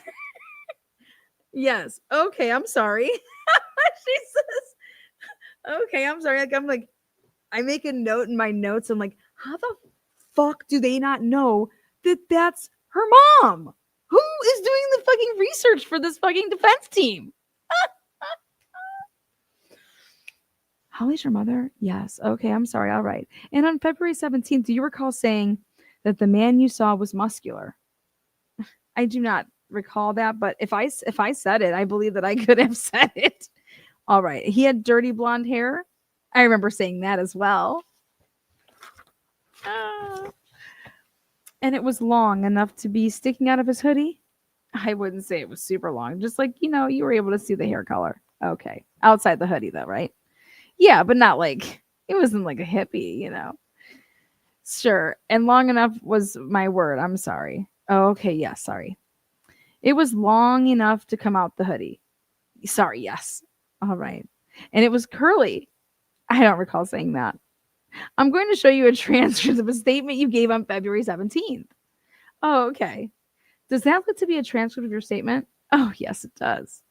Yes. Okay, I'm sorry. She says, Okay, I'm sorry. I make a note in my notes. I'm like, how the fuck do they not know that that's her mom? Who is doing the fucking research for this fucking defense team? Holly's your mother? Yes. Okay, I'm sorry. All right. And on February 17th, do you recall saying that the man you saw was muscular? I do not recall that, but if I said it, I believe that I could have said it. All right. He had dirty blonde hair. I remember saying that as well. And it was long enough to be sticking out of his hoodie. I wouldn't say it was super long. Just like, you were able to see the hair color. Okay. Outside the hoodie though, right? Yeah, but not like it wasn't like a hippie. Sure. And long enough was my word. I'm sorry. Oh, okay. Yeah, sorry. It was long enough to come out the hoodie. Sorry, yes. All right. And it was curly. I don't recall saying that. I'm going to show you a transcript of a statement you gave on February 17th. Oh, okay. Does that look to be a transcript of your statement? Oh, yes, it does.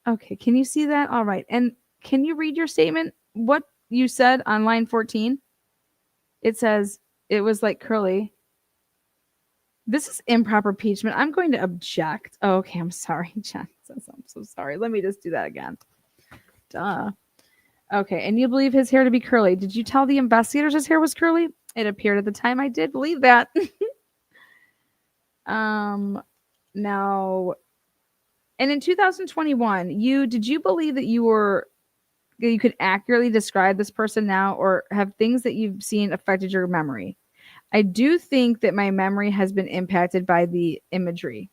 Okay. Can you see that? All right. And can you read your statement? What you said on line 14? It says it was like curly. This is improper impeachment. I'm going to object. Oh, okay. I'm sorry, Jen. I'm so sorry. Let me just do that again. Duh. Okay. And you believe his hair to be curly. Did you tell the investigators his hair was curly? It appeared at the time I did believe that. Now, and in 2021, did you believe that you could accurately describe this person now, or have things that you've seen affected your memory? I do think that my memory has been impacted by the imagery.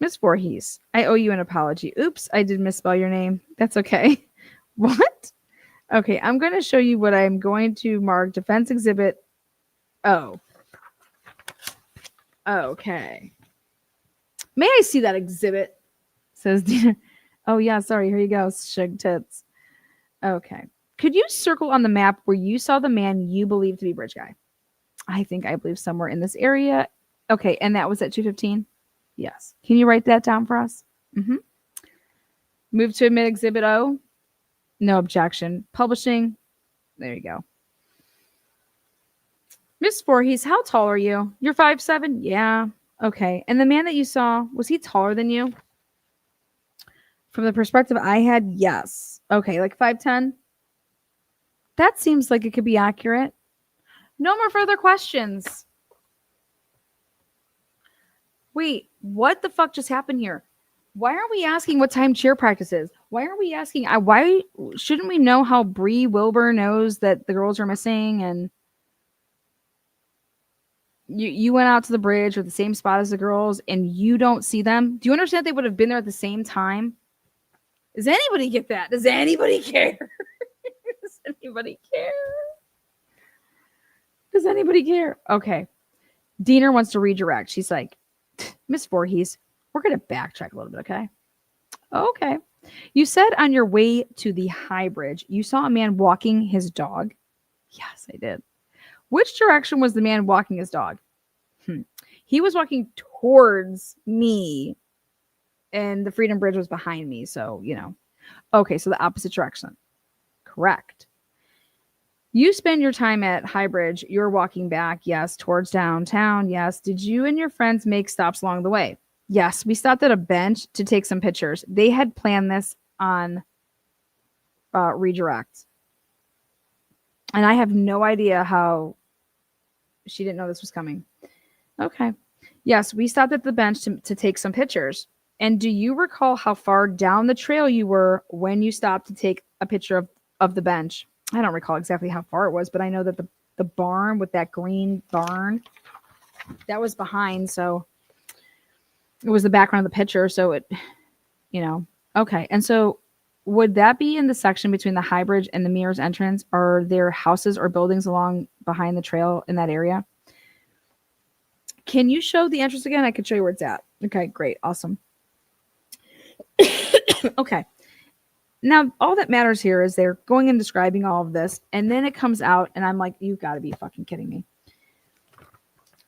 Miss Voorhees, I owe you an apology. Oops, I did misspell your name. That's okay. What? Okay, I'm going to show you what I'm going to mark Defense Exhibit O. Okay. May I see that exhibit? Says Dina. Oh, yeah, sorry. Here you go. Shug tits. Okay. Could you circle on the map where you saw the man you believe to be Bridge Guy? I believe somewhere in this area. Okay, and that was at 2:15? Yes. Can you write that down for us? Mm-hmm. Move to admit Exhibit O. No objection. Publishing. There you go. Miss Voorhees, how tall are you? You're 5'7"? Yeah. Okay. And the man that you saw, was he taller than you? From the perspective I had, yes. Okay, like 5'10"? That seems like it could be accurate. No more further questions. Wait, what the fuck just happened here? Why aren't we asking what time cheer practice is? Why aren't we asking? Why shouldn't we know how Bree Wilbur knows that the girls are missing? And you went out to the bridge or the same spot as the girls and you don't see them? Do you understand they would have been there at the same time? Does anybody get that? Does anybody care? Does anybody care? Does anybody care? Okay. Diener wants to redirect. She's like, Miss Voorhees, we're going to backtrack a little bit, okay? Okay. You said on your way to the High Bridge, you saw a man walking his dog. Yes, I did. Which direction was the man walking his dog? He was walking towards me, and the Freedom Bridge was behind me. So, Okay, so the opposite direction. Correct. You spend your time at High Bridge. You're walking back, yes, towards downtown, yes. Did you and your friends make stops along the way? Yes, we stopped at a bench to take some pictures. They had planned this on redirect. And I have no idea how she didn't know this was coming. Okay. Yes, we stopped at the bench to take some pictures. And do you recall how far down the trail you were when you stopped to take a picture of the bench? I don't recall exactly how far it was, but I know that the barn with that green barn, that was behind. So it was the background of the picture. So it, okay. And so would that be in the section between the High Bridge and the Mears entrance? Are there houses or buildings along behind the trail in that area? Can you show the entrance again? I can show you where it's at. Okay, great. Awesome. Okay. Now, all that matters here is they're going and describing all of this, and then it comes out, and I'm like, you've got to be fucking kidding me.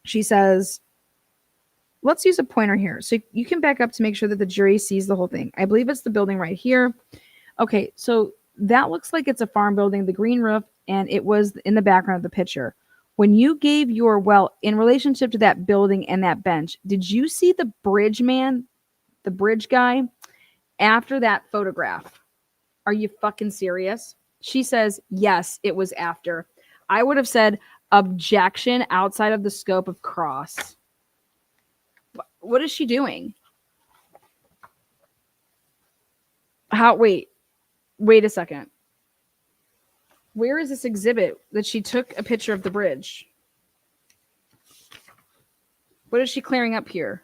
She says, let's use a pointer here. So you can back up to make sure that the jury sees the whole thing. I believe it's the building right here. Okay, so That looks like it's a farm building, the green roof, and it was in the background of the picture. When you gave your, well, in relationship to that building and that bench, did you see the bridge man, the bridge guy, after that photograph? Are you fucking serious? She says, yes, it was after. I would have said objection outside of the scope of cross. What is she doing? Wait a second. Where is this exhibit that she took a picture of the bridge? What is she clearing up here?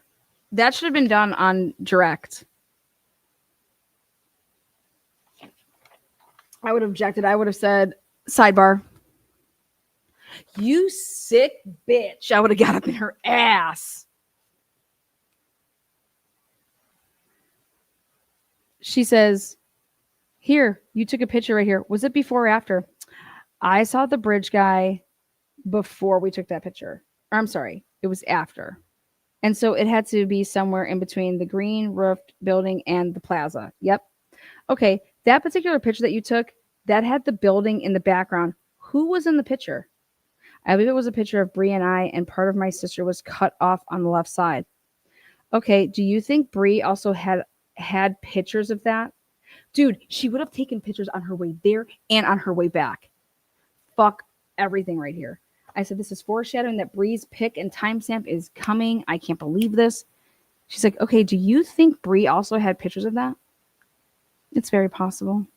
That should have been done on direct. I would have objected. I would have said, sidebar. You sick bitch. I would have got up in her ass. She says, here, you took a picture right here. Was it before or after? I saw the bridge guy before we took that picture. Or, I'm sorry, it was after. And so it had to be somewhere in between the green roofed building and the plaza. Yep. Okay, that particular picture that you took, that had the building in the background. Who was in the picture? I believe it was a picture of Bree and I, and part of my sister was cut off on the left side. Okay, do you think Bree also had pictures of that? Dude, she would have taken pictures on her way there and on her way back. Fuck everything right here. I said, this is foreshadowing that Bree's pick and timestamp is coming. I can't believe this. She's like, okay, do you think Bree also had pictures of that? It's very possible.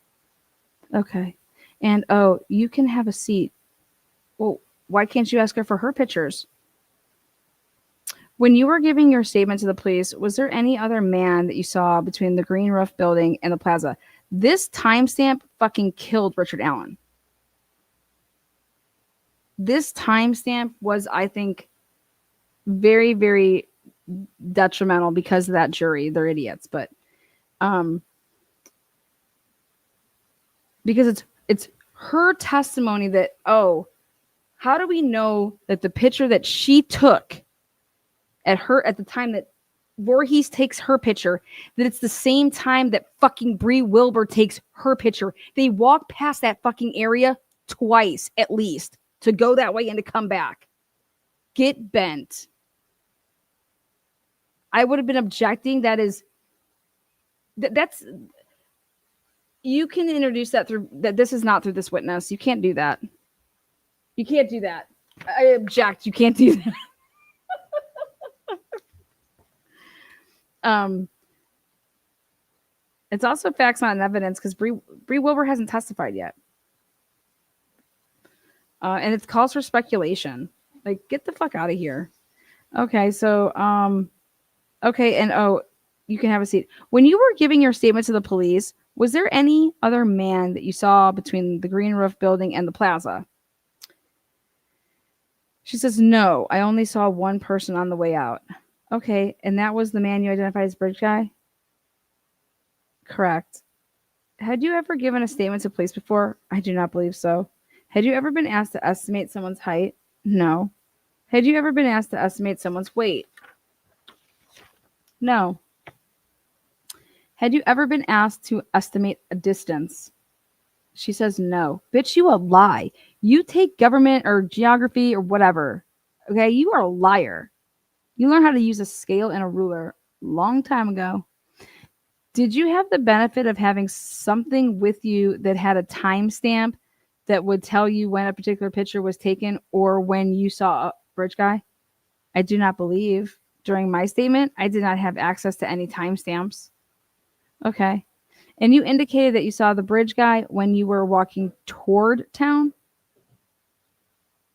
Okay. And, oh, you can have a seat. Well, why can't you ask her for her pictures? When you were giving your statement to the police, was there any other man that you saw between the green roof building and the plaza? This timestamp fucking killed Richard Allen. This timestamp was, I think, very, very detrimental because of that jury. They're idiots, but because it's her testimony that, oh, how do we know that the picture that she took at the time that Voorhees takes her picture, that it's the same time that fucking Bree Wilbur takes her picture? They walk past that fucking area twice at least to go that way and to come back. Get bent. I would have been objecting. That's you can introduce that through that. This is not through this witness. You can't do that. You can't do that. I object. You can't do that. It's also facts, not evidence, because Bree Wilbur hasn't testified yet. And it calls for speculation. Like, get the fuck out of here. Okay, so, okay, and oh, you can have a seat. When you were giving your statement to the police, was there any other man that you saw between the green roof building and the plaza? She says, no, I only saw one person on the way out. Okay, and that was the man you identified as bridge guy? Correct. Had you ever given a statement to police before? I do not believe so. Had you ever been asked to estimate someone's height? No. Had you ever been asked to estimate someone's weight? No. Had you ever been asked to estimate a distance? She says no. Bitch, you a lie. You take government or geography or whatever. Okay, you are a liar. You learned how to use a scale and a ruler a long time ago. Did you have the benefit of having something with you that had a timestamp that would tell you when a particular picture was taken or when you saw a bridge guy? I do not believe. During my statement, I did not have access to any timestamps. Okay. And you indicated that you saw the bridge guy when you were walking toward town?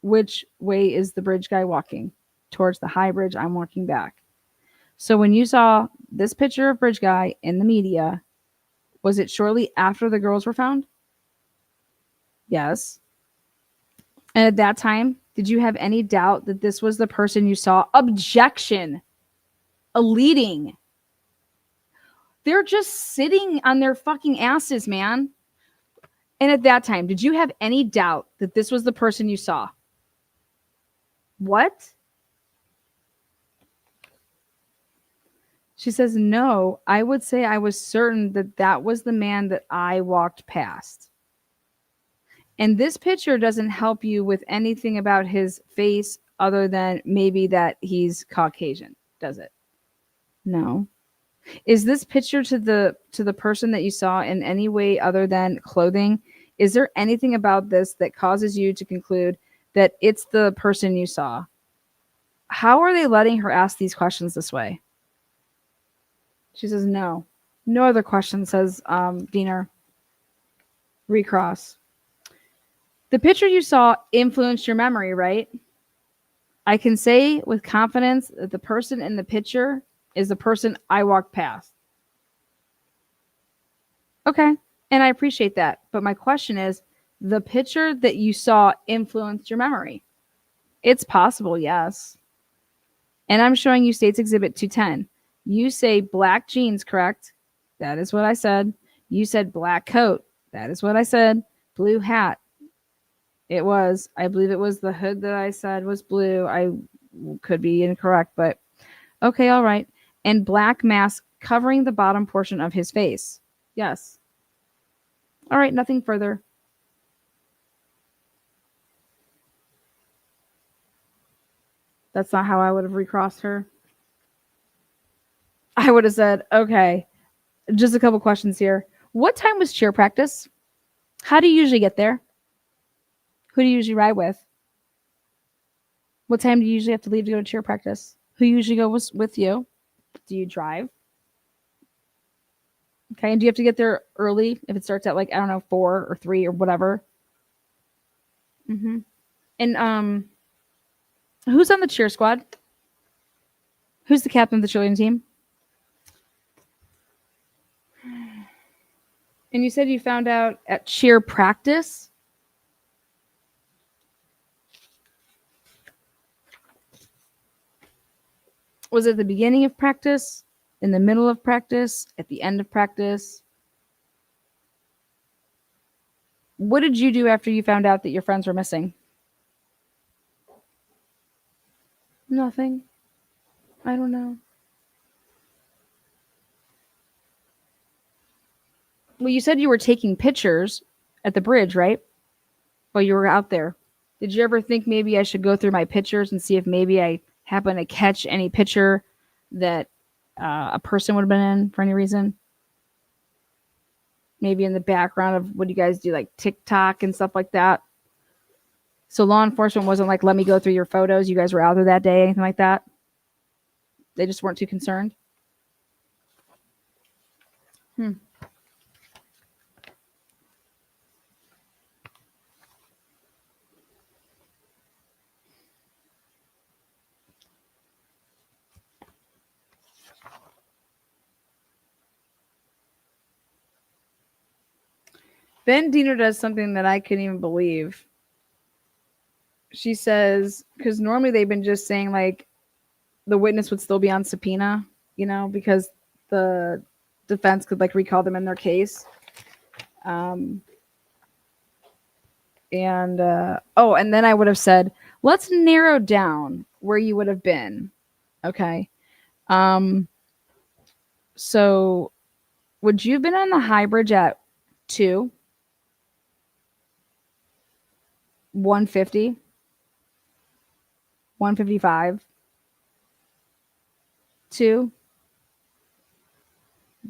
Which way is the bridge guy walking? Towards the high bridge. I'm walking back. So when you saw this picture of bridge guy in the media, was it shortly after the girls were found? Yes. And at that time, did you have any doubt that this was the person you saw? Objection. A leading. They're just sitting on their fucking asses, man. And at that time, did you have any doubt that this was the person you saw? What? She says, no, I would say I was certain that that was the man that I walked past. And this picture doesn't help you with anything about his face other than maybe that he's Caucasian, does it? No. Is this picture to the person that you saw in any way other than clothing? Is there anything about this that causes you to conclude that it's the person you saw? How are they letting her ask these questions this way? She says no. No other question, says Diener. Recross. The picture you saw influenced your memory, right? I can say with confidence that the person in the picture is the person I walked past. Okay. And I appreciate that. But my question is, the picture that you saw influenced your memory? It's possible, yes. And I'm showing you States Exhibit 210. You say black jeans, correct? That is what I said. You said black coat. That is what I said. Blue hat. It was. I believe it was the hood that I said was blue. I could be incorrect, but okay, all right. And black mask covering the bottom portion of his face. Yes. All right, nothing further. That's not how I would have recrossed her. I would have said, okay, just a couple questions here. What time was cheer practice? How do you usually get there? Who do you usually ride with? What time do you usually have to leave to go to cheer practice? Who usually goes with you? Do you drive? Okay, and do you have to get there early if it starts at like, I don't know, 4 or 3 or whatever? Mm-hmm. And who's on the cheer squad? Who's the captain of the cheerleading team? And you said you found out at cheer practice? Was it the beginning of practice? In the middle of practice? At the end of practice? What did you do after you found out that your friends were missing? Nothing. I don't know. Well, you said you were taking pictures at the bridge, right? While you were out there. Did you ever think maybe I should go through my pictures and see if maybe I happen to catch any picture that a person would have been in for any reason? Maybe in the background of what do you guys do, like TikTok and stuff like that? So law enforcement wasn't like, let me go through your photos. You guys were out there that day, anything like that? They just weren't too concerned? Then Diener does something that I couldn't even believe. She says, because normally they've been just saying like the witness would still be on subpoena, you know, because the defense could like recall them in their case. And then I would have said, let's narrow down where you would have been. Okay. So would you have been on the high bridge at 2, 150, 155, 2,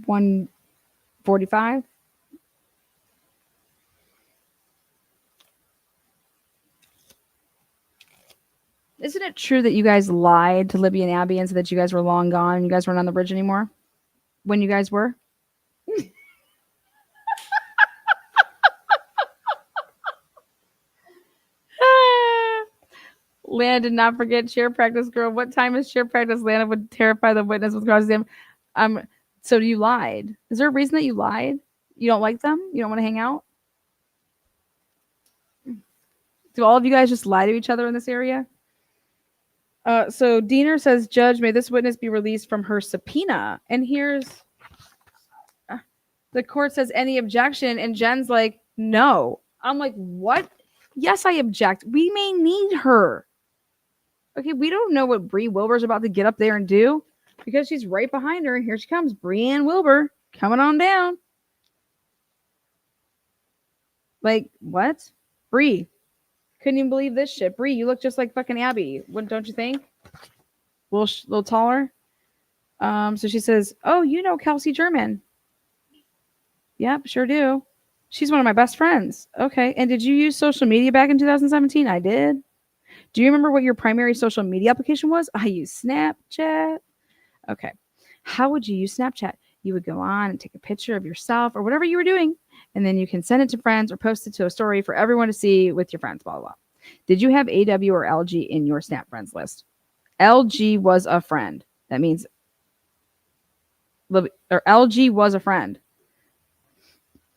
145? Isn't it true that you guys lied to Libby and Abby and said that you guys were long gone and you guys weren't on the bridge anymore? When you guys were? Lana did not forget cheer practice, girl. What time is cheer practice? Lana would terrify the witness with cross exam. So you lied. Is there a reason that you lied? You don't like them? You don't want to hang out? Do all of you guys just lie to each other in this area? So Diener says, Judge, may this witness be released from her subpoena. And here's the court says any objection. And Jen's like, no. I'm like, what? Yes, I object. We may need her. Okay, we don't know what Bree Wilbur's about to get up there and do because she's right behind her. And here she comes, Breanne Wilbur, coming on down. Like, what? Bree, couldn't even believe this shit. Bree, you look just like fucking Abby. What, don't you think? A little taller. So she says, "Oh, you know Kelsey German." Yep, sure do. She's one of my best friends. Okay. And did you use social media back in 2017? I did. Do you remember what your primary social media application was? I used Snapchat. Okay. How would you use Snapchat? You would go on and take a picture of yourself or whatever you were doing, and then you can send it to friends or post it to a story for everyone to see with your friends, blah, blah, blah. Did you have AW or LG in your Snap friends list? LG was a friend. That means, or LG was a friend.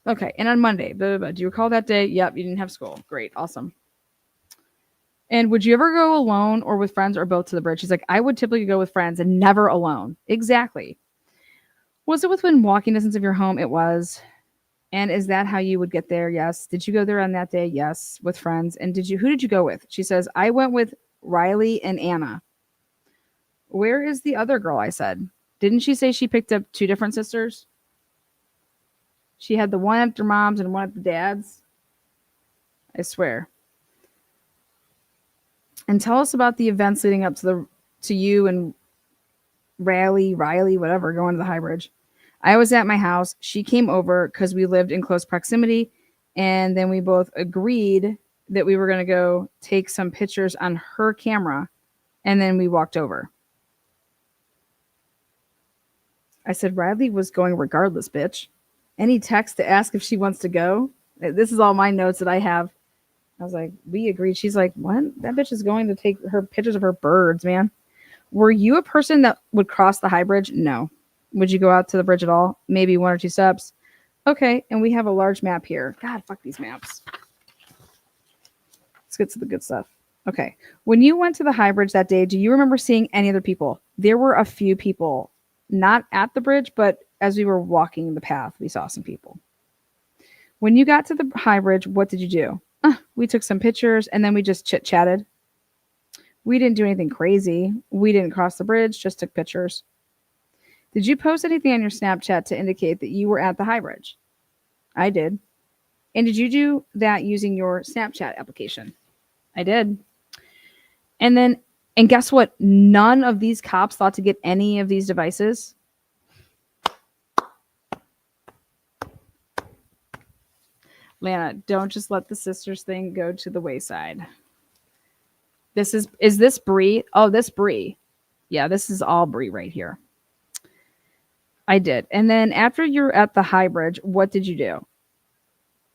Okay. And on Monday, blah, blah, blah. Do you recall that day? Yep. You didn't have school. Great. Awesome. And would you ever go alone or with friends or both to the bridge? She's like, I would typically go with friends and never alone. Exactly. Was it within walking distance of your home? It was. And is that how you would get there? Yes. Did you go there on that day? Yes. With friends. And who did you go with? She says, I went with Riley and Anna. Where is the other girl? I said. Didn't she say she picked up two different sisters? She had the one at their mom's and one at the dad's. I swear. And tell us about the events leading up to you and Riley, whatever, going to the High Bridge. I was at my house. She came over because we lived in close proximity. And then we both agreed that we were going to go take some pictures on her camera. And then we walked over. I said, Riley was going regardless, bitch. Any text to ask if she wants to go? This is all my notes that I have. I was like, we agreed. She's like, what? That bitch is going to take her pictures of her birds, man. Were you a person that would cross the High Bridge? No. Would you go out to the bridge at all? Maybe one or two steps. Okay. And we have a large map here. God, fuck these maps. Let's get to the good stuff. Okay. When you went to the High Bridge that day, do you remember seeing any other people? There were a few people, not at the bridge, but as we were walking the path, we saw some people. When you got to the High Bridge, what did you do? We took some pictures and then we just chit-chatted. We didn't do anything crazy. We didn't cross the bridge, just took pictures. Did you post anything on your Snapchat to indicate that you were at the High Bridge? I did. And did you do that using your Snapchat application? I did. And guess what? None of these cops thought to get any of these devices. Lana, don't just let the sisters thing go to the wayside. Is this Bree? Oh, this Bree. Yeah, this is all Bree right here. I did. And then after you're at the High Bridge, what did you do?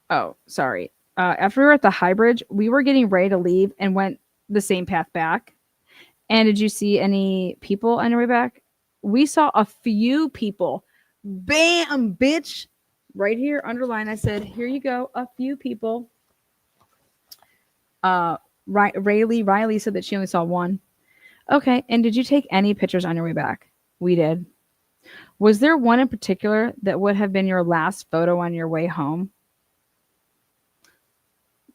Oh, sorry. After we were at the High Bridge, we were getting ready to leave and went the same path back. And did you see any people on your way back? We saw a few people. Bam, bitch. Right here, underline. I said, here you go. A few people. Riley said that she only saw one. Okay. And did you take any pictures on your way back? We did. Was there one in particular that would have been your last photo on your way home?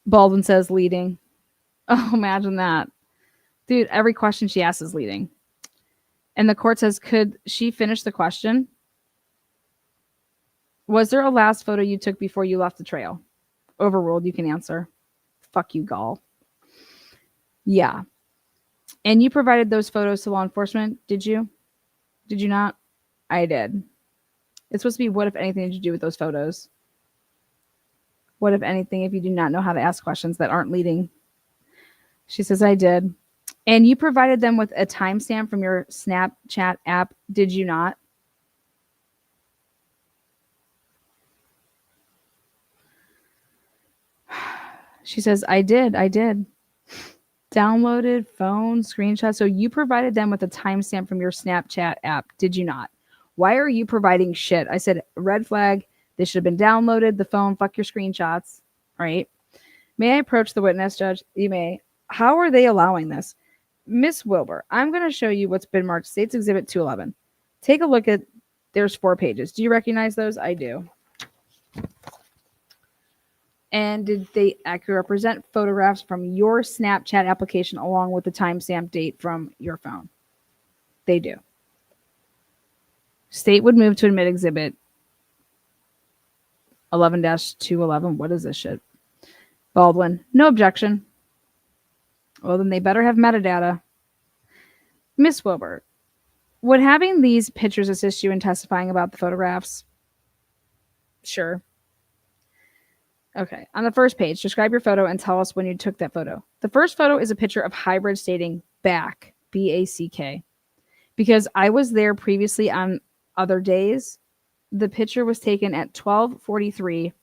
Baldwin says leading. Oh, imagine that. Dude, every question she asks is leading. And the court says, could she finish the question? Was there a last photo you took before you left the trail? Overruled, you can answer. Fuck you, Gall. Yeah. And you provided those photos to law enforcement, did you? Did you not? I did. It's supposed to be, what, if anything, did you do with those photos? What, if anything, if you do not know how to ask questions that aren't leading? She says, I did. And you provided them with a timestamp from your Snapchat app, did you not? She says, I did. Downloaded phone screenshot. So you provided them with a timestamp from your Snapchat app, did you not? Why are you providing shit? I said, red flag. They should have been downloaded. The phone, fuck your screenshots. Right? May I approach the witness, Judge? You may. How are they allowing this? Miss Wilbur, I'm going to show you what's been marked State's Exhibit 211. Take a look at, there's 4 pages. Do you recognize those? I do. And did they accurately represent photographs from your Snapchat application along with the timestamp date from your phone? They do. State would move to admit Exhibit 11-211. What is this shit? Baldwin, no objection. Well, then they better have metadata. Miss Wilbur, would having these pictures assist you in testifying about the photographs? Sure. Okay. On the first page, describe your photo and tell us when you took that photo. The first photo is a picture of hybrid stating back, BACK. Because I was there previously on other days, the picture was taken at 12:43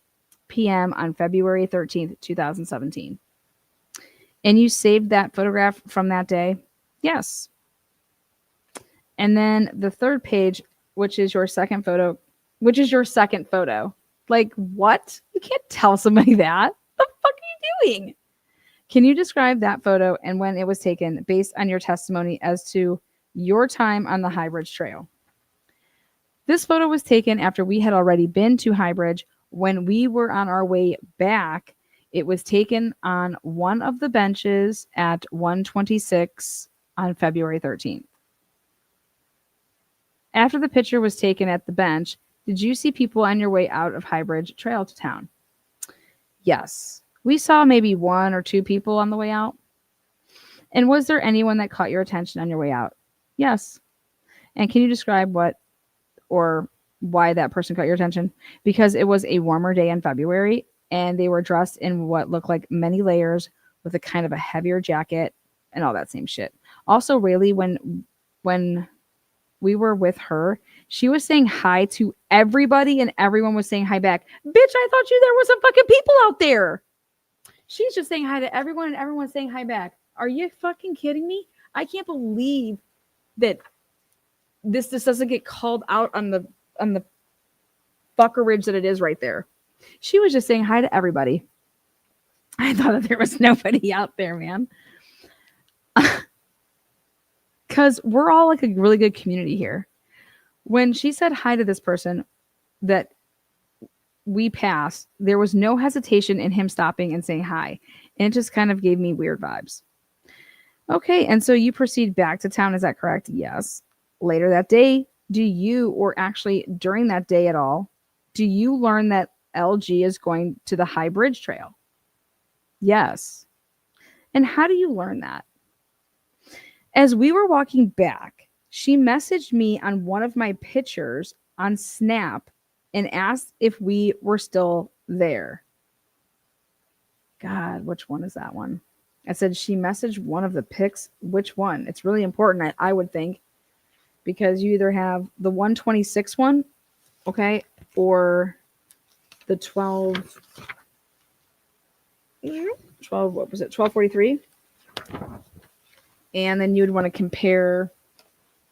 p.m. on February 13th, 2017. And you saved that photograph from that day? Yes. And then the third page, which is your second photo. Like, what? You can't tell somebody that. What the fuck are you doing? Can you describe that photo and when it was taken based on your testimony as to your time on the High Bridge Trail? This photo was taken after we had already been to High Bridge. When we were on our way back, it was taken on one of the benches at 1:26 on February 13th. After the picture was taken at the bench, did you see people on your way out of High Bridge Trail to town? Yes. We saw maybe one or two people on the way out. And was there anyone that caught your attention on your way out? Yes. And can you describe what or why that person caught your attention? Because it was a warmer day in February and they were dressed in what looked like many layers with a kind of a heavier jacket and all that same shit. Also, Rayleigh, when we were with her, she was saying hi to everybody and everyone was saying hi back. Bitch, I thought there was some fucking people out there. She's just saying hi to everyone and everyone's saying hi back. Are you fucking kidding me? I can't believe that this doesn't get called out on the fuckerage that it is right there. She was just saying hi to everybody. I thought that there was nobody out there, man. Because we're all like a really good community here. When she said hi to this person that we passed, there was no hesitation in him stopping and saying hi. And it just kind of gave me weird vibes. Okay, and so you proceed back to town, is that correct? Yes. Later that day, do you, or actually during that day at all, do you learn that LG is going to the High Bridge Trail? Yes. And how do you learn that? As we were walking back, she messaged me on one of my pictures on Snap and asked if we were still there. God, which one is that one? I said she messaged one of the pics. Which one? It's really important, I would think, because you either have the 1:26 one, okay, or the 12, what was it, 12:43? And then you'd want to compare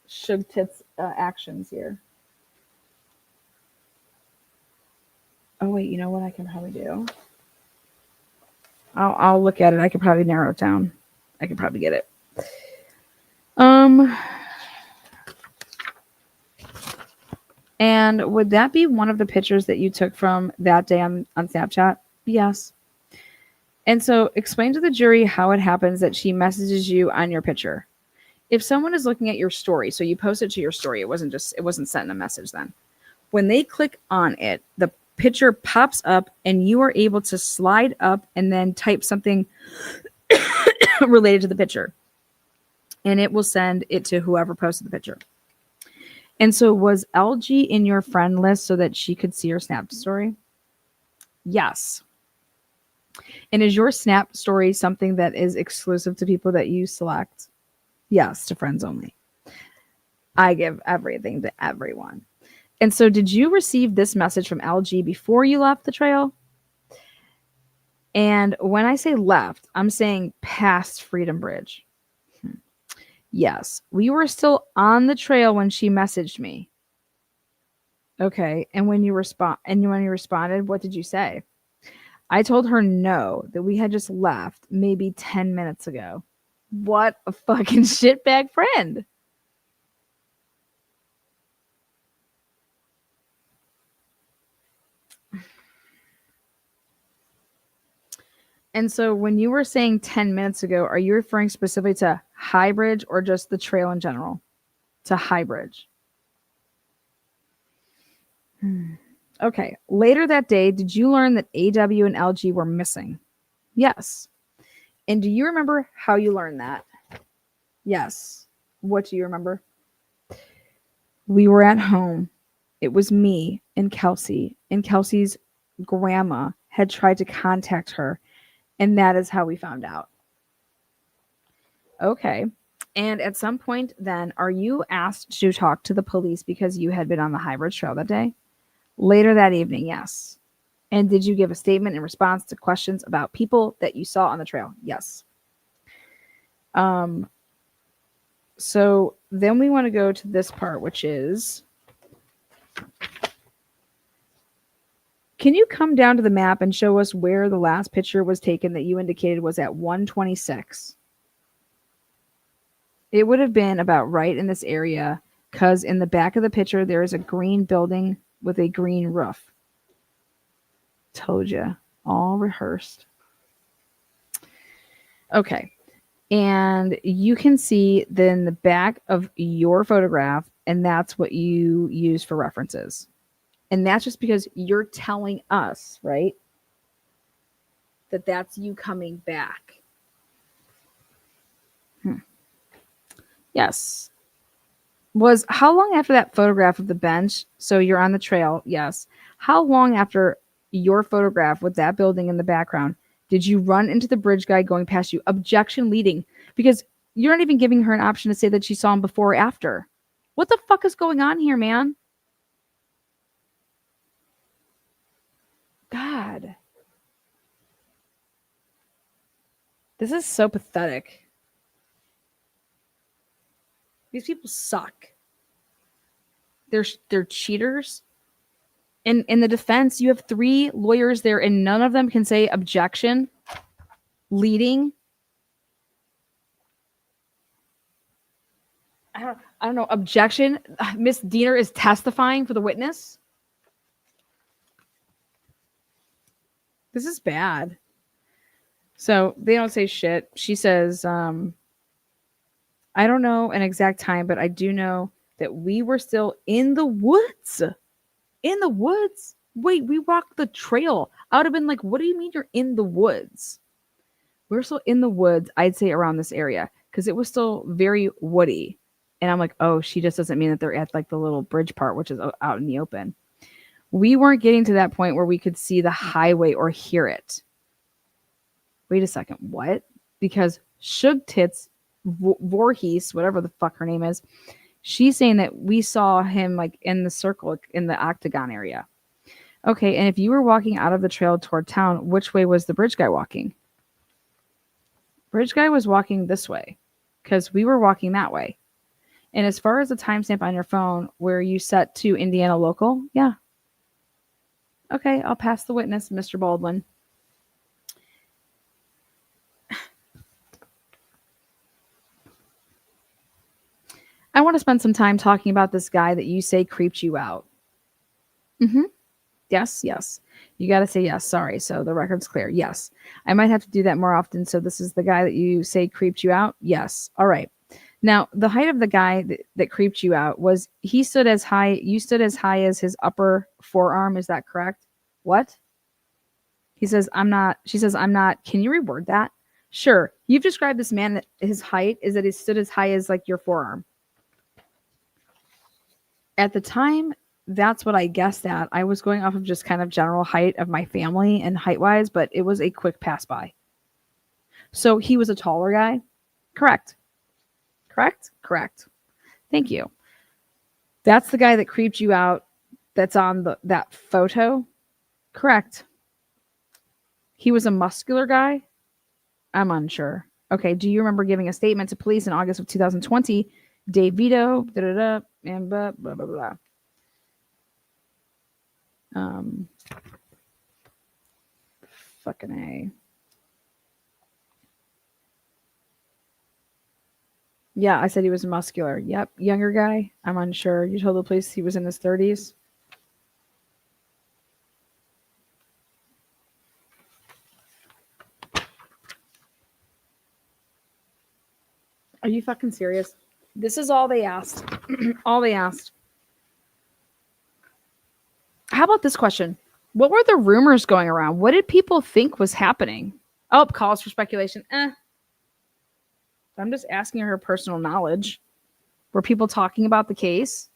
Suge Tits actions here. Oh, wait, you know what I can probably do? I'll look at it. I could probably narrow it down. I could probably get it. And would that be one of the pictures that you took from that day on Snapchat? Yes. And so explain to the jury how it happens that she messages you on your picture. If someone is looking at your story, so you post it to your story, it wasn't sent a message then. When they click on it, the picture pops up and you are able to slide up and then type something related to the picture. And it will send it to whoever posted the picture. And so was LG in your friend list so that she could see your Snap story? Yes. And is your Snap story something that is exclusive to people that you select? Yes, to friends only. I give everything to everyone. And so did you receive this message from LG before you left the trail? And when I say left, I'm saying past Freedom Bridge. Yes, we were still on the trail when she messaged me. Okay, and when you responded, what did you say? I told her no, that we had just left maybe 10 minutes ago. What a fucking shitbag friend. And so when you were saying 10 minutes ago, are you referring specifically to High Bridge or just the trail in general? To High Bridge. Okay. Later that day, did you learn that AW and LG were missing? Yes. And do you remember how you learned that? Yes. What do you remember? We were at home. It was me and Kelsey, and Kelsey's grandma had tried to contact her, and that is how we found out. Okay. And at some point, then, are you asked to talk to the police because you had been on the High Bridge Trail that day? Later that evening, yes. And did you give a statement in response to questions about people that you saw on the trail? Yes. Um, so then we want to go to this part, which is, can you come down to the map and show us where the last picture was taken that you indicated was at 126? It would have been about right in this area because in the back of the picture, there is a green building with a green roof. Told you. All rehearsed. Okay. And you can see then the back of your photograph, and that's what you use for references. And that's just because you're telling us, right, that that's you coming back. Yes. Was how long after that photograph of the bench? So you're on the trail, yes. How long after your photograph with that building in the background did you run into the bridge guy going past you? Objection leading. Because you're not even giving her an option to say that she saw him before or after. What the fuck is going on here, man? God. This is so pathetic. These people suck. They're cheaters. And in the defense, you have 3 lawyers there, and none of them can say objection, leading. I don't know. Objection. Miss Diener is testifying for the witness. This is bad. So they don't say shit. She says, I don't know an exact time, but I do know that we were still in the woods. In the woods? Wait, we walked the trail. I would have been like, what do you mean you're in the woods? We're still in the woods, I'd say around this area, because it was still very woody. And I'm like, oh, she just doesn't mean that they're at like the little bridge part, which is out in the open. We weren't getting to that point where we could see the highway or hear it. Wait a second, what? Because Shug Tits Voorhees, whatever the fuck her name is, she's saying that we saw him like in the circle, in the octagon area. Okay, and if you were walking out of the trail toward town, which way was the bridge guy walking? Bridge guy was walking this way because we were walking that way. And as far as the timestamp on your phone where you set to Indiana local, yeah. Okay, I'll pass the witness, Mr. Baldwin. I want to spend some time talking about this guy that you say creeped you out. Mm-hmm. Yes, yes. You got to say yes. Sorry. So the record's clear. Yes. I might have to do that more often. So this is the guy that you say creeped you out? Yes. All right. Now, the height of the guy that creeped you out was he stood as high, you stood as high as his upper forearm. Is that correct? What? He says, I'm not. She says, I'm not. Can you reword that? Sure. You've described this man that his height is that he stood as high as like your forearm. At the time, that's what I guessed at. I was going off of just kind of general height of my family and height wise, but it was a quick pass by. So he was a taller guy. Correct. Correct? Correct. Thank you. That's the guy that creeped you out that's on that photo? Correct. He was a muscular guy? I'm unsure. Okay, do you remember giving a statement to police in August of 2020? Dave Vito, da-da-da, and blah, blah, blah, blah. Fucking A. Yeah, I said he was muscular. Yep. Younger guy. I'm unsure. You told the police he was in his 30s. Are you fucking serious? This is all they asked. All they asked. How about this question? What were the rumors going around? What did people think was happening? Oh, calls for speculation. I'm just asking her personal knowledge. Were people talking about the case?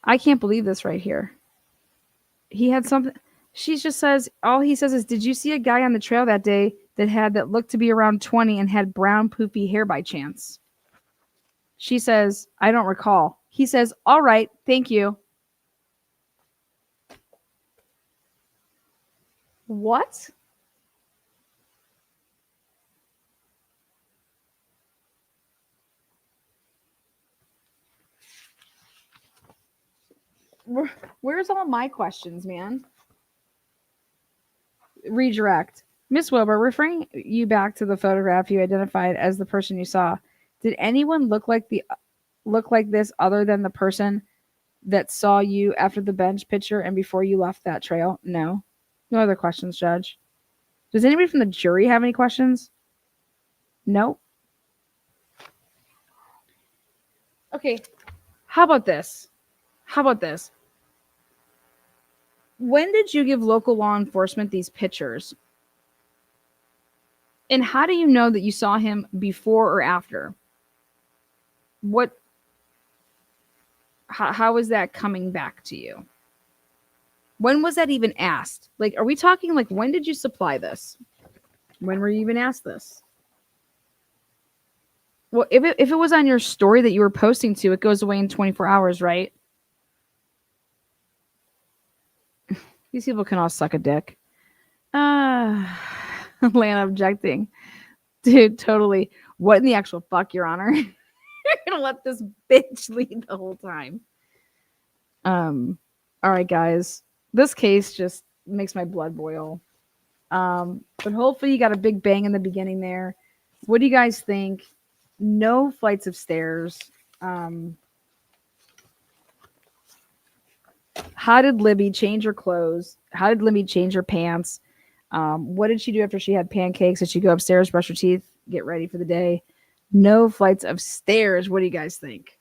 I can't believe this right here. He had something. She just says, all he says is, did you see a guy on the trail that day that looked to be around 20 and had brown poofy hair by chance? She says, I don't recall. He says, all right, thank you. What? Where's all my questions, man? Redirect. Miss Wilbur, referring you back to the photograph you identified as the person you saw, did anyone look like this other than the person that saw you after the bench picture and before you left that trail? No. No other questions, Judge. Does anybody from the jury have any questions? Nope. Okay. How about this? When did you give local law enforcement these pictures? And how do you know that you saw him before or after? What how is that coming back to you? When was that even asked? Like, are we talking like when did you supply this? When were you even asked this? Well, if it was on your story that you were posting to, it goes away in 24 hours, right? These people can all suck a dick. Lana objecting. Dude, totally. What in the actual fuck, Your Honor? You're gonna let this bitch lead the whole time. All right, guys. This case just makes my blood boil. But hopefully you got a big bang in the beginning there. What do you guys think? No flights of stairs. How did Libby change her clothes? How did Libby change her pants? What did she do after she had pancakes? Did she go upstairs, brush her teeth, get ready for the day? No flights of stairs. What do you guys think?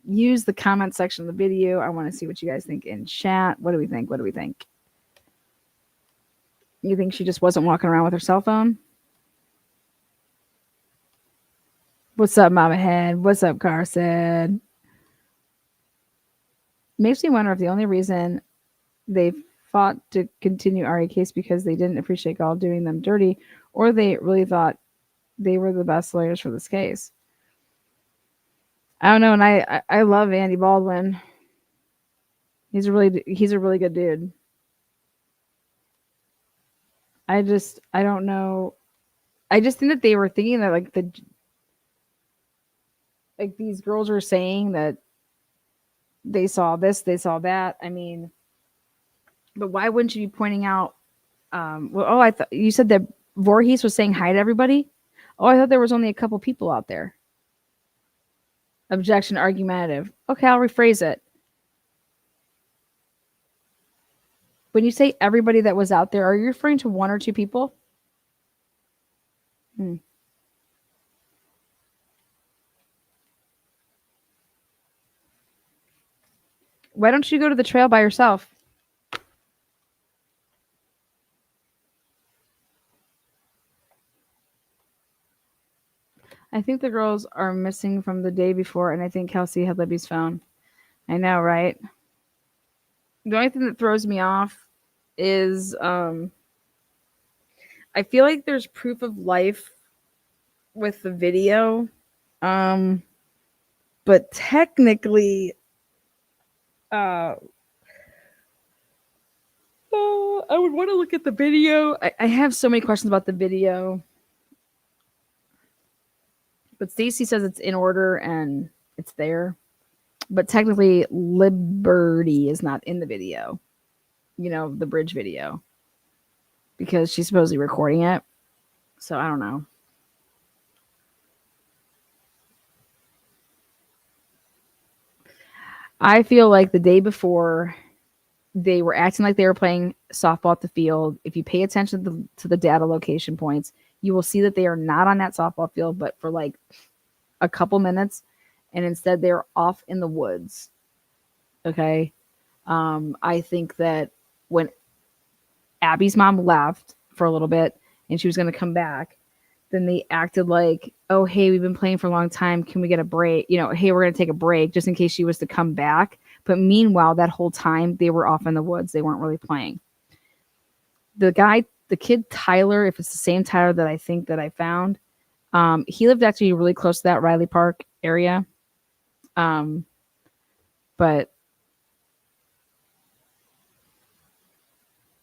Use the comment section of the video. I want to see what you guys think in chat. What do we think? You think she just wasn't walking around with her cell phone? What's up, Mama Head? What's up, Carson? Makes me wonder if the only reason they fought to continue RA case because they didn't appreciate Gall doing them dirty, or they really thought they were the best lawyers for this case. I don't know, and I love Andy Baldwin. He's a really good dude. I don't know. I just think that they were thinking that like these girls were saying that they saw this, they saw that. I mean, but why wouldn't you be pointing out? I thought you said that Voorhees was saying hi to everybody. Oh, I thought there was only a couple people out there. Objection, argumentative. Okay, I'll rephrase it. When you say everybody that was out there, are you referring to one or two people? Why don't you go to the trail by yourself? I think the girls are missing from the day before, and I think Kelsey had Libby's phone. I know, right? The only thing that throws me off is I feel like there's proof of life with the video. But technically I would want to look at the video. I have so many questions about the video. But Stacy says it's in order and it's there. But technically, Liberty is not in the video. You know, the bridge video. Because she's supposedly recording it. So I don't know. I feel like the day before, they were acting like they were playing softball at the field. If you pay attention to the data location points, you will see that they are not on that softball field, but for like a couple minutes, and instead they're off in the woods. Okay. I think that when Abby's mom left for a little bit and she was going to come back. Then they acted like, oh, hey, we've been playing for a long time. Can we get a break? You know, hey, we're going to take a break just in case she was to come back. But meanwhile, that whole time they were off in the woods. They weren't really playing. The kid Tyler, if it's the same Tyler that I think that I found, he lived actually really close to that Riley Park area. But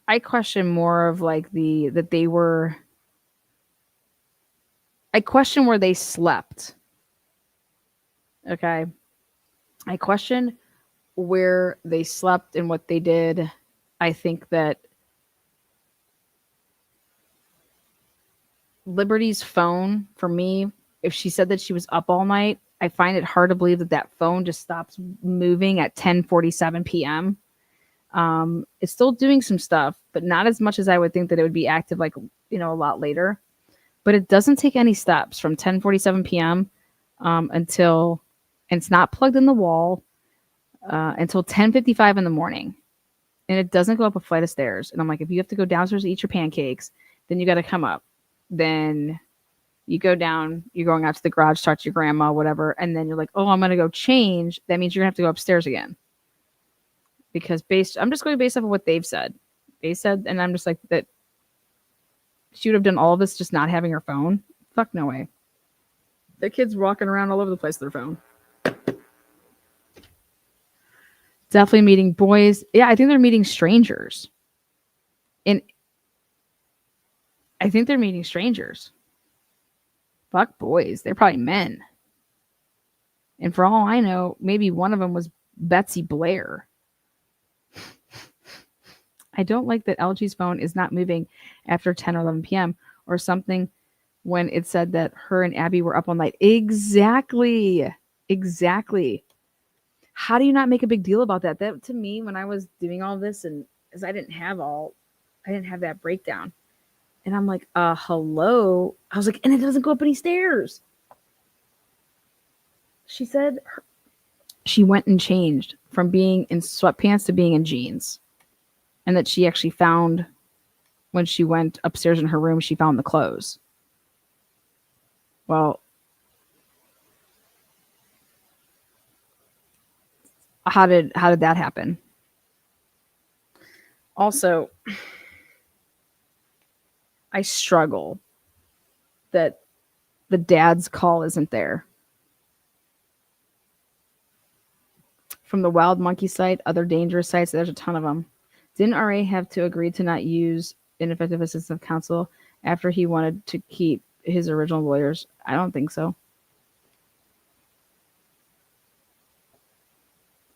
I question more of like I question where they slept. Okay. I question where they slept and what they did. I think that Liberty's phone, for me, if she said that she was up all night, I find it hard to believe that that phone just stops moving at 10:47 p.m. It's still doing some stuff, but not as much as I would think that it would be active, like, you know, a lot later. But it doesn't take any steps from 10:47 p.m. Until, and it's not plugged in the wall until 10:55 in the morning, and it doesn't go up a flight of stairs. And I'm like, if you have to go downstairs to eat your pancakes, then you got to come up. Then you go down, you're going out to the garage, talk to your grandma, whatever, and then you're like, oh, I'm gonna go change. That means you're gonna have to go upstairs again. Because I'm just going based off of what they've said. They said, and I'm just like, that she would have done all of this just not having her phone. Fuck no way. The kid's walking around all over the place with their phone. Definitely meeting boys. Yeah, I think they're meeting strangers. And I think they're meeting strangers. Fuck boys. They're probably men. And for all I know, maybe one of them was Betsy Blair. I don't like that LG's phone is not moving after 10 or 11 p.m. or something when it said that her and Abby were up all night. Exactly. Exactly. How do you not make a big deal about that? That, to me, when I was doing all this, and as I didn't have that breakdown. And I'm like, hello. I was like, and it doesn't go up any stairs. She said she went and changed from being in sweatpants to being in jeans. And that she actually found, when she went upstairs in her room, she found the clothes. Well, how did that happen? Also, I struggle that the dad's call isn't there. From the wild monkey site, other dangerous sites, there's a ton of them. Didn't RA have to agree to not use ineffective assistance of counsel after he wanted to keep his original lawyers? I don't think so.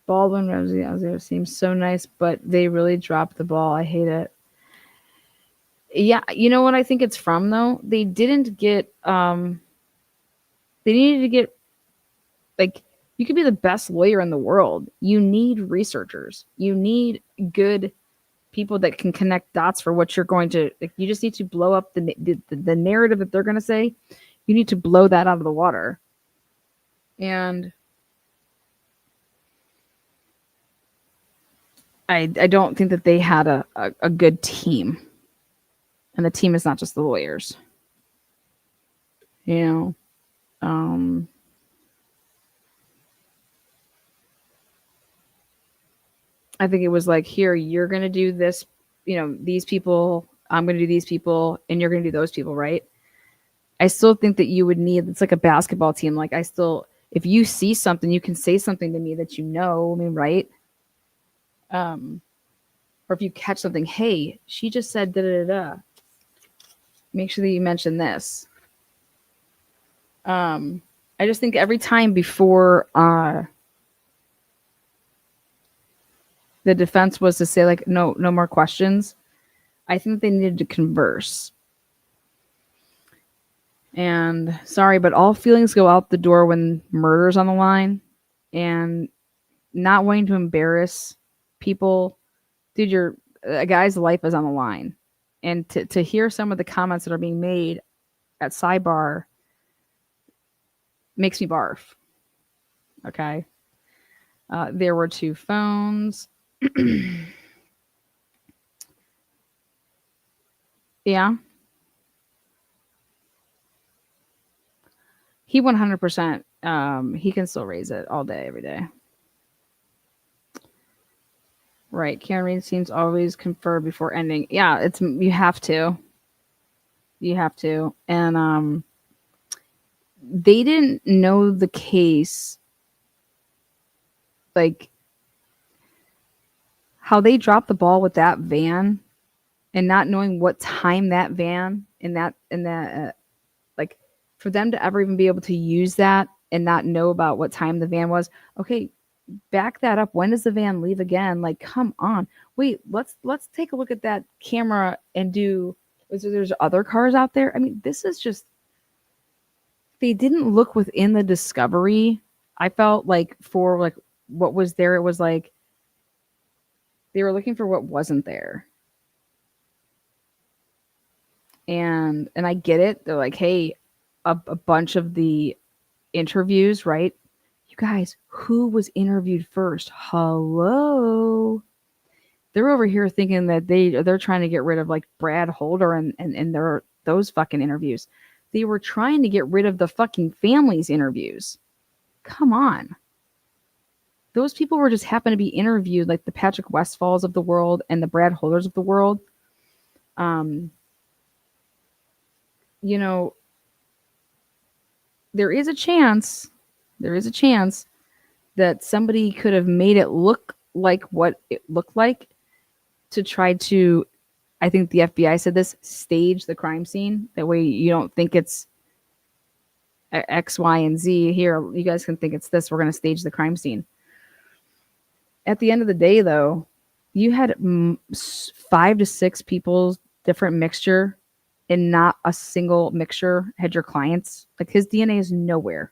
Baldwin Ramsey seems so nice, but they really dropped the ball. I hate it. Yeah, you know what I think it's from though? They didn't get they needed to get, like, you could be the best lawyer in the world. You need researchers. You need good people that can connect dots for what you're going to, like, you just need to blow up the narrative that they're going to say. You need to blow that out of the water. And I don't think that they had a good team. And the team is not just the lawyers. You know, I think it was like, here, you're going to do this, you know, these people, I'm going to do these people, and you're going to do those people, right? I still think that you would need, it's like a basketball team. Like, if you see something, you can say something to me that you know, I mean, right? Or if you catch something, hey, she just said da da da. Make sure that you mention this. I just think every time before the defense was to say, like, no more questions, I think they needed to converse. And sorry, but all feelings go out the door when murder's on the line, and not wanting to embarrass people. Dude, a guy's life is on the line. And to hear some of the comments that are being made at Sidebar makes me barf. Okay. There were 2 phones. Yeah. He 100%, he can still raise it all day, every day. Right. Karen Reed seems always confer before ending. Yeah, it's you have to. You have to. And they didn't know the case, like how they dropped the ball with that van and not knowing what time that van and that like for them to ever even be able to use that and not know about what time the van was. Okay, back that up. When does the van leave again? Like, come on. Wait, let's take a look at that camera and do. Is there's other cars out there? I mean, this is just they didn't look within the discovery. I felt like for like what was there, it was like they were looking for what wasn't there. And I get it. They're like, hey, a bunch of the interviews, right? You guys, who was interviewed first? Hello. They're over here thinking that they're trying to get rid of like Brad Holder and their those fucking interviews. They were trying to get rid of the fucking families interviews. Come on. Those people were just happened to be interviewed like the Patrick Westfalls of the world and the Brad Holders of the world. Um, you know, there is a chance, there is a chance that somebody could have made it look like what it looked like to try to, I think the FBI said this, stage the crime scene. That way you don't think it's X, Y, and Z. Here, you guys can think it's this. We're going to stage the crime scene. At the end of the day, though, you had 5 to 6 people, different mixture, and not a single mixture had your clients. Like his DNA is nowhere.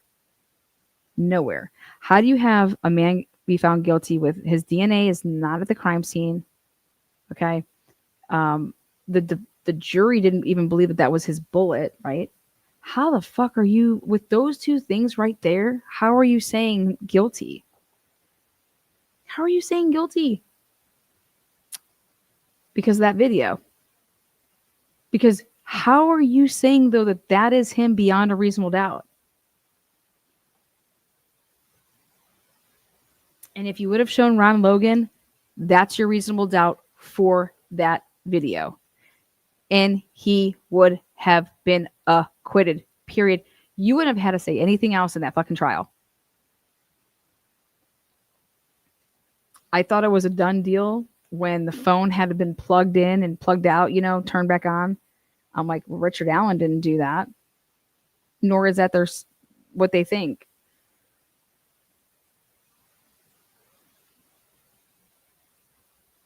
Nowhere. How do you have a man be found guilty with his DNA is not at the crime scene? Okay. Um, the jury didn't even believe that that was his bullet, right? How the fuck are you with those two things right there? How are you saying guilty? How are you saying guilty? Because of that video. Because how are you saying though that that is him beyond a reasonable doubt? And if you would have shown Ron Logan, that's your reasonable doubt for that video. And he would have been acquitted. Period. You wouldn't have had to say anything else in that fucking trial. I thought it was a done deal when the phone had been plugged in and plugged out, turned back on. I'm like, well, Richard Allen didn't do that, nor is that what they think.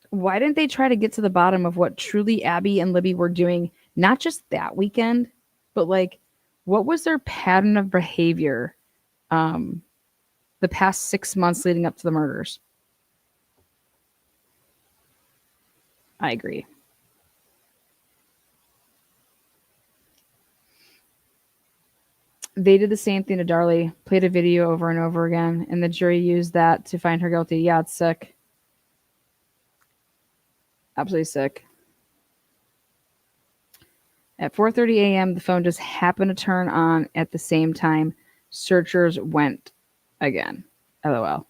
Why didn't they try to get to the bottom of what truly Abby and Libby were doing, not just that weekend, but like what was their pattern of behavior um, the past 6 months leading up to the murders? I agree. They did the same thing to Darlie, played a video over and over again, and the jury used that to find her guilty. Yeah, it's sick. Absolutely sick. At 4:30 a.m., the phone just happened to turn on at the same time. Searchers went again. LOL.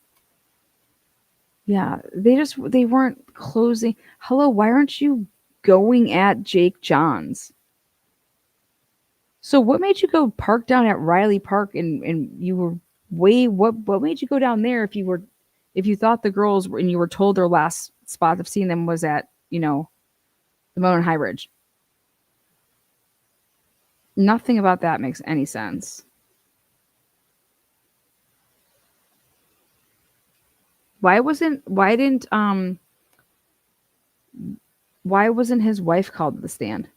Yeah, they weren't closing. Hello, why aren't you going at Jake Johns? So what made you go park down at Riley Park and you were what made you go down there if you thought the girls and you were told their last spot of seeing them was at, the Monon High Ridge? Nothing about that makes any sense. Why wasn't his wife called to the stand?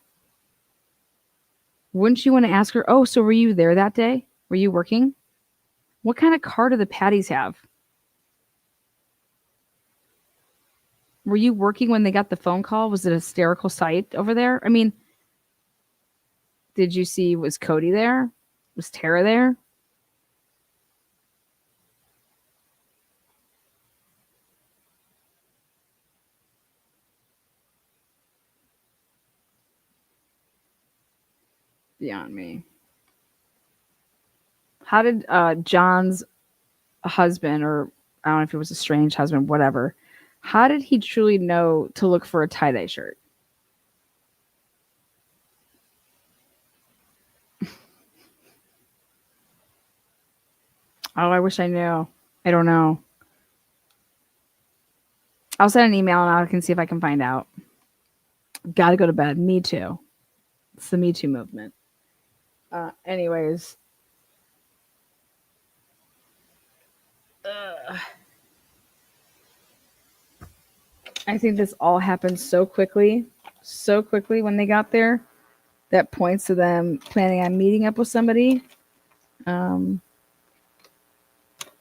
Wouldn't you want to ask her, "Oh, so were you there that day? Were you working? What kind of car do the Patties have? Were you working when they got the phone call? Was it a hysterical sight over there? I mean, did you see, was Cody there? Was Tara there? beyond me. How did John's husband, or I don't know if it was a strange husband, whatever, how did he truly know to look for a tie-dye shirt? Oh, I wish I knew. I don't know. I'll send an email and I can see if I can find out. Gotta go to bed. Me too. It's the Me Too movement. Anyways, I think this all happened so quickly when they got there. That points to them planning on meeting up with somebody. Um,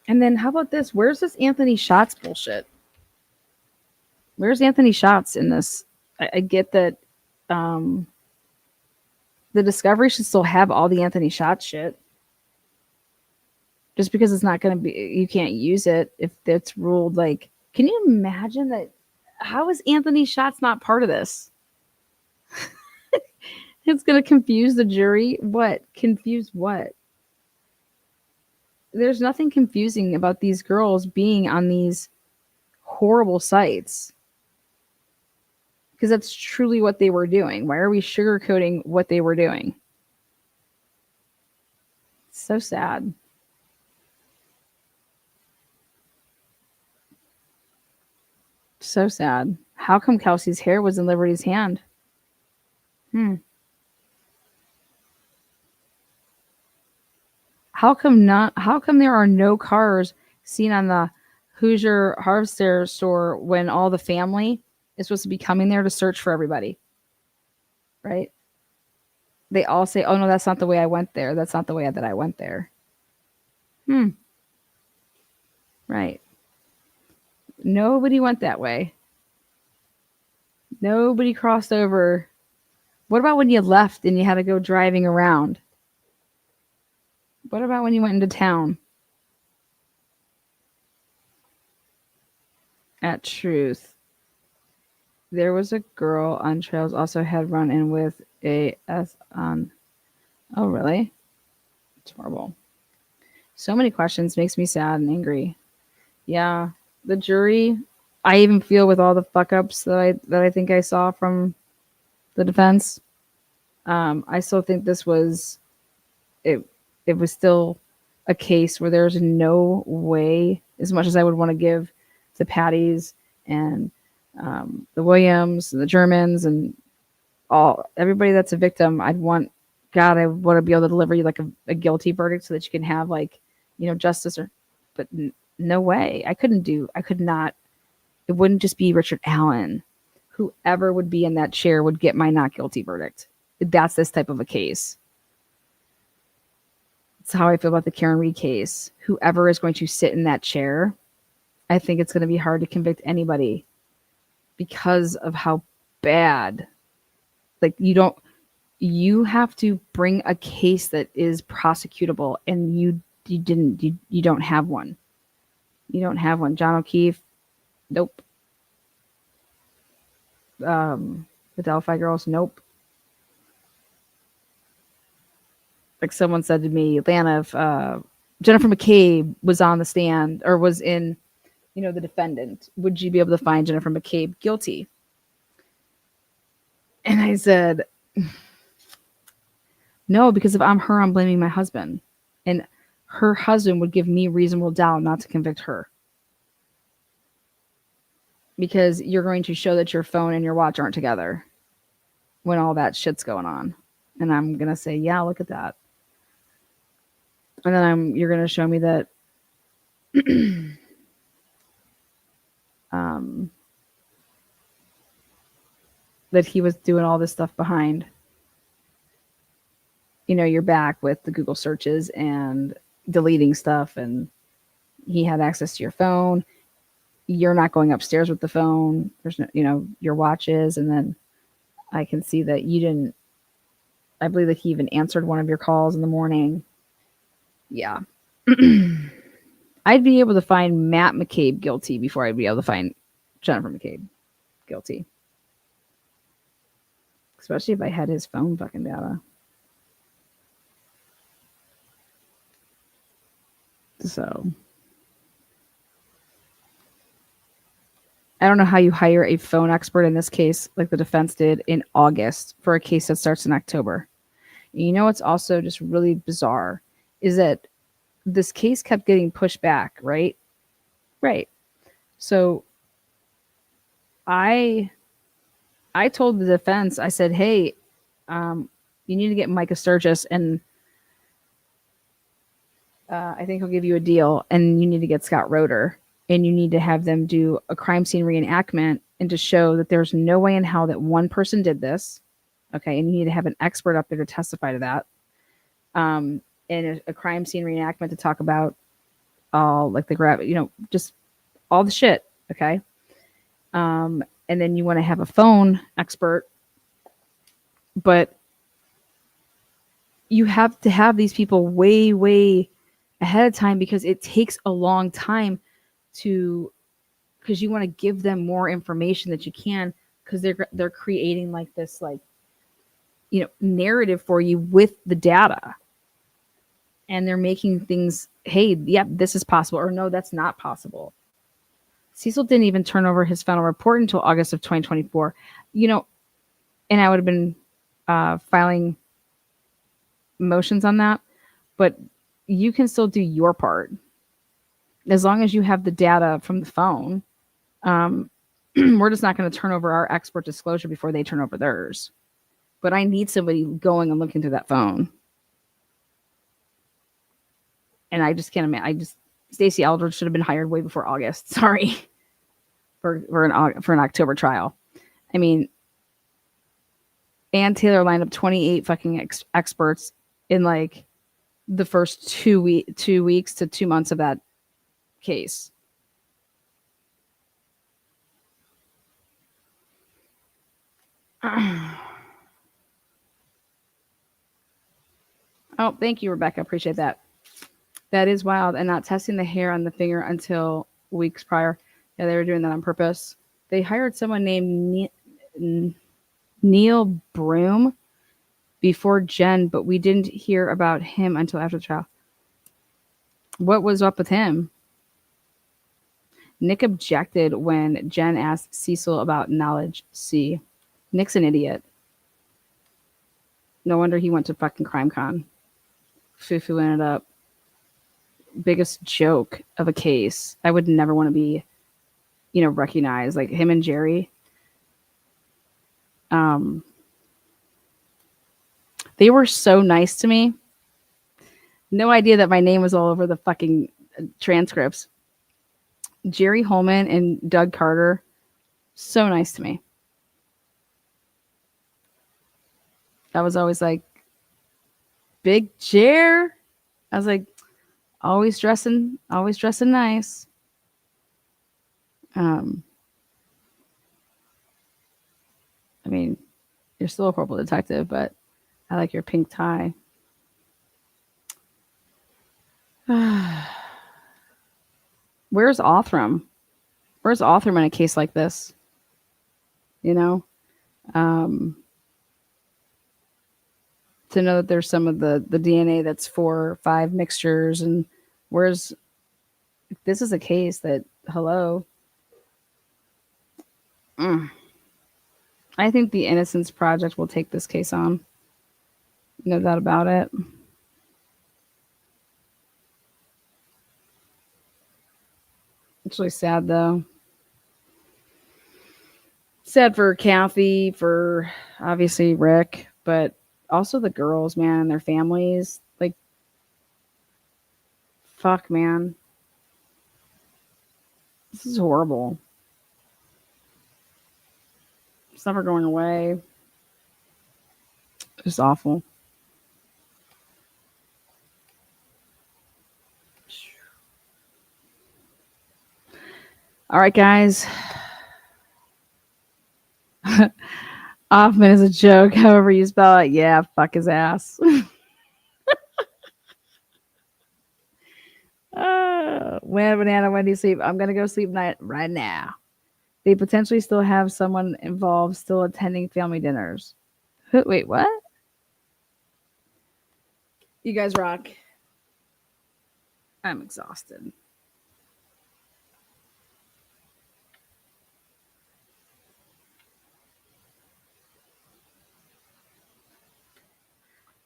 and then how about this? Where's this Anthony Shots bullshit? Where's Anthony Shots in this? I get that um, the Discovery should still have all the Anthony Shots shit. Just because it's not going to be, you can't use it if it's ruled like, can you imagine that? How is Anthony Shots not part of this? It's going to confuse the jury. What? Confuse what? There's nothing confusing about these girls being on these horrible sites. Because that's truly what they were doing. Why are we sugarcoating what they were doing? So sad. So sad. How come Kelsey's hair was in Liberty's hand? How come not? How come there are no cars seen on the Hoosier Harvester store when all the family is supposed to be coming there to search for everybody? Right? They all say, "Oh no, that's not the way I went there. That's not the way that I went there." Right. Nobody went that way. Nobody crossed over. What about when you left and you had to go driving around? What about when you went into town? At Truth, there was a girl on trails also had run in with a S on. Oh, really? It's horrible. So many questions, makes me sad and angry. Yeah, the jury. I even feel with all the fuck ups that I think I saw from the defense. I still think this was it. It was still a case where there's no way, as much as I would want to give the Patties and the Williams and the Germans and all everybody that's a victim, I want to be able to deliver you like a guilty verdict so that you can have like, justice but no way. I could not. It wouldn't just be Richard Allen. Whoever would be in that chair would get my not guilty verdict. That's this type of a case. That's how I feel about the Karen Reed case. Whoever is going to sit in that chair, I think it's going to be hard to convict anybody because of how bad. Like you have to bring a case that is prosecutable, and you don't have one. You don't have one. John O'Keefe, nope. The Delphi girls, nope. Like someone said to me, Lana, if Jennifer McCabe was on the stand or was in, the defendant, would you be able to find Jennifer McCabe guilty? And I said, no, because if I'm her, I'm blaming my husband. And her husband would give me reasonable doubt not to convict her. Because you're going to show that your phone and your watch aren't together when all that shit's going on. And I'm going to say, yeah, look at that. And then you're going to show me that that he was doing all this stuff behind. You're back with the Google searches and deleting stuff, and he had access to your phone. You're not going upstairs with the phone. There's no, your watches. And then I can see that you didn't, I believe that he even answered one of your calls in the morning. Yeah. I'd be able to find Matt McCabe guilty before I'd be able to find Jennifer McCabe guilty. Especially if I had his phone fucking data. So I don't know how you hire a phone expert in this case, like the defense did in August for a case that starts in October. You know what's also just really bizarre is that this case kept getting pushed back, right? Right. So I told the defense, I said, hey, you need to get Micah Sturgis, and I think he'll give you a deal, and you need to get Scott Roeder, and you need to have them do a crime scene reenactment and to show that there's no way in hell that one person did this. Okay. And you need to have an expert up there to testify to that. And a crime scene reenactment to talk about all like the just all the shit. Okay. And then you want to have a phone expert, but you have to have these people way, way ahead of time because it takes a long time because you want to give them more information that you can because they're creating like this narrative for you with the data, and they're making things, hey, yep, this is possible, or no, that's not possible. Cecil didn't even turn over his final report until August of 2024. And I would have been filing motions on that, but you can still do your part as long as you have the data from the phone. We're just not going to turn over our expert disclosure before they turn over theirs. But I need somebody going and looking through that phone. And I just can't imagine. Stacey Eldridge should have been hired way before August. Sorry. For an October trial. I mean, Ann Taylor lined up 28 fucking experts in like the first 2 weeks to 2 months of that case. Oh, thank you, Rebecca. Appreciate that. That is wild. And not testing the hair on the finger until weeks prior. Yeah, they were doing that on purpose. They hired someone named Neil Broom before Jen, but we didn't hear about him until after the trial. What was up with him? Nick objected when Jen asked Cecil about knowledge. See, Nick's an idiot. No wonder he went to fucking CrimeCon. Fufu ended up biggest joke of a case. I would never want to be, recognized like him and Jerry. They were so nice to me. No idea that my name was all over the fucking transcripts. Jerry Holman and Doug Carter, so nice to me. I was always like, Big Jer. I was like, always dressing nice. I mean, you're still a corporal detective, but I like your pink tie. Where's Othram? Where's Othram in a case like this? To know that there's some of the DNA that's 4 or 5 mixtures, and this is a case that, hello. I think the Innocence Project will take this case on. No doubt about it. It's really sad, though. Sad for Kathy, for obviously Rick, but also the girls, man, and their families. Like, fuck, man. This is horrible. It's never going away. It's awful. All right, guys. Hoffman is a joke. However you spell it, yeah, fuck his ass. When Banana, when do you sleep? I'm gonna go sleep night right now. They potentially still have someone involved still attending family dinners. Wait, what? You guys rock. I'm exhausted.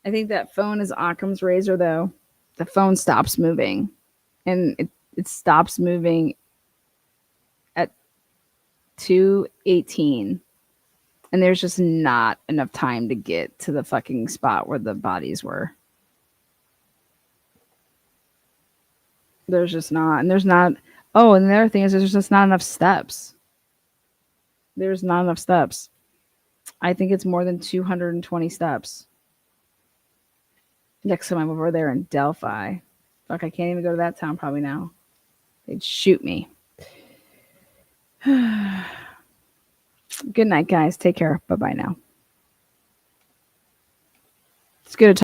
I think that phone is Occam's razor, though. The phone stops moving, and it stops moving at 2:18, and there's just not enough time to get to the fucking spot where the bodies were. There's just not, and there's not. Oh, and the other thing is, there's just not enough steps. There's not enough steps. I think it's more than 220 steps. Next time I'm over there in Delphi. Fuck, I can't even go to that town probably now. They'd shoot me. Good night, guys. Take care. Bye bye now. It's good to talk.